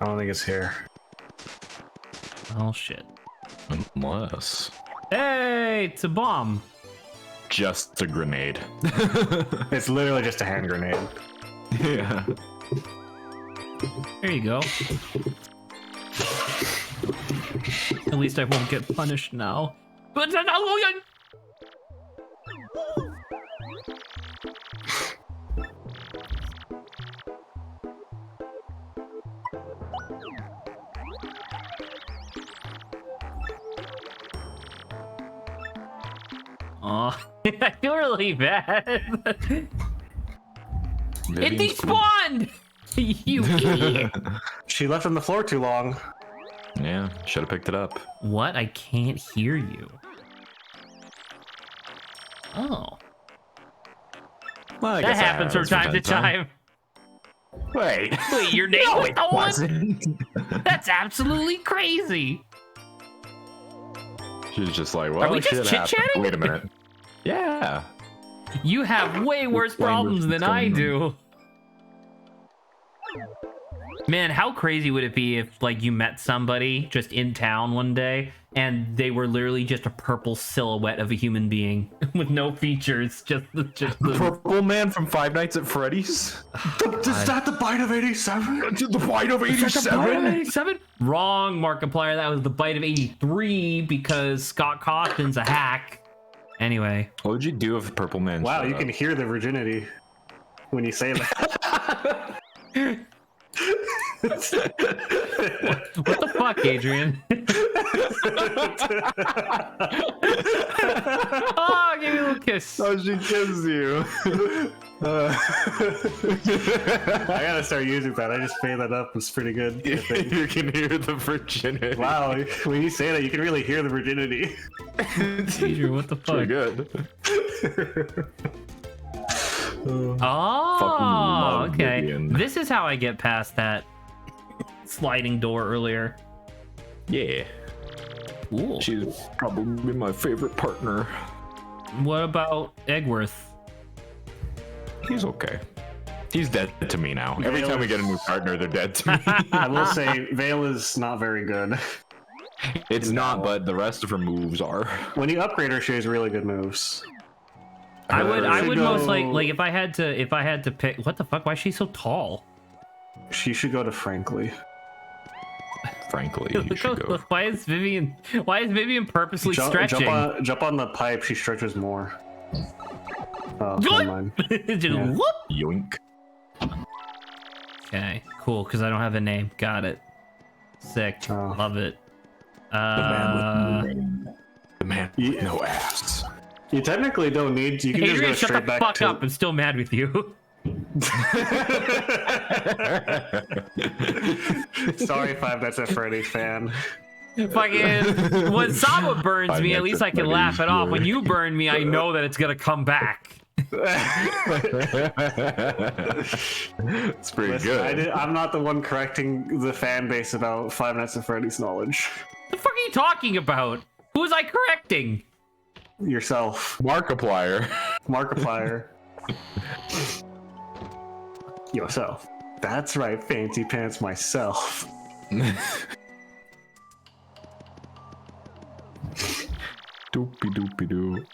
[SPEAKER 1] I don't think it's here.
[SPEAKER 2] Oh shit.
[SPEAKER 3] Unless
[SPEAKER 2] Hey, it's a bomb.
[SPEAKER 3] just a grenade.
[SPEAKER 1] It's literally just a hand grenade.
[SPEAKER 3] Yeah.
[SPEAKER 2] There you go. At least I won't get punished now. But oh, I feel really bad. It
[SPEAKER 3] Vivian's
[SPEAKER 2] despawned! You idiot.
[SPEAKER 1] She left on the floor too long.
[SPEAKER 3] Yeah, should have picked it up.
[SPEAKER 2] What? I can't hear you. Oh.
[SPEAKER 3] Well, I
[SPEAKER 2] That
[SPEAKER 3] guess
[SPEAKER 2] happens from time to time.
[SPEAKER 3] Wait.
[SPEAKER 2] Wait, your name was the one?
[SPEAKER 3] Wasn't.
[SPEAKER 2] That's absolutely crazy.
[SPEAKER 3] She was just like, well,
[SPEAKER 2] Are we just
[SPEAKER 3] shit happened.
[SPEAKER 2] chit-chatting?
[SPEAKER 3] Wait a minute. Yeah.
[SPEAKER 2] You have way worse
[SPEAKER 3] Explain
[SPEAKER 2] problems
[SPEAKER 3] what's
[SPEAKER 2] than I
[SPEAKER 3] going on.
[SPEAKER 2] do. Man, how crazy would it be if, like, you met somebody just in town one day and they were literally just a purple silhouette of a human being with no features, just the
[SPEAKER 3] Purple Man from Five Nights at Freddy's?
[SPEAKER 1] Is that the bite of 87?
[SPEAKER 3] The Bite of
[SPEAKER 2] Is that the bite of 87? Wrong, Markiplier. That was the bite of 83 because Scott Cawthon's a hack. Anyway.
[SPEAKER 3] What would you do if Purple Man
[SPEAKER 1] Wow,
[SPEAKER 3] showed
[SPEAKER 1] you
[SPEAKER 3] up?
[SPEAKER 1] can hear the virginity when you say that.
[SPEAKER 2] What the fuck, Adrian? Oh, give me a little kiss.
[SPEAKER 3] Oh, she kisses you.
[SPEAKER 1] I gotta start using that. I just made that up. It's pretty good. I think.
[SPEAKER 3] You can hear the virginity.
[SPEAKER 1] Wow, when you say that, you can really hear the virginity.
[SPEAKER 2] Adrian, what the fuck?
[SPEAKER 3] Pretty good.
[SPEAKER 2] Oh,
[SPEAKER 3] love
[SPEAKER 2] okay.
[SPEAKER 3] Vivian.
[SPEAKER 2] This is how I get past that sliding door earlier.
[SPEAKER 3] Yeah.
[SPEAKER 2] Cool.
[SPEAKER 3] She's probably my favorite partner.
[SPEAKER 2] What about Eggworth?
[SPEAKER 3] He's okay. He's dead to me now. Every time we get a new partner, they're dead to me.
[SPEAKER 1] I will say, Vale is not very good.
[SPEAKER 3] It's not, but the rest of her moves are.
[SPEAKER 1] When you upgrade her, she has really good moves.
[SPEAKER 2] I would
[SPEAKER 1] should
[SPEAKER 2] most
[SPEAKER 1] go-
[SPEAKER 2] like if I had to pick. What the fuck? Why is she so tall?
[SPEAKER 1] She should go to Frankly.
[SPEAKER 3] Frankly, you should go.
[SPEAKER 2] Why is Vivian purposely stretching?
[SPEAKER 1] Jump on the pipe. She stretches more. Oh,
[SPEAKER 2] What?
[SPEAKER 1] never mind.
[SPEAKER 2] Just
[SPEAKER 1] Yeah.
[SPEAKER 2] whoop.
[SPEAKER 3] Yoink.
[SPEAKER 2] Okay, cool. Because I don't have a name. Got it. Sick.
[SPEAKER 1] Oh.
[SPEAKER 2] Love it.
[SPEAKER 3] The man with no ass.
[SPEAKER 1] You technically don't need. You can just
[SPEAKER 2] Adrian,
[SPEAKER 1] go
[SPEAKER 2] shut
[SPEAKER 1] straight
[SPEAKER 2] the
[SPEAKER 1] back
[SPEAKER 2] fuck
[SPEAKER 1] to.
[SPEAKER 2] up. I'm still mad with you.
[SPEAKER 1] Sorry, Five Nights at Freddy's fan.
[SPEAKER 2] Fucking when Saba burns
[SPEAKER 3] Five
[SPEAKER 2] me, at
[SPEAKER 3] Nights
[SPEAKER 2] least
[SPEAKER 3] at
[SPEAKER 2] I can
[SPEAKER 3] Freddy's,
[SPEAKER 2] laugh it off.
[SPEAKER 3] yeah.
[SPEAKER 2] When you burn me, I know that it's gonna come back.
[SPEAKER 3] It's pretty
[SPEAKER 1] Listen,
[SPEAKER 3] good.
[SPEAKER 1] I'm not the one correcting the fan base about Five Nights at Freddy's knowledge.
[SPEAKER 2] The fuck are you talking about? Who was I correcting?
[SPEAKER 1] Yourself,
[SPEAKER 3] Markiplier.
[SPEAKER 1] Markiplier. Yourself. That's right, Fancy Pants myself.
[SPEAKER 3] Doopy doopy doo.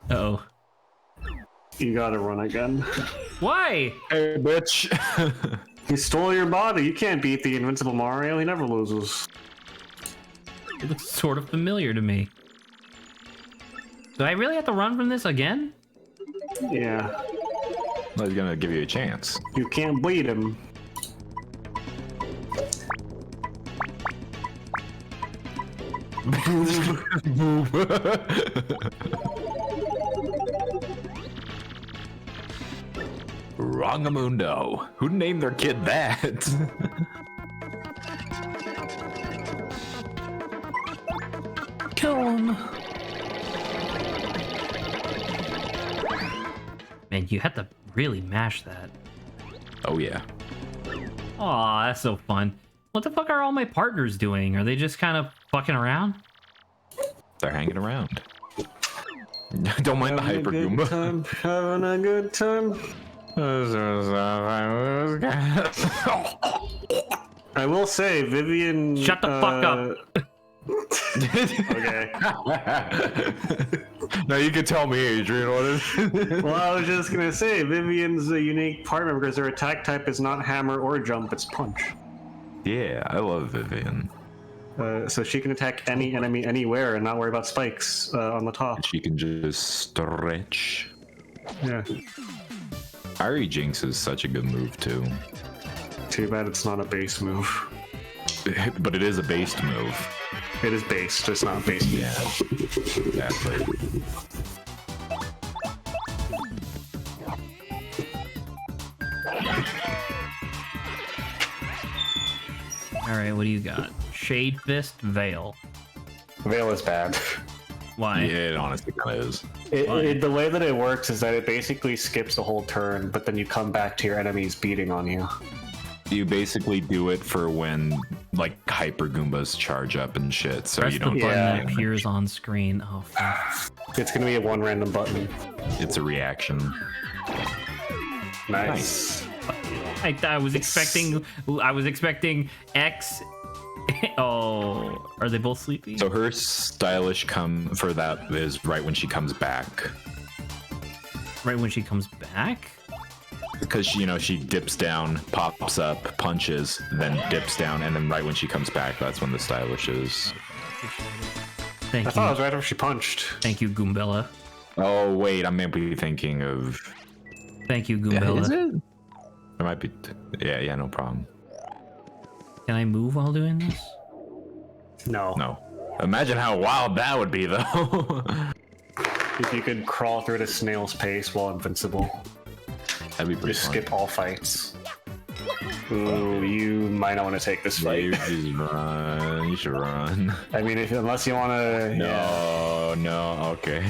[SPEAKER 2] Uh-oh.
[SPEAKER 1] You gotta run again.
[SPEAKER 2] Why?
[SPEAKER 3] Hey, bitch.
[SPEAKER 1] He stole your body. You can't beat the invincible Mario. He never loses.
[SPEAKER 2] It looks sort of familiar to me. Do I really have to run from this again?
[SPEAKER 1] Yeah.
[SPEAKER 3] I was gonna give you a chance.
[SPEAKER 1] You can't beat him.
[SPEAKER 3] Wrongamundo. Who named their kid that?
[SPEAKER 2] Kill him. Man, you had to really mash that.
[SPEAKER 3] Oh yeah.
[SPEAKER 2] Aw, that's so fun. What the fuck are all my partners doing? Are they just kind of fucking around?
[SPEAKER 3] They're hanging around. Don't mind the hyper Goomba.
[SPEAKER 1] Having a good time. I will say, Vivian.
[SPEAKER 2] Shut the fuck up.
[SPEAKER 1] Okay.
[SPEAKER 3] No, you can tell me, Adrian, what is
[SPEAKER 1] Well, I was just gonna say, Vivian's a unique partner because her attack type is not hammer or jump, it's punch.
[SPEAKER 3] Yeah, I love Vivian.
[SPEAKER 1] So she can attack any enemy anywhere and not worry about spikes on the top.
[SPEAKER 3] She can just stretch.
[SPEAKER 1] Yeah.
[SPEAKER 3] Fiery Jinx is such a good move, too.
[SPEAKER 1] Too bad it's not a base move.
[SPEAKER 3] But it is a based move.
[SPEAKER 1] It is based, it's not based.
[SPEAKER 3] Yeah. Exactly.
[SPEAKER 2] Alright, what do you got? Shade Fist, Veil.
[SPEAKER 1] Veil is bad.
[SPEAKER 2] Why?
[SPEAKER 3] Yeah, it honestly kind of is.
[SPEAKER 1] The way that it works is that it basically skips the whole turn, but then you come back to your enemies beating on you.
[SPEAKER 3] You basically do it for when, like, Hyper Goombas charge up and shit, so
[SPEAKER 2] Press
[SPEAKER 3] you
[SPEAKER 2] the
[SPEAKER 3] don't...
[SPEAKER 2] button
[SPEAKER 1] Yeah.
[SPEAKER 2] that appears on screen. Oh, fuck.
[SPEAKER 1] It's gonna be a one random button.
[SPEAKER 3] It's a reaction.
[SPEAKER 1] Nice.
[SPEAKER 2] I was expecting X. Oh, are they both sleepy?
[SPEAKER 3] So her stylish come for that is right when she comes back.
[SPEAKER 2] Right when she comes back?
[SPEAKER 3] Because she dips down, pops up, punches, then dips down, and then right when she comes back, that's when the stylish is.
[SPEAKER 2] Thank
[SPEAKER 1] I thought it
[SPEAKER 2] you.
[SPEAKER 1] was right after she punched.
[SPEAKER 2] Thank you, Goombella.
[SPEAKER 3] Oh wait, I might be thinking of.
[SPEAKER 2] Thank you,
[SPEAKER 3] Yeah,
[SPEAKER 2] Goombella.
[SPEAKER 3] is it? It might be. Yeah, no problem.
[SPEAKER 2] Can I move while doing this?
[SPEAKER 1] No.
[SPEAKER 3] No. Imagine how wild that would be, though.
[SPEAKER 1] If you could crawl through at a snail's pace while invincible.
[SPEAKER 3] That'd be pretty
[SPEAKER 1] Just
[SPEAKER 3] fun.
[SPEAKER 1] skip all fights. Ooh, you might not want to take this
[SPEAKER 3] Yeah,
[SPEAKER 1] fight.
[SPEAKER 3] you just run. You should run.
[SPEAKER 1] I mean, unless you want to. Yeah.
[SPEAKER 3] No, okay.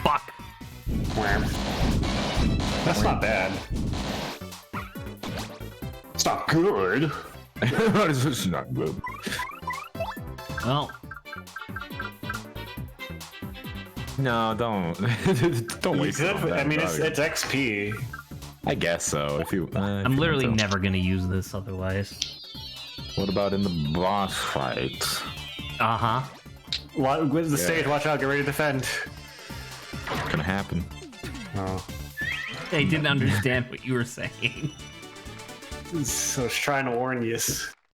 [SPEAKER 2] Fuck.
[SPEAKER 1] That's not bad. It's not good.
[SPEAKER 3] It's not good.
[SPEAKER 2] Well,
[SPEAKER 3] No, don't. Don't
[SPEAKER 1] You
[SPEAKER 3] waste it
[SPEAKER 1] could,
[SPEAKER 3] on that.
[SPEAKER 1] I mean, it's XP.
[SPEAKER 3] I guess so. If you,
[SPEAKER 2] I'm literally never gonna use this otherwise.
[SPEAKER 3] What about in the boss fight?
[SPEAKER 2] Uh-huh.
[SPEAKER 1] With the stage, watch out, get ready to defend.
[SPEAKER 3] What's gonna happen?
[SPEAKER 1] Oh.
[SPEAKER 2] I didn't understand what you were saying.
[SPEAKER 1] So I was trying to warn you.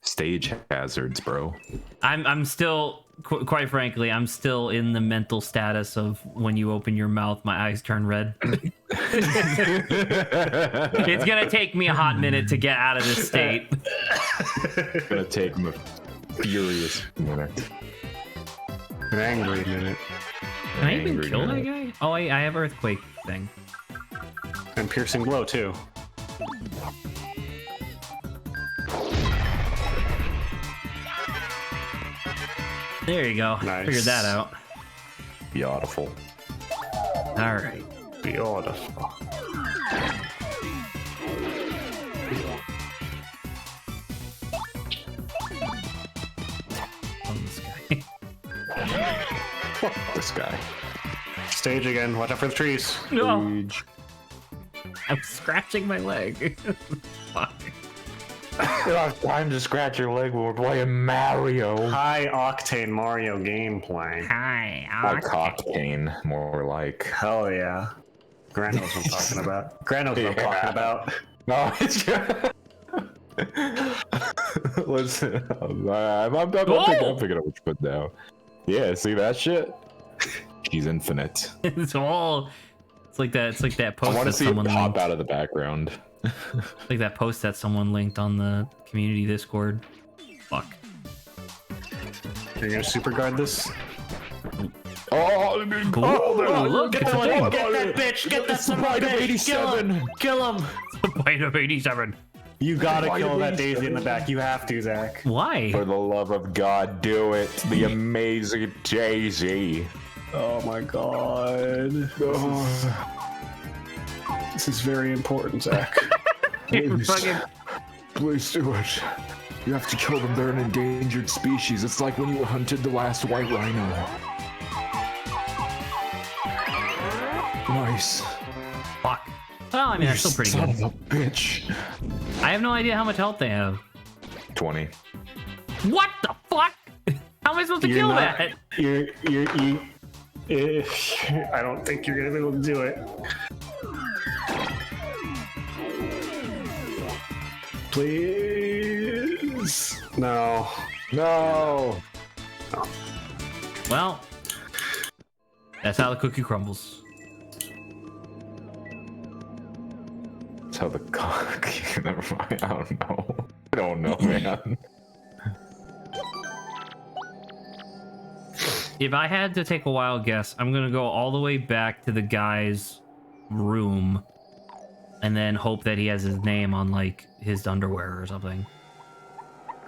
[SPEAKER 3] Stage hazards, bro.
[SPEAKER 2] I'm still, quite frankly, I'm still in the mental status of when you open your mouth, my eyes turn red. It's gonna take me a hot minute to get out of this state.
[SPEAKER 3] It's gonna take him a furious minute.
[SPEAKER 1] An angry minute.
[SPEAKER 2] Can I even
[SPEAKER 3] Angry
[SPEAKER 2] kill that
[SPEAKER 3] minute.
[SPEAKER 2] guy? Oh, I have Earthquake thing.
[SPEAKER 1] And piercing blow, too.
[SPEAKER 2] There you go.
[SPEAKER 1] Nice.
[SPEAKER 2] Figured that out.
[SPEAKER 3] Beautiful.
[SPEAKER 2] All right.
[SPEAKER 1] Beautiful.
[SPEAKER 2] On this guy.
[SPEAKER 3] This guy.
[SPEAKER 1] Stage again. Watch out for the trees.
[SPEAKER 2] No,
[SPEAKER 3] Stage.
[SPEAKER 2] I'm scratching my leg. Fuck.
[SPEAKER 3] You don't have time to scratch your leg when we're playing Mario.
[SPEAKER 1] High octane Mario gameplay.
[SPEAKER 2] Hi.
[SPEAKER 3] Like Octane, more like.
[SPEAKER 1] Hell yeah. Gran knows what I'm talking about. Gran knows what I'm talking about.
[SPEAKER 3] No, it's Listen, I'm picking up what you put down. Yeah, see that shit? She's infinite.
[SPEAKER 2] It's all. It's like that. It's like that
[SPEAKER 3] I
[SPEAKER 2] post
[SPEAKER 3] want to
[SPEAKER 2] that
[SPEAKER 3] see it
[SPEAKER 2] someone
[SPEAKER 3] pop
[SPEAKER 2] linked.
[SPEAKER 3] out of the background.
[SPEAKER 2] Like that post that someone linked on the community Discord. Fuck.
[SPEAKER 1] You're gonna super guard this?
[SPEAKER 3] Oh,
[SPEAKER 2] look,
[SPEAKER 1] Get
[SPEAKER 2] it's
[SPEAKER 1] that
[SPEAKER 2] a thing.
[SPEAKER 1] one! Get that bitch! Get that son of a
[SPEAKER 3] Pride of
[SPEAKER 1] bitch!
[SPEAKER 3] 87.
[SPEAKER 1] Kill him!
[SPEAKER 2] Bite of 87.
[SPEAKER 1] You gotta
[SPEAKER 3] Why
[SPEAKER 1] kill
[SPEAKER 3] did
[SPEAKER 1] that
[SPEAKER 3] we
[SPEAKER 1] Daisy
[SPEAKER 3] say
[SPEAKER 1] in the back. You have to, Zach.
[SPEAKER 2] Why?
[SPEAKER 3] For the love of God, do it. The amazing Daisy.
[SPEAKER 1] Oh my god. This is very important, Zach.
[SPEAKER 2] Fucking
[SPEAKER 3] Please do it. You have to kill them. They're an endangered species. It's like when you hunted the last white rhino. Nice.
[SPEAKER 2] Fuck. Well, I mean, that's still pretty
[SPEAKER 3] Son
[SPEAKER 2] good.
[SPEAKER 3] of a bitch.
[SPEAKER 2] I have no idea how much health they have.
[SPEAKER 3] 20.
[SPEAKER 2] What the fuck? How am I supposed to kill that?
[SPEAKER 1] I don't think you're gonna be able to do it. Please. No.
[SPEAKER 3] No.
[SPEAKER 2] Well, that's how the cookie crumbles.
[SPEAKER 3] That's how the cock. Never mind. I don't know. I don't know, man.
[SPEAKER 2] If I had to take a wild guess, I'm gonna go all the way back to the guy's room and then hope that he has his name on like his underwear or something.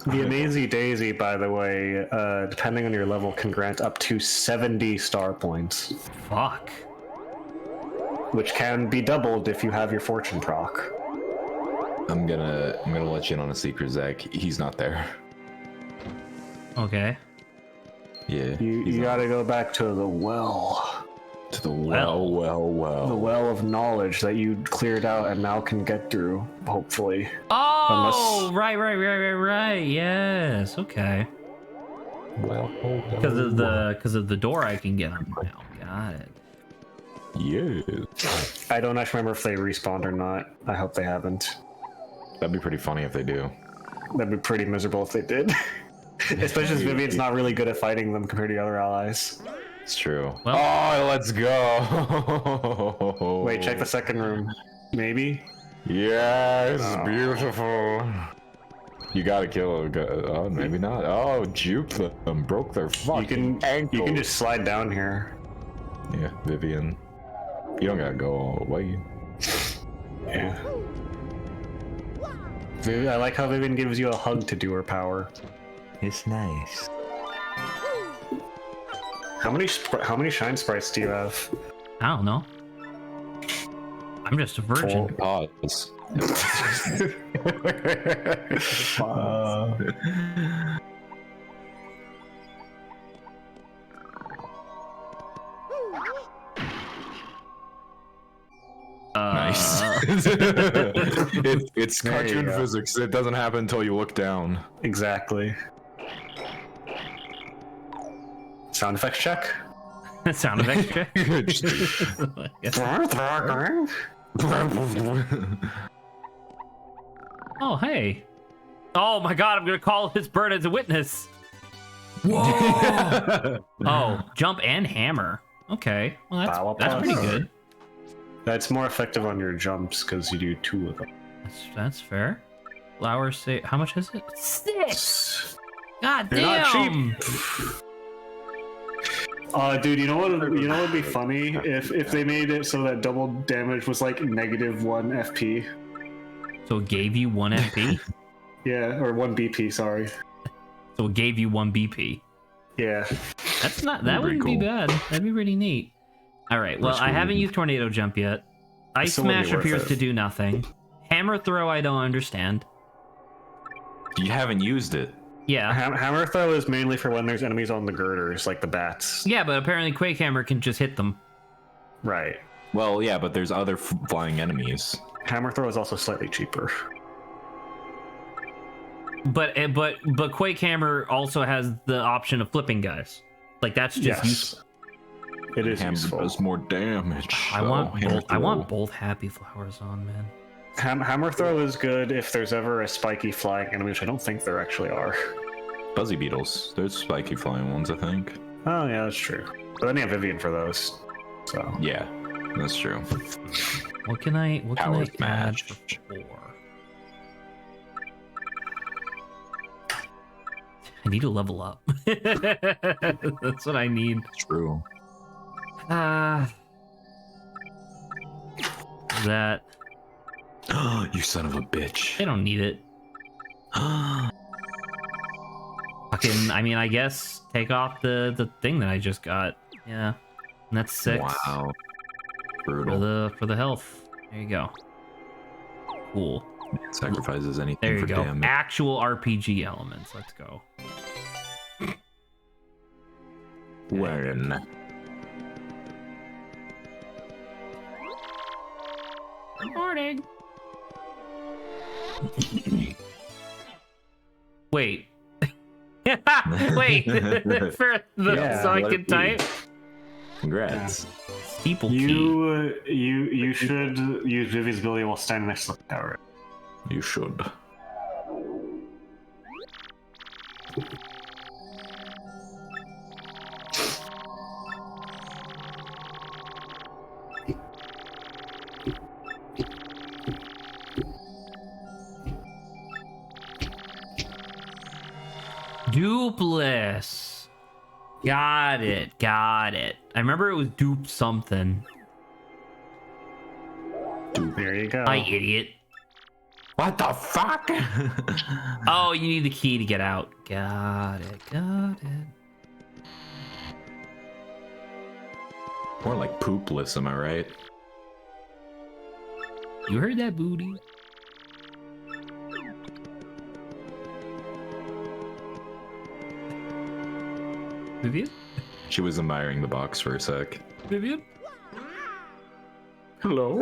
[SPEAKER 1] The Amazy Daisy, by the way, depending on your level, can grant up to 70 star points,
[SPEAKER 2] Fuck.
[SPEAKER 1] which can be doubled if you have your fortune proc.
[SPEAKER 3] I'm gonna let you in on a secret, Zach. He's not there.
[SPEAKER 2] Okay.
[SPEAKER 3] Yeah.
[SPEAKER 1] You gotta go back to the well.
[SPEAKER 3] To the
[SPEAKER 2] Well.
[SPEAKER 1] The well of knowledge that you cleared out and now can get through, hopefully.
[SPEAKER 2] Oh, right. Yes. Okay.
[SPEAKER 3] Well.
[SPEAKER 2] Because of the door I can get on now. Got it.
[SPEAKER 3] Yeah.
[SPEAKER 1] I don't actually remember if they respawned or not. I hope they haven't.
[SPEAKER 3] That'd be pretty funny if they do.
[SPEAKER 1] That'd be pretty miserable if they did. Especially as Vivian's not really good at fighting them compared to the other allies.
[SPEAKER 3] It's true.
[SPEAKER 2] Well-
[SPEAKER 3] Oh, let's go.
[SPEAKER 1] Wait, check the second room. Maybe?
[SPEAKER 3] Yes,
[SPEAKER 1] Oh.
[SPEAKER 3] beautiful. You gotta kill a guy. Oh, maybe not. Oh, juke them. Broke their
[SPEAKER 1] You
[SPEAKER 3] fucking
[SPEAKER 1] can
[SPEAKER 3] ankle.
[SPEAKER 1] you can just slide down here.
[SPEAKER 3] Yeah, Vivian. You don't gotta go all the way.
[SPEAKER 1] Yeah. I like how Vivian gives you a hug to do her power.
[SPEAKER 3] It's nice.
[SPEAKER 1] How many shine sprites do you have?
[SPEAKER 2] I don't know. I'm just a virgin.
[SPEAKER 3] Pause. Nice. It's
[SPEAKER 1] There you
[SPEAKER 3] cartoon
[SPEAKER 1] go.
[SPEAKER 3] physics. It doesn't happen until you look down.
[SPEAKER 1] Exactly. Sound effects check.
[SPEAKER 2] Sound effects check. Oh, hey. Oh my god, I'm gonna call this bird as a witness. Whoa! Oh, jump and hammer. Okay, well that's pretty good.
[SPEAKER 1] That's more effective on your jumps because you do 2 of them.
[SPEAKER 2] That's fair. Flower say how much is it? 6. God
[SPEAKER 1] You're not
[SPEAKER 2] damn!
[SPEAKER 1] Dude, you know what would be funny if they made it so that double damage was like -1 FP.
[SPEAKER 2] So it gave you 1 FP.
[SPEAKER 1] Yeah, or 1 BP. Sorry.
[SPEAKER 2] So it gave you 1 BP.
[SPEAKER 1] Yeah.
[SPEAKER 2] That's not. That
[SPEAKER 3] Pretty
[SPEAKER 2] wouldn't be
[SPEAKER 3] cool.
[SPEAKER 2] bad. That'd be pretty neat. All right. Well,
[SPEAKER 3] That's
[SPEAKER 2] I
[SPEAKER 3] cool.
[SPEAKER 2] haven't used tornado jump yet. Ice
[SPEAKER 1] Still wouldn't be
[SPEAKER 2] smash
[SPEAKER 1] worth
[SPEAKER 2] appears
[SPEAKER 1] it.
[SPEAKER 2] to do nothing. Hammer throw, I don't understand.
[SPEAKER 3] You haven't used it.
[SPEAKER 2] Yeah.
[SPEAKER 1] Hammer throw is mainly for when there's enemies on the girders, like the bats.
[SPEAKER 2] Yeah, but apparently Quake Hammer can just hit them.
[SPEAKER 1] Right.
[SPEAKER 3] Well, yeah, but there's other flying enemies.
[SPEAKER 1] Hammer throw is also slightly cheaper.
[SPEAKER 2] But Quake Hammer also has the option of flipping guys. Like that's just useful.
[SPEAKER 1] It is
[SPEAKER 3] Hammer
[SPEAKER 1] useful.
[SPEAKER 3] does more damage.
[SPEAKER 2] I
[SPEAKER 3] so
[SPEAKER 2] want
[SPEAKER 3] hammer
[SPEAKER 2] both, I want
[SPEAKER 3] throw.
[SPEAKER 2] both happy flowers on, man.
[SPEAKER 1] Hammer throw is good if there's ever a spiky flying enemy, which I don't think there actually are.
[SPEAKER 3] Buzzy beetles. There's spiky flying ones, I think.
[SPEAKER 1] Oh yeah, that's true. But then you have Vivian for those. So
[SPEAKER 3] Yeah, that's true.
[SPEAKER 2] What can I
[SPEAKER 3] Power
[SPEAKER 2] add
[SPEAKER 3] smash.
[SPEAKER 2] for 4? I need to level up. That's what I need.
[SPEAKER 3] True.
[SPEAKER 2] That
[SPEAKER 3] You son of a bitch.
[SPEAKER 2] they don't need it. Fucking, I mean, I guess take off the thing that I just got. Yeah, and that's 6
[SPEAKER 3] Wow.
[SPEAKER 2] for
[SPEAKER 3] Brutal.
[SPEAKER 2] the health. There you go. Cool.
[SPEAKER 3] Sacrifices anything
[SPEAKER 2] There you
[SPEAKER 3] for
[SPEAKER 2] go.
[SPEAKER 3] damage.
[SPEAKER 2] Actual RPG elements. Let's go.
[SPEAKER 3] When?
[SPEAKER 2] Good morning. Wait. Wait. For the
[SPEAKER 1] Yeah,
[SPEAKER 2] so I
[SPEAKER 3] let
[SPEAKER 2] can
[SPEAKER 3] it be.
[SPEAKER 2] type.
[SPEAKER 3] Congrats.
[SPEAKER 2] Steeple key.
[SPEAKER 1] You should use invisibility while standing next to the tower.
[SPEAKER 3] You should.
[SPEAKER 2] Dupeless. Got it. I remember it was dupe something.
[SPEAKER 1] There you go.
[SPEAKER 2] Hi, idiot.
[SPEAKER 3] What the fuck?
[SPEAKER 2] Oh, you need the key to get out. Got it.
[SPEAKER 3] More like poopless, am I right?
[SPEAKER 2] You heard that, booty? Vivian?
[SPEAKER 3] She was admiring the box for a sec.
[SPEAKER 2] Vivian?
[SPEAKER 3] Hello?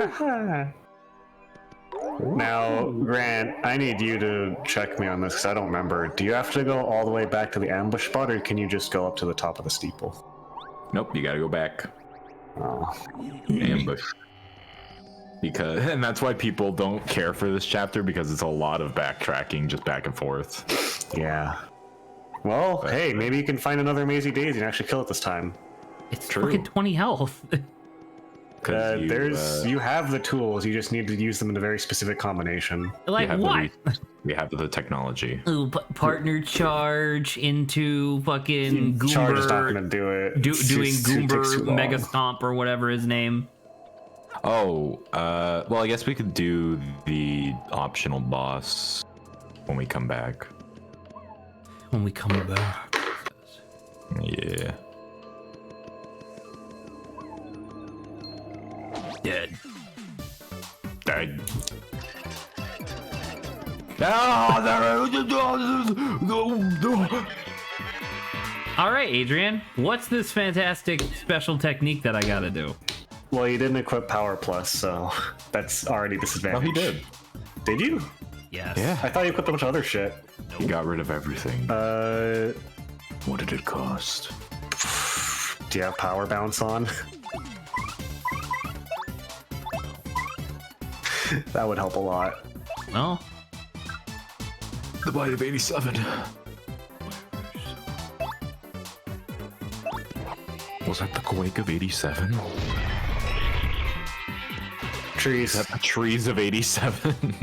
[SPEAKER 1] Now, Grant, I need you to check me on this because I don't remember. Do you have to go all the way back to the ambush spot, or can you just go up to the top of the steeple?
[SPEAKER 3] Nope, you gotta go back.
[SPEAKER 1] Oh.
[SPEAKER 3] Ambush. And that's why people don't care for this chapter, because it's a lot of backtracking, just back and forth.
[SPEAKER 1] Yeah. Well, hey, maybe you can find another Amazing Daisy and actually kill it this time.
[SPEAKER 2] It's
[SPEAKER 3] True.
[SPEAKER 2] fucking 20 health.
[SPEAKER 3] 'Cause
[SPEAKER 1] You have the tools, you just need to use them in a very specific combination.
[SPEAKER 2] Like
[SPEAKER 3] have
[SPEAKER 2] what?
[SPEAKER 3] we have the technology.
[SPEAKER 2] Ooh, partner charge into fucking
[SPEAKER 1] Charge is not
[SPEAKER 2] Goomber.
[SPEAKER 1] gonna do it.
[SPEAKER 2] Doing
[SPEAKER 1] It takes too
[SPEAKER 2] Goomber
[SPEAKER 1] long.
[SPEAKER 2] Mega Stomp or whatever his name.
[SPEAKER 3] Oh, well, I guess we could do the optional boss when we come back.
[SPEAKER 2] When we come back.
[SPEAKER 3] Yeah.
[SPEAKER 2] Dead.
[SPEAKER 3] Dead.
[SPEAKER 2] All right, Adrian. What's this fantastic special technique that I gotta do?
[SPEAKER 1] Well, you didn't equip Power Plus, so that's already
[SPEAKER 3] Oh,
[SPEAKER 1] disadvantage.
[SPEAKER 3] he did.
[SPEAKER 1] Did you?
[SPEAKER 2] Yes.
[SPEAKER 3] Yeah.
[SPEAKER 1] I thought you equipped a bunch of other shit.
[SPEAKER 3] He got rid of everything. What did it cost?
[SPEAKER 1] Do you have Power Bounce on? That would help a lot.
[SPEAKER 2] Well,
[SPEAKER 3] The Bite of 87. Was that the Quake of 87?
[SPEAKER 1] Trees.
[SPEAKER 3] The Trees of 87.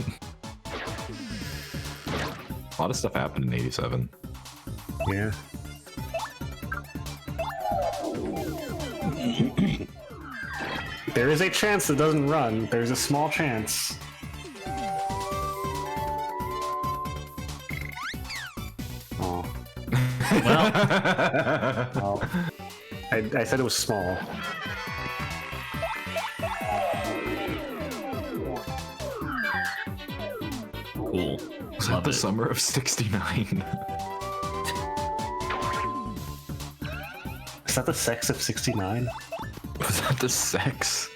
[SPEAKER 3] A lot of stuff happened in 87.
[SPEAKER 1] Yeah. There is a chance it doesn't run. There's a small chance. Oh. Well, I said it was small.
[SPEAKER 2] cool.
[SPEAKER 3] Was that
[SPEAKER 2] Love
[SPEAKER 3] the
[SPEAKER 2] it.
[SPEAKER 3] summer of 69?
[SPEAKER 1] Is that the sex of 69?
[SPEAKER 3] Was that the sex?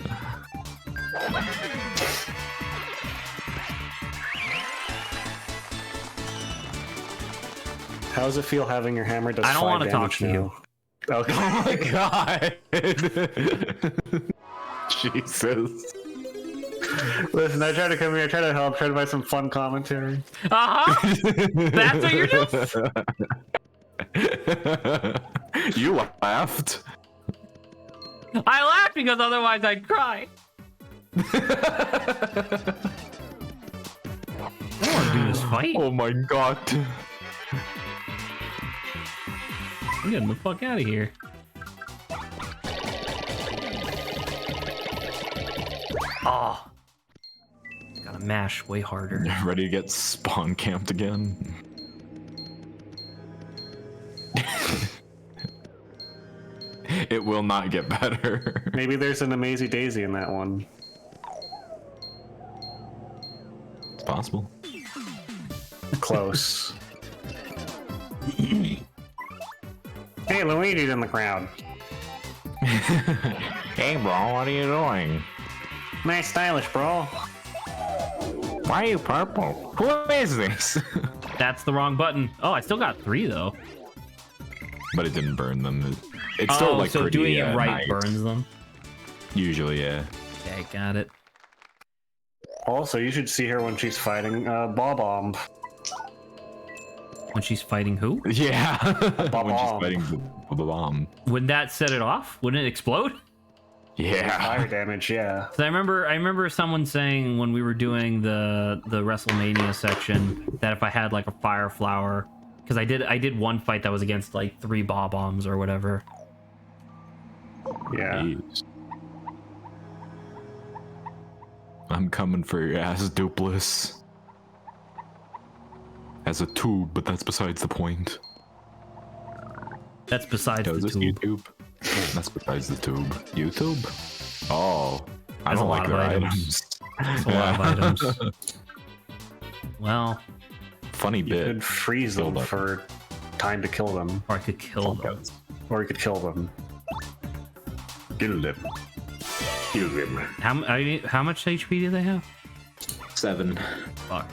[SPEAKER 1] How does it feel having your hammer does
[SPEAKER 2] I don't
[SPEAKER 1] 5
[SPEAKER 2] wanna talk
[SPEAKER 1] damage
[SPEAKER 2] to you.
[SPEAKER 1] now? Okay.
[SPEAKER 3] Oh my god! Jesus.
[SPEAKER 1] Listen, I try to come here, I try to help, try to find some fun commentary.
[SPEAKER 2] Uh-huh. That's what you're doing?
[SPEAKER 3] You laughed.
[SPEAKER 2] I laugh because otherwise I'd cry. I don't want to do this fight.
[SPEAKER 3] Oh my god.
[SPEAKER 2] I'm getting the fuck out of here. Oh. Gotta mash way harder.
[SPEAKER 3] Ready to get spawn camped again? It will not get better.
[SPEAKER 1] Maybe there's an Amazing Daisy in that one.
[SPEAKER 3] It's possible.
[SPEAKER 1] Close. Hey, Luigi's in the crowd.
[SPEAKER 3] Hey, bro, what are you doing?
[SPEAKER 1] Nice stylish, bro.
[SPEAKER 3] Why are you purple? Who is this?
[SPEAKER 2] That's the wrong button. Oh, I still got 3 though.
[SPEAKER 3] But it didn't burn them. It's still like
[SPEAKER 2] so
[SPEAKER 3] pretty,
[SPEAKER 2] doing it right
[SPEAKER 3] nice.
[SPEAKER 2] burns them.
[SPEAKER 3] Usually, yeah.
[SPEAKER 2] Okay, got it.
[SPEAKER 1] Also, you should see her when she's fighting Bob-omb.
[SPEAKER 2] When she's fighting who?
[SPEAKER 3] Yeah. When she's
[SPEAKER 1] Bomb.
[SPEAKER 3] fighting the bomb.
[SPEAKER 2] Would that set it off? Wouldn't it explode?
[SPEAKER 3] Yeah.
[SPEAKER 1] Fire damage, yeah.
[SPEAKER 2] 'Cause I remember someone saying when we were doing the WrestleMania section that if I had like a fire flower, because I did one fight that was against like 3 Bob-ombs or whatever.
[SPEAKER 1] Yeah.
[SPEAKER 3] Jeez. I'm coming for your ass, Dupless. As a tube, but that's besides the point.
[SPEAKER 2] That's besides
[SPEAKER 3] Is
[SPEAKER 2] the
[SPEAKER 3] this
[SPEAKER 2] tube.
[SPEAKER 3] YouTube? That's besides the tube. YouTube? Oh, I
[SPEAKER 2] That's
[SPEAKER 3] don't
[SPEAKER 2] a
[SPEAKER 3] like
[SPEAKER 2] lot
[SPEAKER 3] their
[SPEAKER 2] of
[SPEAKER 3] items.
[SPEAKER 2] That's a lot of items. Well,
[SPEAKER 3] Funny
[SPEAKER 1] You
[SPEAKER 3] bit.
[SPEAKER 1] could freeze them
[SPEAKER 3] Build up.
[SPEAKER 1] for time to kill them.
[SPEAKER 2] or I could kill them.
[SPEAKER 1] Or you could kill them. Kill them. Kill them.
[SPEAKER 2] How much HP do they have?
[SPEAKER 3] 7.
[SPEAKER 2] Fuck.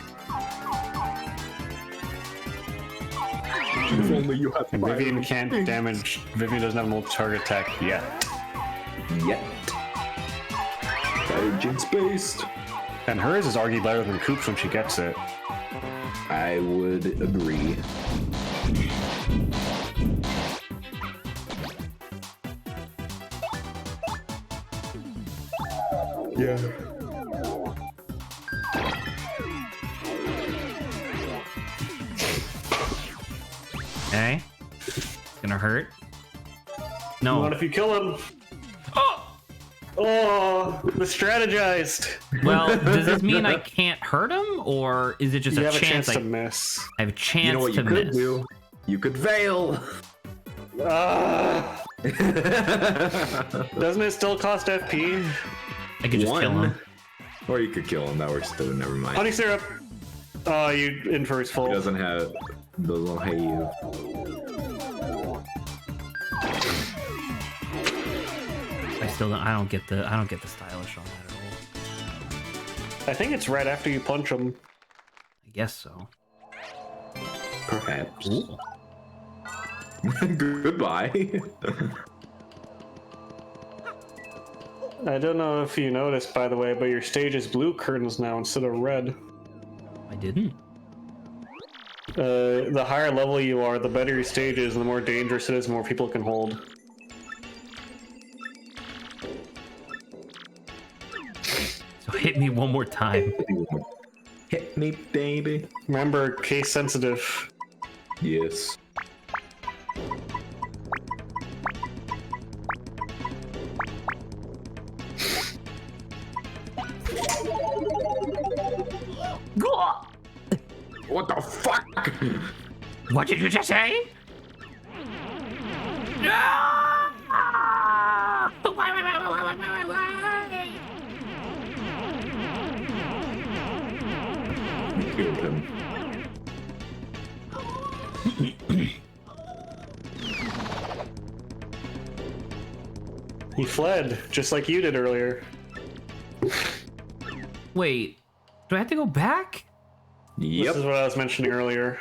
[SPEAKER 3] If only you had
[SPEAKER 1] And Vivian can't damage. Vivian doesn't have multi-target attack yet.
[SPEAKER 3] Yet. Jinx based.
[SPEAKER 1] And hers is arguably better than Coop's when she gets it.
[SPEAKER 3] I would agree. Yeah.
[SPEAKER 2] Okay. It's gonna hurt. No.
[SPEAKER 1] What if you kill him?
[SPEAKER 2] Oh!
[SPEAKER 1] Oh, the strategized.
[SPEAKER 2] Well, does this mean I can't hurt him, or is it just
[SPEAKER 1] You
[SPEAKER 2] a
[SPEAKER 1] have a
[SPEAKER 2] chance?
[SPEAKER 1] chance to miss.
[SPEAKER 2] I have a chance
[SPEAKER 3] You know what
[SPEAKER 2] to
[SPEAKER 3] you could
[SPEAKER 2] miss.
[SPEAKER 3] do? You could veil.
[SPEAKER 1] Ah. Doesn't it still cost FP?
[SPEAKER 2] I could just kill him.
[SPEAKER 3] Or you could kill him. That works too. Never mind.
[SPEAKER 1] Honey syrup. Oh, you in for his full.
[SPEAKER 3] He doesn't have. Doesn't hate you.
[SPEAKER 2] I don't get the stylish on that at all.
[SPEAKER 1] I think it's right after you punch him.
[SPEAKER 2] I guess so.
[SPEAKER 3] Perhaps.
[SPEAKER 2] Ooh.
[SPEAKER 3] Goodbye.
[SPEAKER 1] I don't know if you noticed, by the way, but your stage is blue curtains now instead of red.
[SPEAKER 2] I didn't.
[SPEAKER 1] The higher level you are, the better your stage is, and the more dangerous it is, the more people it can hold.
[SPEAKER 2] So hit me one more time.
[SPEAKER 3] Hit me, baby.
[SPEAKER 1] Remember, case sensitive.
[SPEAKER 3] Yes. What the fuck?
[SPEAKER 4] What did you just say?
[SPEAKER 3] Killed him.
[SPEAKER 1] He fled, just like you did earlier.
[SPEAKER 2] Wait, do I have to go back?
[SPEAKER 1] This is what I was mentioning earlier.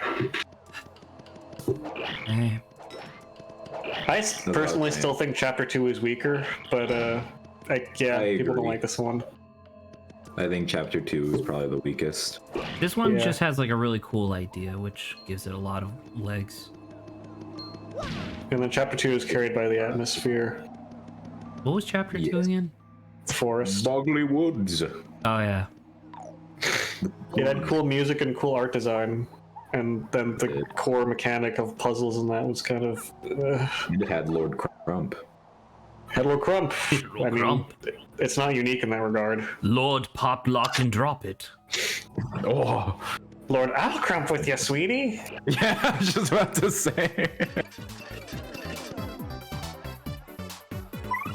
[SPEAKER 2] Eh.
[SPEAKER 1] I personally
[SPEAKER 3] okay.
[SPEAKER 1] still think Chapter 2 is weaker, but
[SPEAKER 3] I
[SPEAKER 1] people don't
[SPEAKER 3] agree.
[SPEAKER 1] like this one.
[SPEAKER 3] I think chapter 2 is probably the weakest.
[SPEAKER 2] This one
[SPEAKER 1] Yeah.
[SPEAKER 2] just has like a really cool idea, which gives it a lot of legs.
[SPEAKER 1] And then Chapter 2 is carried by the atmosphere.
[SPEAKER 2] What was chapter 2
[SPEAKER 3] Yes.
[SPEAKER 2] again?
[SPEAKER 1] Forest.
[SPEAKER 3] Bogly Woods.
[SPEAKER 2] Oh yeah.
[SPEAKER 1] It had cool music and cool art design. And then the core mechanic of puzzles and that was kind of...
[SPEAKER 3] It had Lord Crump.
[SPEAKER 1] Hello Crump. I mean,
[SPEAKER 2] Crump.
[SPEAKER 1] it's not unique in that regard.
[SPEAKER 2] Lord pop, lock, and drop it.
[SPEAKER 3] Oh.
[SPEAKER 1] Lord, I'll crump with you, sweetie.
[SPEAKER 3] Yeah, I was just about to say.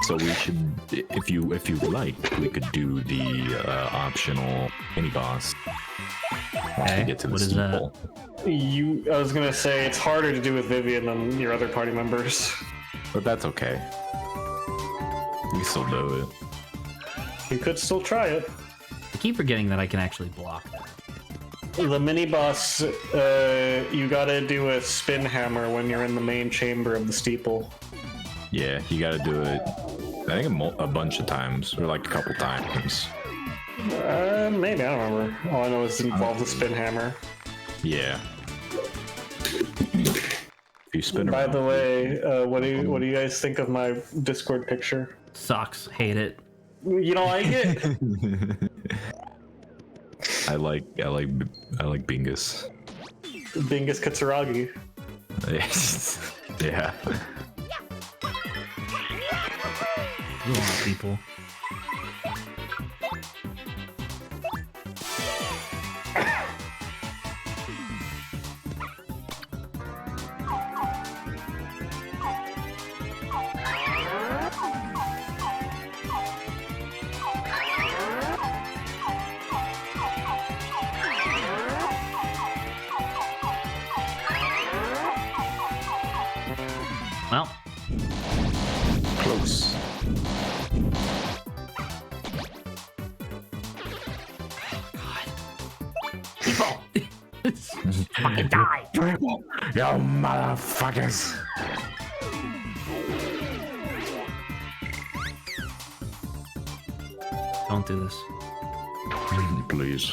[SPEAKER 3] So we should, if you like, we could do the optional mini boss. Once we get to the
[SPEAKER 2] what is that?
[SPEAKER 3] steeple.
[SPEAKER 1] I was gonna say it's harder to do with Vivian than your other party members.
[SPEAKER 3] But that's okay. We can still do it.
[SPEAKER 1] You could still try it.
[SPEAKER 2] I keep forgetting that I can actually block that.
[SPEAKER 1] The mini boss, you gotta do a spin hammer when you're in the main chamber of the steeple.
[SPEAKER 3] Yeah, you gotta do it. I think a bunch of times, or like a couple times.
[SPEAKER 1] Maybe, I don't remember. All I know is it involves a spin hammer.
[SPEAKER 3] Yeah. If you spin
[SPEAKER 1] By
[SPEAKER 3] around.
[SPEAKER 1] the way, what do you guys think of my Discord picture?
[SPEAKER 2] Sucks. Hate it.
[SPEAKER 1] You don't like it?
[SPEAKER 3] I like Bingus.
[SPEAKER 1] Bingus Katsuragi.
[SPEAKER 3] Yeah.
[SPEAKER 2] A lot of people. Well,
[SPEAKER 3] Close.
[SPEAKER 4] People! Fucking die!
[SPEAKER 3] Yo, motherfuckers.
[SPEAKER 2] don't do this.
[SPEAKER 3] Please.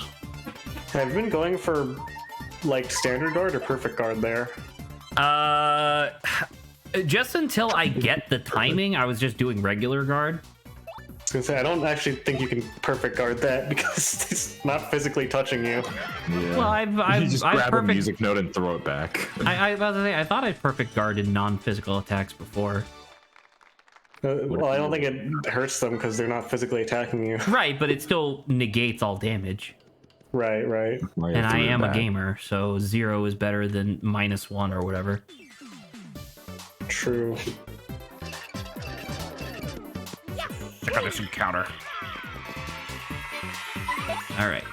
[SPEAKER 1] Have you been going for, like, standard guard or perfect guard there?
[SPEAKER 2] Just until I get the timing, I was just doing regular guard.
[SPEAKER 1] I was gonna say, I don't actually think you can perfect guard that because it's not physically touching you.
[SPEAKER 3] Yeah.
[SPEAKER 2] Well,
[SPEAKER 3] you just
[SPEAKER 2] I've
[SPEAKER 3] grab a
[SPEAKER 2] perfect.
[SPEAKER 3] music note and throw it back.
[SPEAKER 2] I was about to say, I thought I perfect guarded non-physical attacks before.
[SPEAKER 1] Well, I don't think it hurts them because they're not physically attacking you.
[SPEAKER 2] Right, but it still negates all damage.
[SPEAKER 1] Right.
[SPEAKER 2] And I am a gamer, so 0 is better than -1 or whatever.
[SPEAKER 1] True.
[SPEAKER 2] Check out this encounter. All right.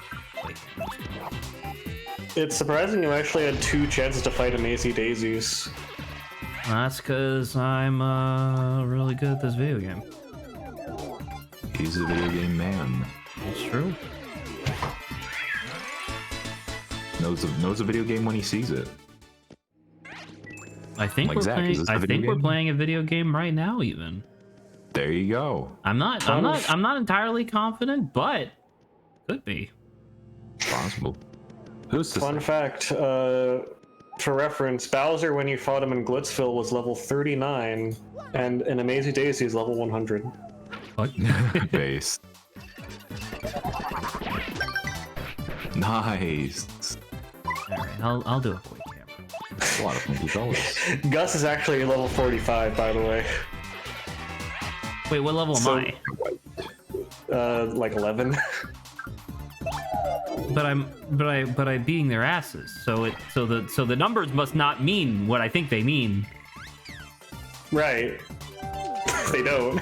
[SPEAKER 1] It's surprising you actually had 2 chances to fight Amazy Daisies.
[SPEAKER 2] That's because I'm really good at this video game.
[SPEAKER 3] He's a video game man.
[SPEAKER 2] It's true.
[SPEAKER 3] Knows a video game when he sees it.
[SPEAKER 2] I think
[SPEAKER 3] Like
[SPEAKER 2] we're
[SPEAKER 3] Zach, is
[SPEAKER 2] playing.
[SPEAKER 3] this a
[SPEAKER 2] I
[SPEAKER 3] video
[SPEAKER 2] think we're
[SPEAKER 3] game?
[SPEAKER 2] playing a video game right now. Even
[SPEAKER 3] There you go.
[SPEAKER 2] I'm not entirely confident, but could be.
[SPEAKER 3] Possible. Who's this?
[SPEAKER 1] Fun fact, for reference, Bowser, when you fought him in Glitzville, was level 39, and in Amazy Daisy is level 100.
[SPEAKER 2] What?
[SPEAKER 3] Base. Nice.
[SPEAKER 2] All right, I'll do a quick camera.
[SPEAKER 3] That's a lot of funky colors.
[SPEAKER 1] Gus is actually level 45, by the way.
[SPEAKER 2] Wait, what level
[SPEAKER 1] So-
[SPEAKER 2] am I?
[SPEAKER 1] Like 11.
[SPEAKER 2] But I'm beating their asses. So the numbers must not mean what I think they mean.
[SPEAKER 1] Right. They don't.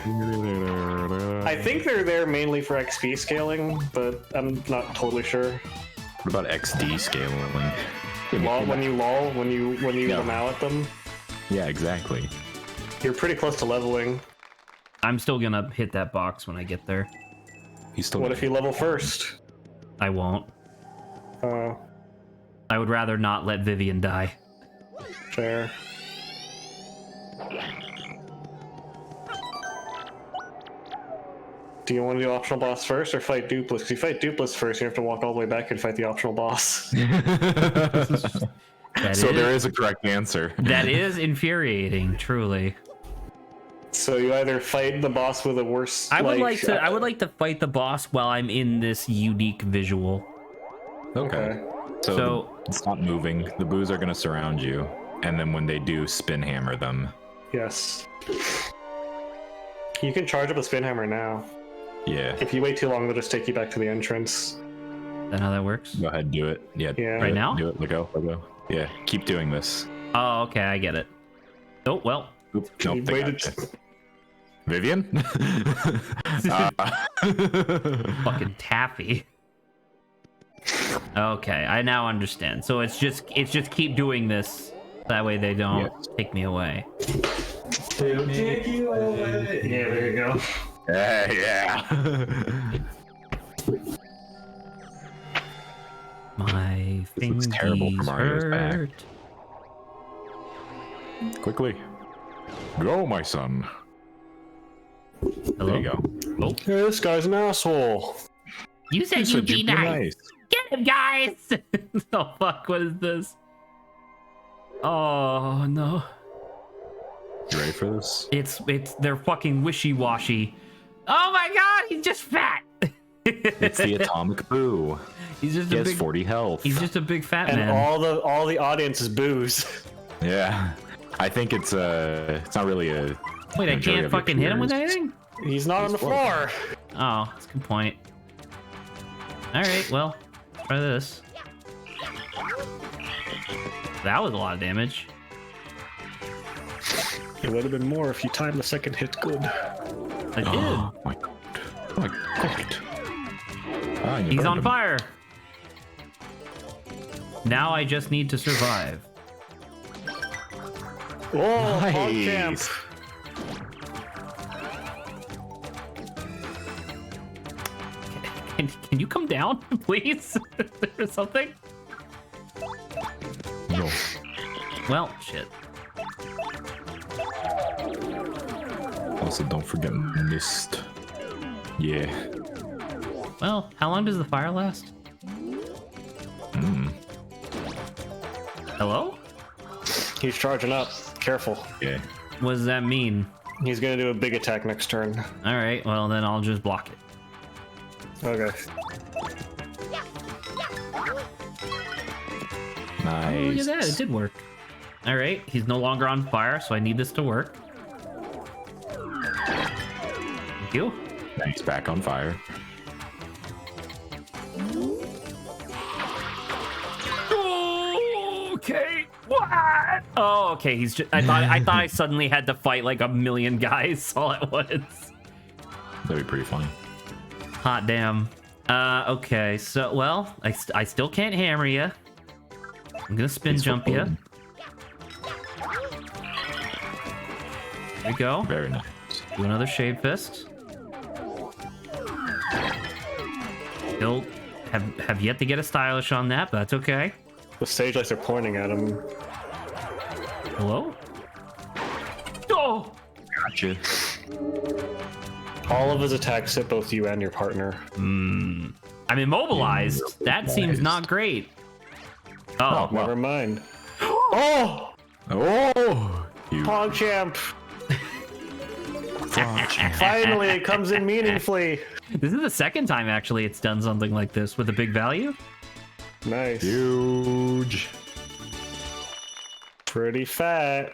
[SPEAKER 1] I think they're there mainly for XP scaling, but I'm not totally sure.
[SPEAKER 3] What about XD scaling?
[SPEAKER 1] When you
[SPEAKER 3] Yeah.
[SPEAKER 1] allow at them,
[SPEAKER 3] Yeah, exactly.
[SPEAKER 1] you're pretty close to leveling.
[SPEAKER 2] I'm still gonna hit that box when I get there.
[SPEAKER 3] He's still.
[SPEAKER 1] What if you level first?
[SPEAKER 2] I won't.
[SPEAKER 1] Uh,
[SPEAKER 2] I would rather not let Vivian die.
[SPEAKER 1] fair. Do you want to do optional boss first or fight Dupless? Because you fight Dupless first, you have to walk all the way back and fight the optional boss.
[SPEAKER 3] So there is a correct answer.
[SPEAKER 2] That is infuriating, truly.
[SPEAKER 1] So you either fight the boss with a worse.
[SPEAKER 2] I would like to fight the boss while I'm in this unique visual.
[SPEAKER 3] Okay. So it's not moving. The boos are gonna surround you, and then when they do, spin hammer them.
[SPEAKER 1] Yes. You can charge up a spin hammer now.
[SPEAKER 3] Yeah.
[SPEAKER 1] If you wait too long, they'll just take you back to the entrance.
[SPEAKER 2] Is that how that works?
[SPEAKER 3] Go ahead, do it. Yeah.
[SPEAKER 1] Yeah.
[SPEAKER 3] do
[SPEAKER 2] Right
[SPEAKER 3] it,
[SPEAKER 2] now?
[SPEAKER 3] Do it. Let go. Let go. Yeah. Keep doing this.
[SPEAKER 2] Oh, okay, I get it. Oh well.
[SPEAKER 3] Oop, nope,
[SPEAKER 1] You
[SPEAKER 3] they
[SPEAKER 1] waited.
[SPEAKER 3] got you. Vivian?
[SPEAKER 2] Fucking taffy. Okay, I now understand. So it's just keep doing this. That way they don't take me away.
[SPEAKER 1] They'll take you away. Yeah, there you go.
[SPEAKER 3] Yeah.
[SPEAKER 2] My
[SPEAKER 3] looks terrible from Mario's back.
[SPEAKER 2] hurt.
[SPEAKER 3] Quickly. Go, my son.
[SPEAKER 2] Hello?
[SPEAKER 3] There you go.
[SPEAKER 2] Oh,
[SPEAKER 1] Hey, this guy's an asshole.
[SPEAKER 4] You said you'd be nice. Get him, guys!
[SPEAKER 2] oh fuck! What is this? Oh no!
[SPEAKER 3] You ready for this?
[SPEAKER 2] It's they're fucking wishy-washy. Oh my god! He's just fat.
[SPEAKER 3] It's the atomic boo.
[SPEAKER 2] He's just
[SPEAKER 3] He
[SPEAKER 2] a
[SPEAKER 3] has
[SPEAKER 2] big
[SPEAKER 3] 40 health.
[SPEAKER 2] He's just a big fat
[SPEAKER 1] And
[SPEAKER 2] man.
[SPEAKER 1] all the audience is booze.
[SPEAKER 3] Yeah. I think it's not really a.
[SPEAKER 2] Wait, I
[SPEAKER 3] majority
[SPEAKER 2] can't
[SPEAKER 3] of the
[SPEAKER 2] fucking hit him with
[SPEAKER 3] peers.
[SPEAKER 2] anything?
[SPEAKER 1] He's not on the floor.
[SPEAKER 2] Oh, that's a good point. Alright, well, try this. That was a lot of damage.
[SPEAKER 1] It would have been more if you timed the second hit good.
[SPEAKER 2] I did.
[SPEAKER 3] Oh my god. Oh my god. Ah, you
[SPEAKER 2] He's
[SPEAKER 3] burned
[SPEAKER 2] on
[SPEAKER 3] him.
[SPEAKER 2] fire. Now I just need to survive.
[SPEAKER 1] Oh,
[SPEAKER 3] Nice.
[SPEAKER 1] camp.
[SPEAKER 2] Can you come down, please? or something?
[SPEAKER 3] No.
[SPEAKER 2] Well, shit.
[SPEAKER 3] Also, don't forget mist. Yeah.
[SPEAKER 2] Well, how long does the fire last? Hello?
[SPEAKER 1] He's charging up. Careful.
[SPEAKER 3] Yeah.
[SPEAKER 2] What does that mean?
[SPEAKER 1] He's gonna do a big attack next turn.
[SPEAKER 2] Alright, well then I'll just block it.
[SPEAKER 1] Okay.
[SPEAKER 3] Nice.
[SPEAKER 2] Oh, look at that, it did work. Alright, he's no longer on fire, so I need this to work. Thank you.
[SPEAKER 3] Now he's back on fire.
[SPEAKER 2] Okay. What? Oh, okay. He's just. I thought I suddenly had to fight like a million guys all at once.
[SPEAKER 3] That'd be pretty funny.
[SPEAKER 2] Hot damn. Okay. So, well, I still can't hammer you. I'm gonna spin jump you.
[SPEAKER 3] Football.
[SPEAKER 2] There we go.
[SPEAKER 3] Very nice.
[SPEAKER 2] Do another shade fist. Still have yet to get a stylish on that, but that's okay.
[SPEAKER 1] The stage lights are pointing at him.
[SPEAKER 2] Hello? Oh!
[SPEAKER 3] Gotcha.
[SPEAKER 1] All of his attacks hit both you and your partner.
[SPEAKER 2] I'm immobilized. That seems not great. Oh,
[SPEAKER 3] Well.
[SPEAKER 1] Never mind. Oh!
[SPEAKER 3] Oh! You
[SPEAKER 1] PogChamp!
[SPEAKER 3] Fudge.
[SPEAKER 1] Finally, it comes in meaningfully.
[SPEAKER 2] this is the second time actually it's done something like this with a big value.
[SPEAKER 1] Nice.
[SPEAKER 3] Huge.
[SPEAKER 1] Pretty fat.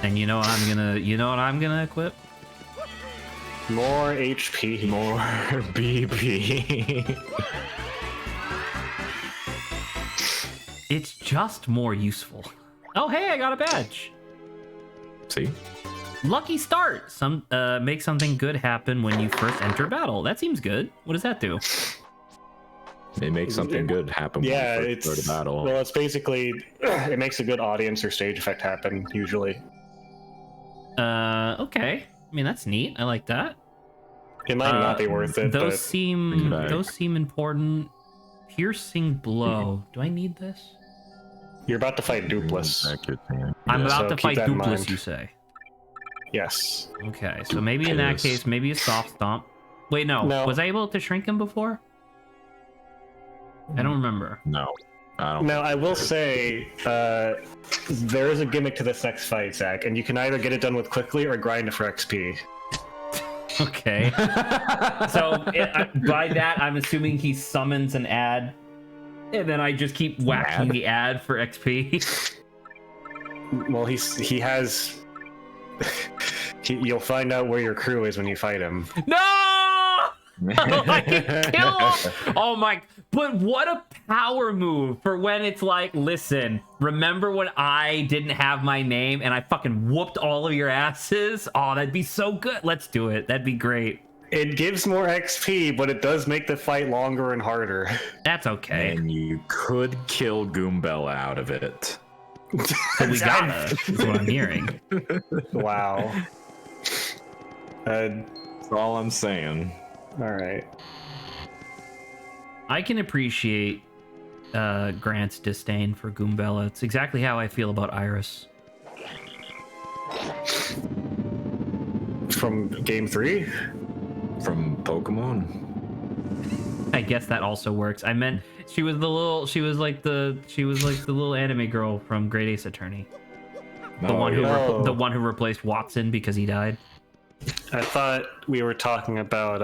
[SPEAKER 2] And you know what I'm gonna equip?
[SPEAKER 1] More HP.
[SPEAKER 3] More BP.
[SPEAKER 2] It's just more useful. Oh hey, I got a badge.
[SPEAKER 3] See?
[SPEAKER 2] Lucky start. Make something good happen when you first enter battle. That seems good. What does that do?
[SPEAKER 3] It makes something good happen when
[SPEAKER 1] Yeah,
[SPEAKER 3] you
[SPEAKER 1] it's
[SPEAKER 3] first go to battle.
[SPEAKER 1] well, it's basically it makes a good audience or stage effect happen usually.
[SPEAKER 2] Okay. I mean that's neat. I like that.
[SPEAKER 1] It might not be worth it,
[SPEAKER 2] Those
[SPEAKER 1] but
[SPEAKER 2] seem
[SPEAKER 3] back.
[SPEAKER 2] important. Piercing blow. Do I need this?
[SPEAKER 1] you're about to fight Dupless.
[SPEAKER 3] Back your thing.
[SPEAKER 2] I'm
[SPEAKER 3] Yeah.
[SPEAKER 2] about
[SPEAKER 1] so
[SPEAKER 2] to
[SPEAKER 1] keep
[SPEAKER 2] fight
[SPEAKER 1] that in
[SPEAKER 2] Dupless,
[SPEAKER 1] mind.
[SPEAKER 2] you say?
[SPEAKER 1] Yes.
[SPEAKER 2] Okay, so maybe in that
[SPEAKER 3] Dupless.
[SPEAKER 2] case, maybe a soft stomp. Wait, no.
[SPEAKER 1] No.
[SPEAKER 2] Was I able to shrink him before? I don't remember.
[SPEAKER 3] No. I don't.
[SPEAKER 1] Now I will say there is a gimmick to this next fight, Zach, and you can either get it done with quickly or grind it for XP.
[SPEAKER 2] Okay. So by that, I'm assuming he summons an ad, and then I just keep whacking
[SPEAKER 3] Ad?
[SPEAKER 2] the ad for XP.
[SPEAKER 1] Well, he has. You'll find out where your crew is when you fight him.
[SPEAKER 2] No! I can kill him. Oh my! But what a power move for when it's like, listen, remember when I didn't have my name and I fucking whooped all of your asses? Oh, that'd be so good. Let's do it. That'd be great.
[SPEAKER 1] It gives more XP, but it does make the fight longer and harder.
[SPEAKER 2] That's okay.
[SPEAKER 3] And you could kill Goombella out of it.
[SPEAKER 2] But we gotta. Is what I'm hearing.
[SPEAKER 1] Wow.
[SPEAKER 3] That's all I'm saying.
[SPEAKER 1] All right.
[SPEAKER 2] I can appreciate Grant's disdain for Goombella. It's exactly how I feel about Iris.
[SPEAKER 1] From game 3?
[SPEAKER 3] From Pokemon?
[SPEAKER 2] I guess that also works. I meant she was like the little anime girl from Great Ace Attorney. The one who replaced Watson because he died.
[SPEAKER 1] I thought we were talking about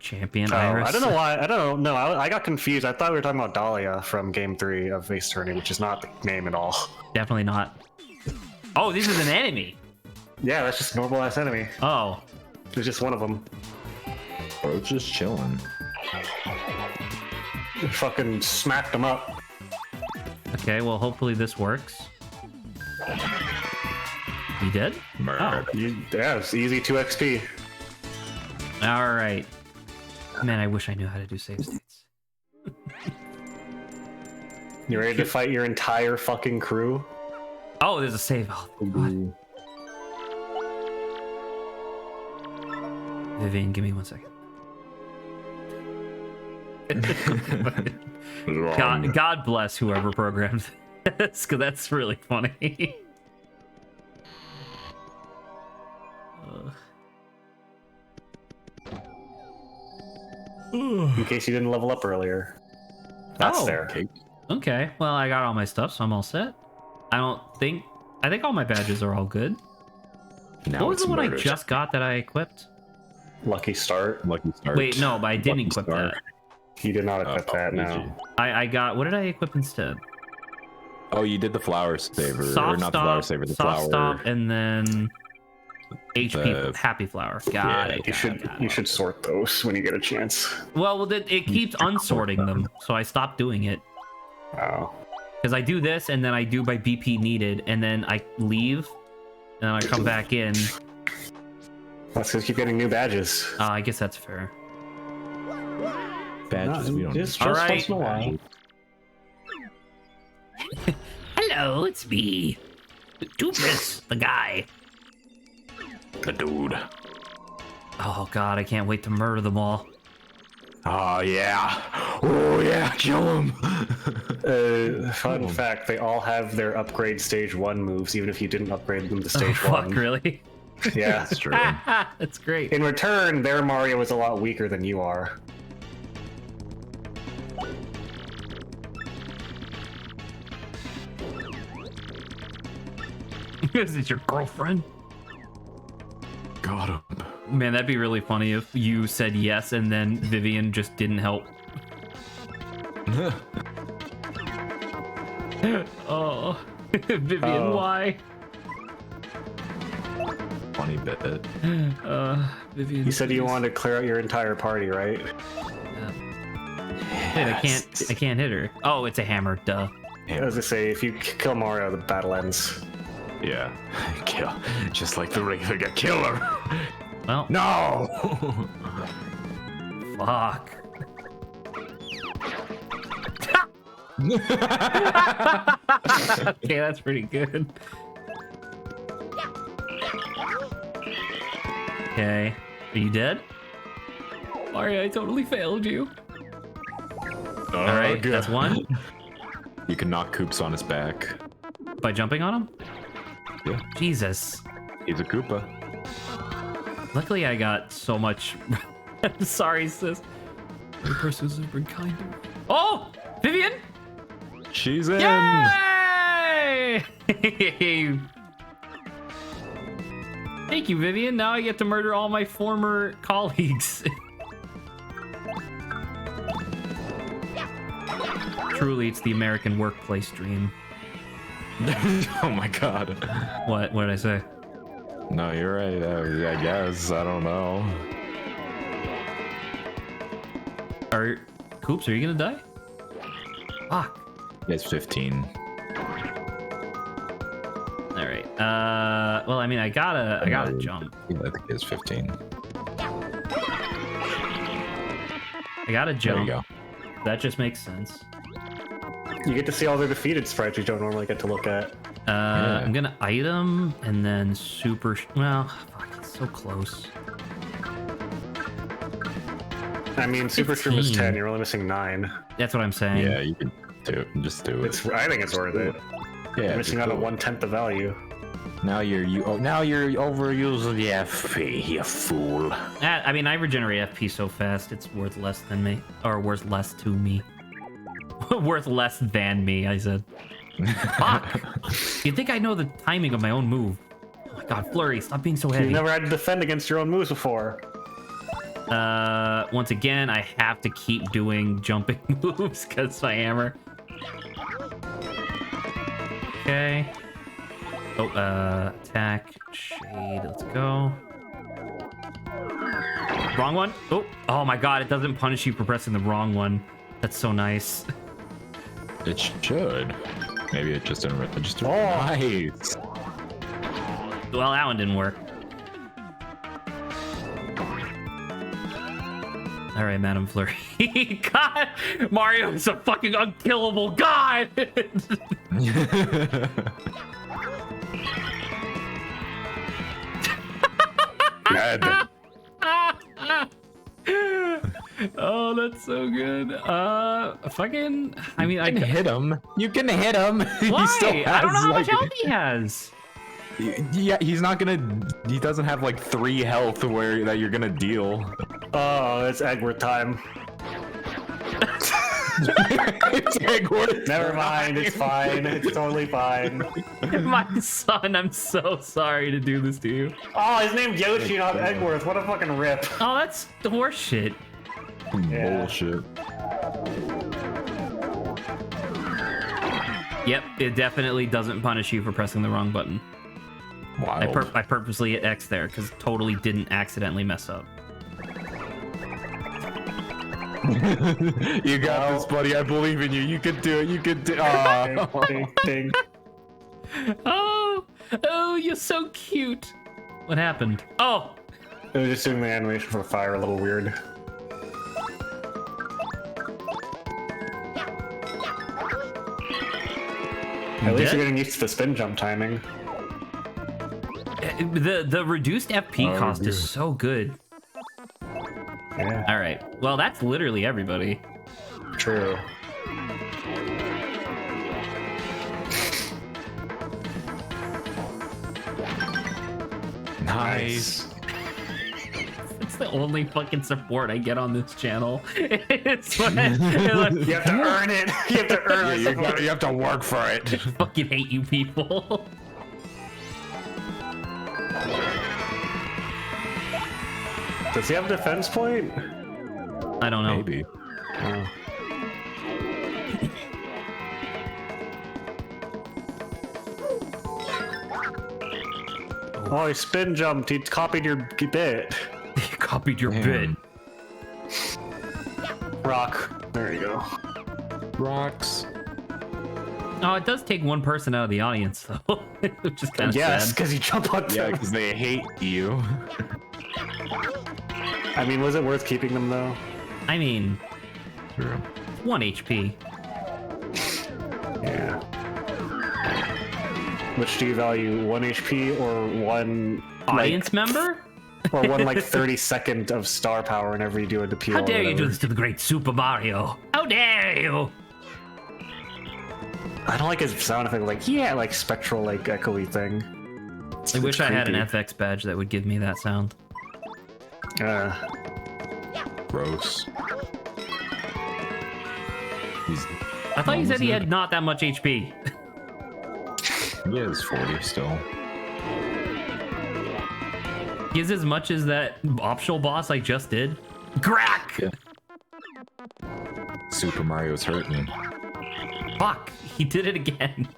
[SPEAKER 2] Champion Iris.
[SPEAKER 1] I don't know why. I don't know. I got confused. I thought we were talking about Dahlia from game 3 of Ace Attorney, which is not the name at all.
[SPEAKER 2] Definitely not. Oh, this is an enemy.
[SPEAKER 1] Yeah, that's just a normal ass enemy.
[SPEAKER 2] Oh,
[SPEAKER 1] There's just one of them.
[SPEAKER 3] Bro, just chilling.
[SPEAKER 1] Fucking smacked him up.
[SPEAKER 2] okay. Well, hopefully this works. You did?
[SPEAKER 3] Murder.
[SPEAKER 1] Yeah, it's easy 2 XP.
[SPEAKER 2] All right. Man, I wish I knew how to do save states.
[SPEAKER 1] You ready to fight your entire fucking crew?
[SPEAKER 2] Oh, there's a save. Oh, God. Vivian, give me 1 second. God bless whoever programmed this, because that's really funny.
[SPEAKER 1] In case you didn't level up earlier. That's
[SPEAKER 2] Oh.
[SPEAKER 1] there.
[SPEAKER 2] Okay, well, I got all my stuff, so I'm all set. I think all my badges are all good.
[SPEAKER 3] Now
[SPEAKER 2] What was
[SPEAKER 3] it's
[SPEAKER 2] the one I
[SPEAKER 3] murder.
[SPEAKER 2] just got that I equipped?
[SPEAKER 1] Lucky start.
[SPEAKER 3] Lucky start.
[SPEAKER 2] Wait, no, but I didn't
[SPEAKER 3] Lucky
[SPEAKER 2] equip
[SPEAKER 3] start.
[SPEAKER 2] that.
[SPEAKER 1] You did not equip that, no.
[SPEAKER 2] I got, what did I equip instead?
[SPEAKER 3] Oh, you did the flower saver, or
[SPEAKER 2] Soft
[SPEAKER 3] not the
[SPEAKER 2] stop,
[SPEAKER 3] flower saver, the
[SPEAKER 2] soft
[SPEAKER 3] flower.
[SPEAKER 2] stop, and then HP
[SPEAKER 3] The-
[SPEAKER 2] happy flower. Got it.
[SPEAKER 1] You
[SPEAKER 2] got it.
[SPEAKER 1] you should sort those when you get a chance.
[SPEAKER 2] Well, it keeps unsorting them, so I stopped doing it.
[SPEAKER 1] Oh.
[SPEAKER 2] Because I do this, and then I do by BP needed, and then I leave, and then I come back in.
[SPEAKER 1] That's because you keep getting new badges.
[SPEAKER 2] I guess that's fair.
[SPEAKER 3] Badges, we don't
[SPEAKER 1] Just
[SPEAKER 2] All
[SPEAKER 1] once
[SPEAKER 2] right.
[SPEAKER 1] in a while.
[SPEAKER 4] Hello, it's me. Toothless, the guy.
[SPEAKER 3] the dude.
[SPEAKER 2] Oh god, I can't wait to murder them all.
[SPEAKER 3] Oh yeah. Oh yeah, kill him.
[SPEAKER 1] Fun fact, they all have their upgrade stage 1 moves, even if you didn't upgrade them to stage
[SPEAKER 2] Oh,
[SPEAKER 1] 1.
[SPEAKER 2] fuck, really?
[SPEAKER 1] Yeah.
[SPEAKER 3] That's true.
[SPEAKER 2] That's great.
[SPEAKER 1] In return, their Mario is a lot weaker than you are.
[SPEAKER 2] Is it your girlfriend?
[SPEAKER 3] Got him.
[SPEAKER 2] Man, that'd be really funny if you said yes and then Vivian just didn't help. Oh, Vivian,
[SPEAKER 1] Oh.
[SPEAKER 2] why?
[SPEAKER 3] Funny bit.
[SPEAKER 2] Vivian.
[SPEAKER 1] You said you wanted to clear out your entire party, right?
[SPEAKER 2] Wait, I can't hit her. Oh, it's a hammer. Duh.
[SPEAKER 1] As I say, if you kill Mario, the battle ends.
[SPEAKER 3] Yeah. Kill. Just like the regular guy. Kill her.
[SPEAKER 2] Well,
[SPEAKER 3] No.
[SPEAKER 2] fuck. Okay, that's pretty good. Okay, are you dead? Mario, I totally failed you. All right, that's one.
[SPEAKER 3] You can knock Koops on his back.
[SPEAKER 2] By jumping on him?
[SPEAKER 3] Yeah.
[SPEAKER 2] Jesus.
[SPEAKER 3] He's a Koopa.
[SPEAKER 2] Luckily, I got so much. I'm sorry, sis. The person who's been kind to me. Oh, Vivian!
[SPEAKER 3] She's in.
[SPEAKER 2] Yay! Thank you, Vivian. Now I get to murder all my former colleagues. Truly, it's the American workplace dream.
[SPEAKER 3] Oh my god.
[SPEAKER 2] What did I say?
[SPEAKER 3] No, you're right. I guess. I don't know.
[SPEAKER 2] Coops, are you gonna die? Fuck.
[SPEAKER 3] He has 15.
[SPEAKER 2] All right. Well, I mean, I gotta jump.
[SPEAKER 3] Yeah, I think he has 15.
[SPEAKER 2] I gotta jump.
[SPEAKER 3] There you go.
[SPEAKER 2] That just makes sense.
[SPEAKER 1] You get to see all the defeated sprites you don't normally get to look at.
[SPEAKER 2] I'm gonna item and then super. Well, fuck, it's so close.
[SPEAKER 1] I mean, Super Shroom is
[SPEAKER 2] 15.
[SPEAKER 1] 10. You're only missing 9.
[SPEAKER 2] That's what I'm saying.
[SPEAKER 3] Yeah, you can do it. Just do it.
[SPEAKER 1] I think it's worth it.
[SPEAKER 3] Yeah,
[SPEAKER 1] You're missing out on
[SPEAKER 3] on
[SPEAKER 1] 1/10 the value.
[SPEAKER 3] Now you're overusing the FP, you fool.
[SPEAKER 2] I mean, I regenerate FP so fast, it's worth less than me, or worth less to me. Worth less than me, I said. Fuck! You'd think I know the timing of my own move. Oh my god, Flurry, stop being so heavy.
[SPEAKER 1] You never had to defend against your own moves before.
[SPEAKER 2] Once again, I have to keep doing jumping moves because my hammer. Okay. Oh, attack, shade, let's go. Wrong one? Oh my god, it doesn't punish you for pressing the wrong one. That's so nice.
[SPEAKER 3] It should. Maybe it just didn't register.
[SPEAKER 1] Oh.
[SPEAKER 3] Nice.
[SPEAKER 2] Well, that one didn't work. All right, Madam Flurry. God, Mario is a fucking unkillable god.
[SPEAKER 3] Good.
[SPEAKER 2] Oh, that's so good. Fucking. I mean, I
[SPEAKER 3] can hit him. You can hit him.
[SPEAKER 2] Why?
[SPEAKER 3] He still has,
[SPEAKER 2] I don't know how much
[SPEAKER 3] like,
[SPEAKER 2] health he has.
[SPEAKER 3] Yeah, he's not gonna. He doesn't have like 3 health that you're gonna deal.
[SPEAKER 1] Oh, it's Eggworth time.
[SPEAKER 3] It's Eggworth.
[SPEAKER 1] Never mind, it's fine. It's totally fine.
[SPEAKER 2] My son, I'm so sorry to do this to you.
[SPEAKER 1] Oh, his name's Yoshi, not Eggworth. What a fucking rip.
[SPEAKER 2] Oh, that's horse shit.
[SPEAKER 1] Yeah.
[SPEAKER 3] Bullshit.
[SPEAKER 2] Yep, it definitely doesn't punish you for pressing the wrong button.
[SPEAKER 3] Wild.
[SPEAKER 2] I purposely hit X there because totally didn't accidentally mess up.
[SPEAKER 3] You got this, buddy. I believe in you. You can do it. You can do. Oh.
[SPEAKER 1] Ding, ding, ding.
[SPEAKER 2] Oh, you're so cute. What happened? Oh,
[SPEAKER 1] It was just doing the animation for fire a little weird. At least you're getting used to the spin jump timing.
[SPEAKER 2] the reduced FP cost is so good.
[SPEAKER 1] Yeah,
[SPEAKER 2] All right. Well, that's literally everybody.
[SPEAKER 1] true.
[SPEAKER 3] Nice.
[SPEAKER 2] It's the only fucking support I get on this channel. It's when I
[SPEAKER 1] You have to earn it. You have to earn it.
[SPEAKER 3] You have to work for it.
[SPEAKER 2] fucking hate you people.
[SPEAKER 1] Does he have a defense point?
[SPEAKER 2] I don't know.
[SPEAKER 3] Maybe.
[SPEAKER 1] Oh. Oh, he spin jumped. He copied your bit.
[SPEAKER 2] You copied your
[SPEAKER 3] Damn.
[SPEAKER 2] bid.
[SPEAKER 1] Rock. There you go.
[SPEAKER 3] Rocks.
[SPEAKER 2] Oh, it does take one person out of the audience, though, which is kind of
[SPEAKER 1] Yes,
[SPEAKER 2] sad.
[SPEAKER 1] because you jump on
[SPEAKER 3] Yeah,
[SPEAKER 1] them.
[SPEAKER 3] because they hate you.
[SPEAKER 1] I mean, was it worth keeping them though?
[SPEAKER 2] I mean,
[SPEAKER 3] True.
[SPEAKER 2] 1 HP.
[SPEAKER 1] Yeah. Which do you value? 1 HP or one
[SPEAKER 2] Audience member?
[SPEAKER 1] or one like 30-second of star power whenever you do a appeal?
[SPEAKER 2] How
[SPEAKER 1] or
[SPEAKER 2] dare you do
[SPEAKER 1] whatever?
[SPEAKER 2] this to the great Super Mario? How dare you?
[SPEAKER 1] I don't like his sound effect. Like like spectral, like echoey thing.
[SPEAKER 2] I wish I had an
[SPEAKER 1] creepy.
[SPEAKER 2] FX badge that would give me that sound.
[SPEAKER 3] Gross.
[SPEAKER 2] I thought you said he
[SPEAKER 3] was
[SPEAKER 2] had not that much HP.
[SPEAKER 3] He is 40 still.
[SPEAKER 2] He has as much as that optional boss I just did. Crack!
[SPEAKER 3] Yeah. Super Mario's hurting.
[SPEAKER 2] Fuck, he did it again.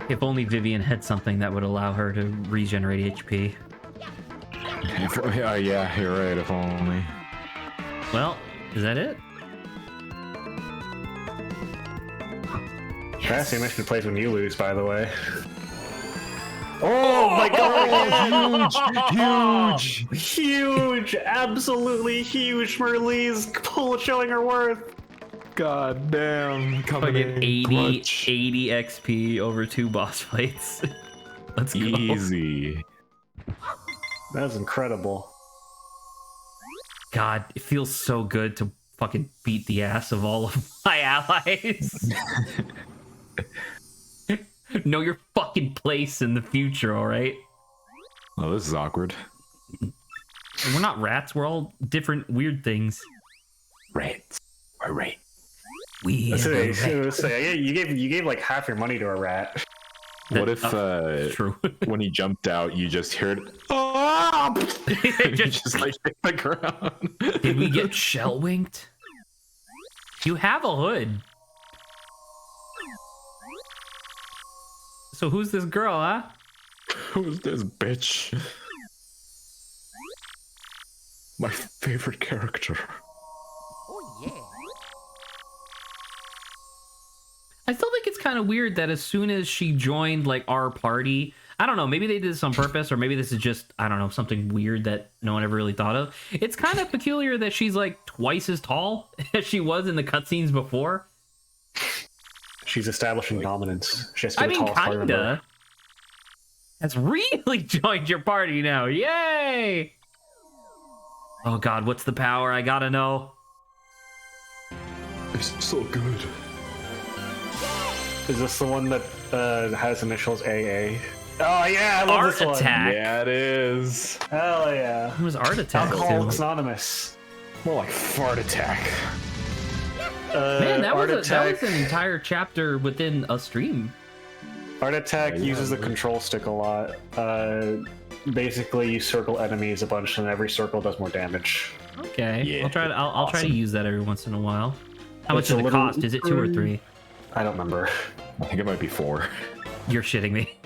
[SPEAKER 2] If only Vivian had something that would allow her to regenerate HP.
[SPEAKER 3] Yeah, you're right. If only.
[SPEAKER 2] Well, is that it?
[SPEAKER 1] That's the mission plays when you lose, by the way. Oh my god! Huge! Absolutely huge! Merlee's showing her worth.
[SPEAKER 3] God damn!
[SPEAKER 2] Fucking 80 XP over 2 boss fights. Let's go.
[SPEAKER 3] Easy.
[SPEAKER 1] That's incredible.
[SPEAKER 2] God, it feels so good to fucking beat the ass of all of my allies. Know your fucking place in the future, alright?
[SPEAKER 3] Oh, this is awkward.
[SPEAKER 2] We're not rats, we're all different weird things.
[SPEAKER 3] Rats. We're right.
[SPEAKER 2] We
[SPEAKER 1] That's what I was gonna say. You gave like half your money to a rat.
[SPEAKER 3] What if
[SPEAKER 2] true.
[SPEAKER 3] when he jumped out, you just heard oh! just like hit the ground.
[SPEAKER 2] Did we get shell winked? You have a hood. So who's this girl, huh?
[SPEAKER 3] Who's this bitch? My favorite character.
[SPEAKER 4] Oh yeah.
[SPEAKER 2] I still think it's kind of weird that as soon as she joined like our party, I don't know, maybe they did this on purpose, or maybe this is just, I don't know, something weird that no one ever really thought of. It's kind of peculiar that she's like twice as tall as she was in the cutscenes before.
[SPEAKER 1] She's establishing dominance. She has to
[SPEAKER 2] I
[SPEAKER 1] be the
[SPEAKER 2] mean,
[SPEAKER 1] tallest party member.
[SPEAKER 2] kinda. That's really joined your party now. Yay! Oh god, what's the power? I gotta know.
[SPEAKER 3] It's so good.
[SPEAKER 1] Is this the one that has initials AA? Oh yeah, I love
[SPEAKER 2] Art
[SPEAKER 1] this one.
[SPEAKER 2] Attack.
[SPEAKER 3] Yeah, it is.
[SPEAKER 1] Hell yeah.
[SPEAKER 2] Who was Art Attack?
[SPEAKER 1] Alcoholics
[SPEAKER 2] to?
[SPEAKER 1] Anonymous.
[SPEAKER 3] More like fart attack.
[SPEAKER 2] Man, that
[SPEAKER 1] Art
[SPEAKER 2] was
[SPEAKER 1] Attack.
[SPEAKER 2] an entire chapter within a stream.
[SPEAKER 1] Art Attack
[SPEAKER 3] Yeah,
[SPEAKER 1] uses the
[SPEAKER 3] yeah.
[SPEAKER 1] control stick a lot. Basically, you circle enemies a bunch, and every circle does more damage.
[SPEAKER 2] Okay,
[SPEAKER 3] Yeah,
[SPEAKER 2] I'll try to. I'll try to use that every once in a while. How much
[SPEAKER 1] It's a
[SPEAKER 2] does it
[SPEAKER 1] little-
[SPEAKER 2] cost? Is it 2 or 3?
[SPEAKER 1] I don't remember.
[SPEAKER 3] I think it might be 4.
[SPEAKER 2] You're shitting me.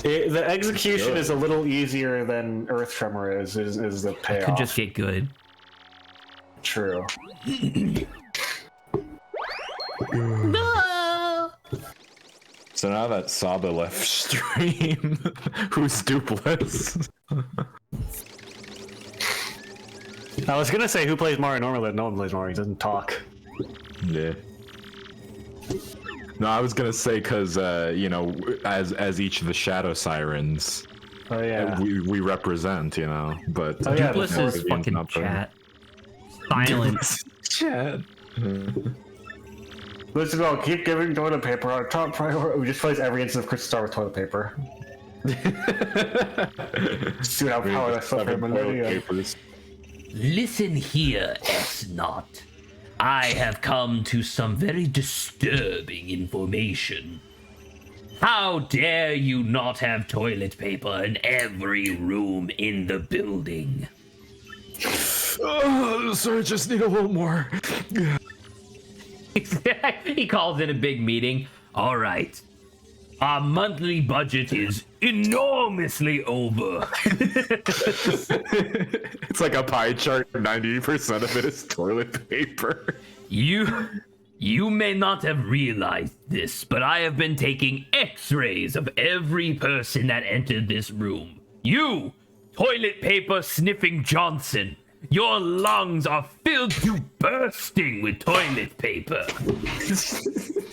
[SPEAKER 1] The execution is a little easier than Earth Tremor is the payoff.
[SPEAKER 2] Could just get good.
[SPEAKER 1] True.
[SPEAKER 2] No!
[SPEAKER 3] So now that Saba left stream, who's Dupless?
[SPEAKER 1] I was gonna say who plays Mario normally, but no one plays Mario. He doesn't talk.
[SPEAKER 3] Yeah. No, I was gonna say because you know, as each of the Shadow Sirens,
[SPEAKER 1] Oh yeah.
[SPEAKER 3] we represent, you know. But
[SPEAKER 1] Oh, yeah,
[SPEAKER 2] Dupless
[SPEAKER 1] that's
[SPEAKER 2] is
[SPEAKER 3] Morgan's
[SPEAKER 2] fucking
[SPEAKER 3] not there.
[SPEAKER 2] chat. Silent.
[SPEAKER 3] Chat.
[SPEAKER 1] Let's go. Keep giving toilet paper our top priority. We just plays every instance of Crystal Star with toilet paper. See how power that stuff in my video.
[SPEAKER 3] Papers.
[SPEAKER 4] Listen here, S0. I have come to some very disturbing information. How dare you not have toilet paper in every room in the building?
[SPEAKER 3] Oh, sir, just need a little more.
[SPEAKER 2] He calls in a big meeting.
[SPEAKER 4] All right. Our monthly budget is enormously over.
[SPEAKER 3] It's like a pie chart. 90% of it is toilet paper.
[SPEAKER 4] You may not have realized this, but I have been taking x-rays of every person that entered this room. You, toilet paper sniffing Johnson, your lungs are filled to bursting with toilet paper.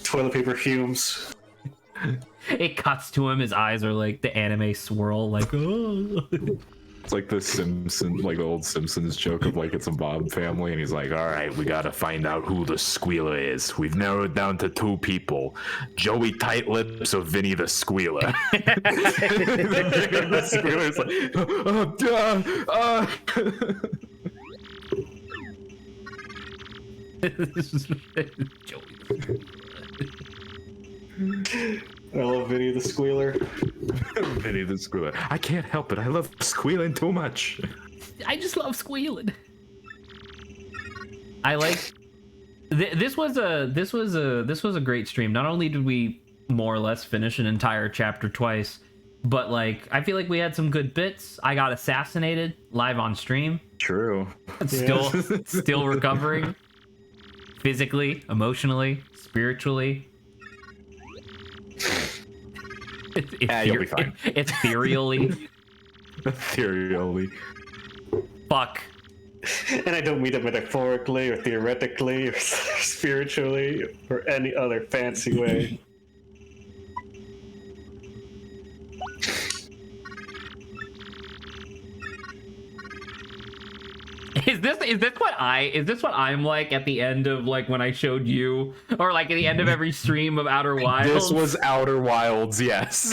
[SPEAKER 1] Toilet paper fumes.
[SPEAKER 2] It cuts to him. His eyes are like the anime swirl. Like, oh.
[SPEAKER 3] It's like the Simpsons, like the old Simpsons joke of like it's a Bob family, and he's like, "All right, we gotta find out who the squealer is. We've narrowed down to 2 people: Joey Tight Lips or Vinny the Squealer." The squealer's
[SPEAKER 1] I love Vinny the Squealer.
[SPEAKER 3] Vinny the Squealer. I can't help it. I love squealing too much.
[SPEAKER 2] I just love squealing. I like. This was a great stream. Not only did we more or less finish an entire chapter twice, But like, I feel like we had some good bits. I got assassinated live on stream.
[SPEAKER 3] True.
[SPEAKER 2] Still recovering. Physically, emotionally, spiritually.
[SPEAKER 3] You'll be fine.
[SPEAKER 2] Ethereally.
[SPEAKER 3] Ethereally.
[SPEAKER 2] Fuck.
[SPEAKER 1] And I don't mean it metaphorically or theoretically or spiritually or any other fancy way.
[SPEAKER 2] Is this what I'm like at the end of like when I showed you, or like at the end of every stream of Outer Wilds?
[SPEAKER 3] This was Outer Wilds, yes.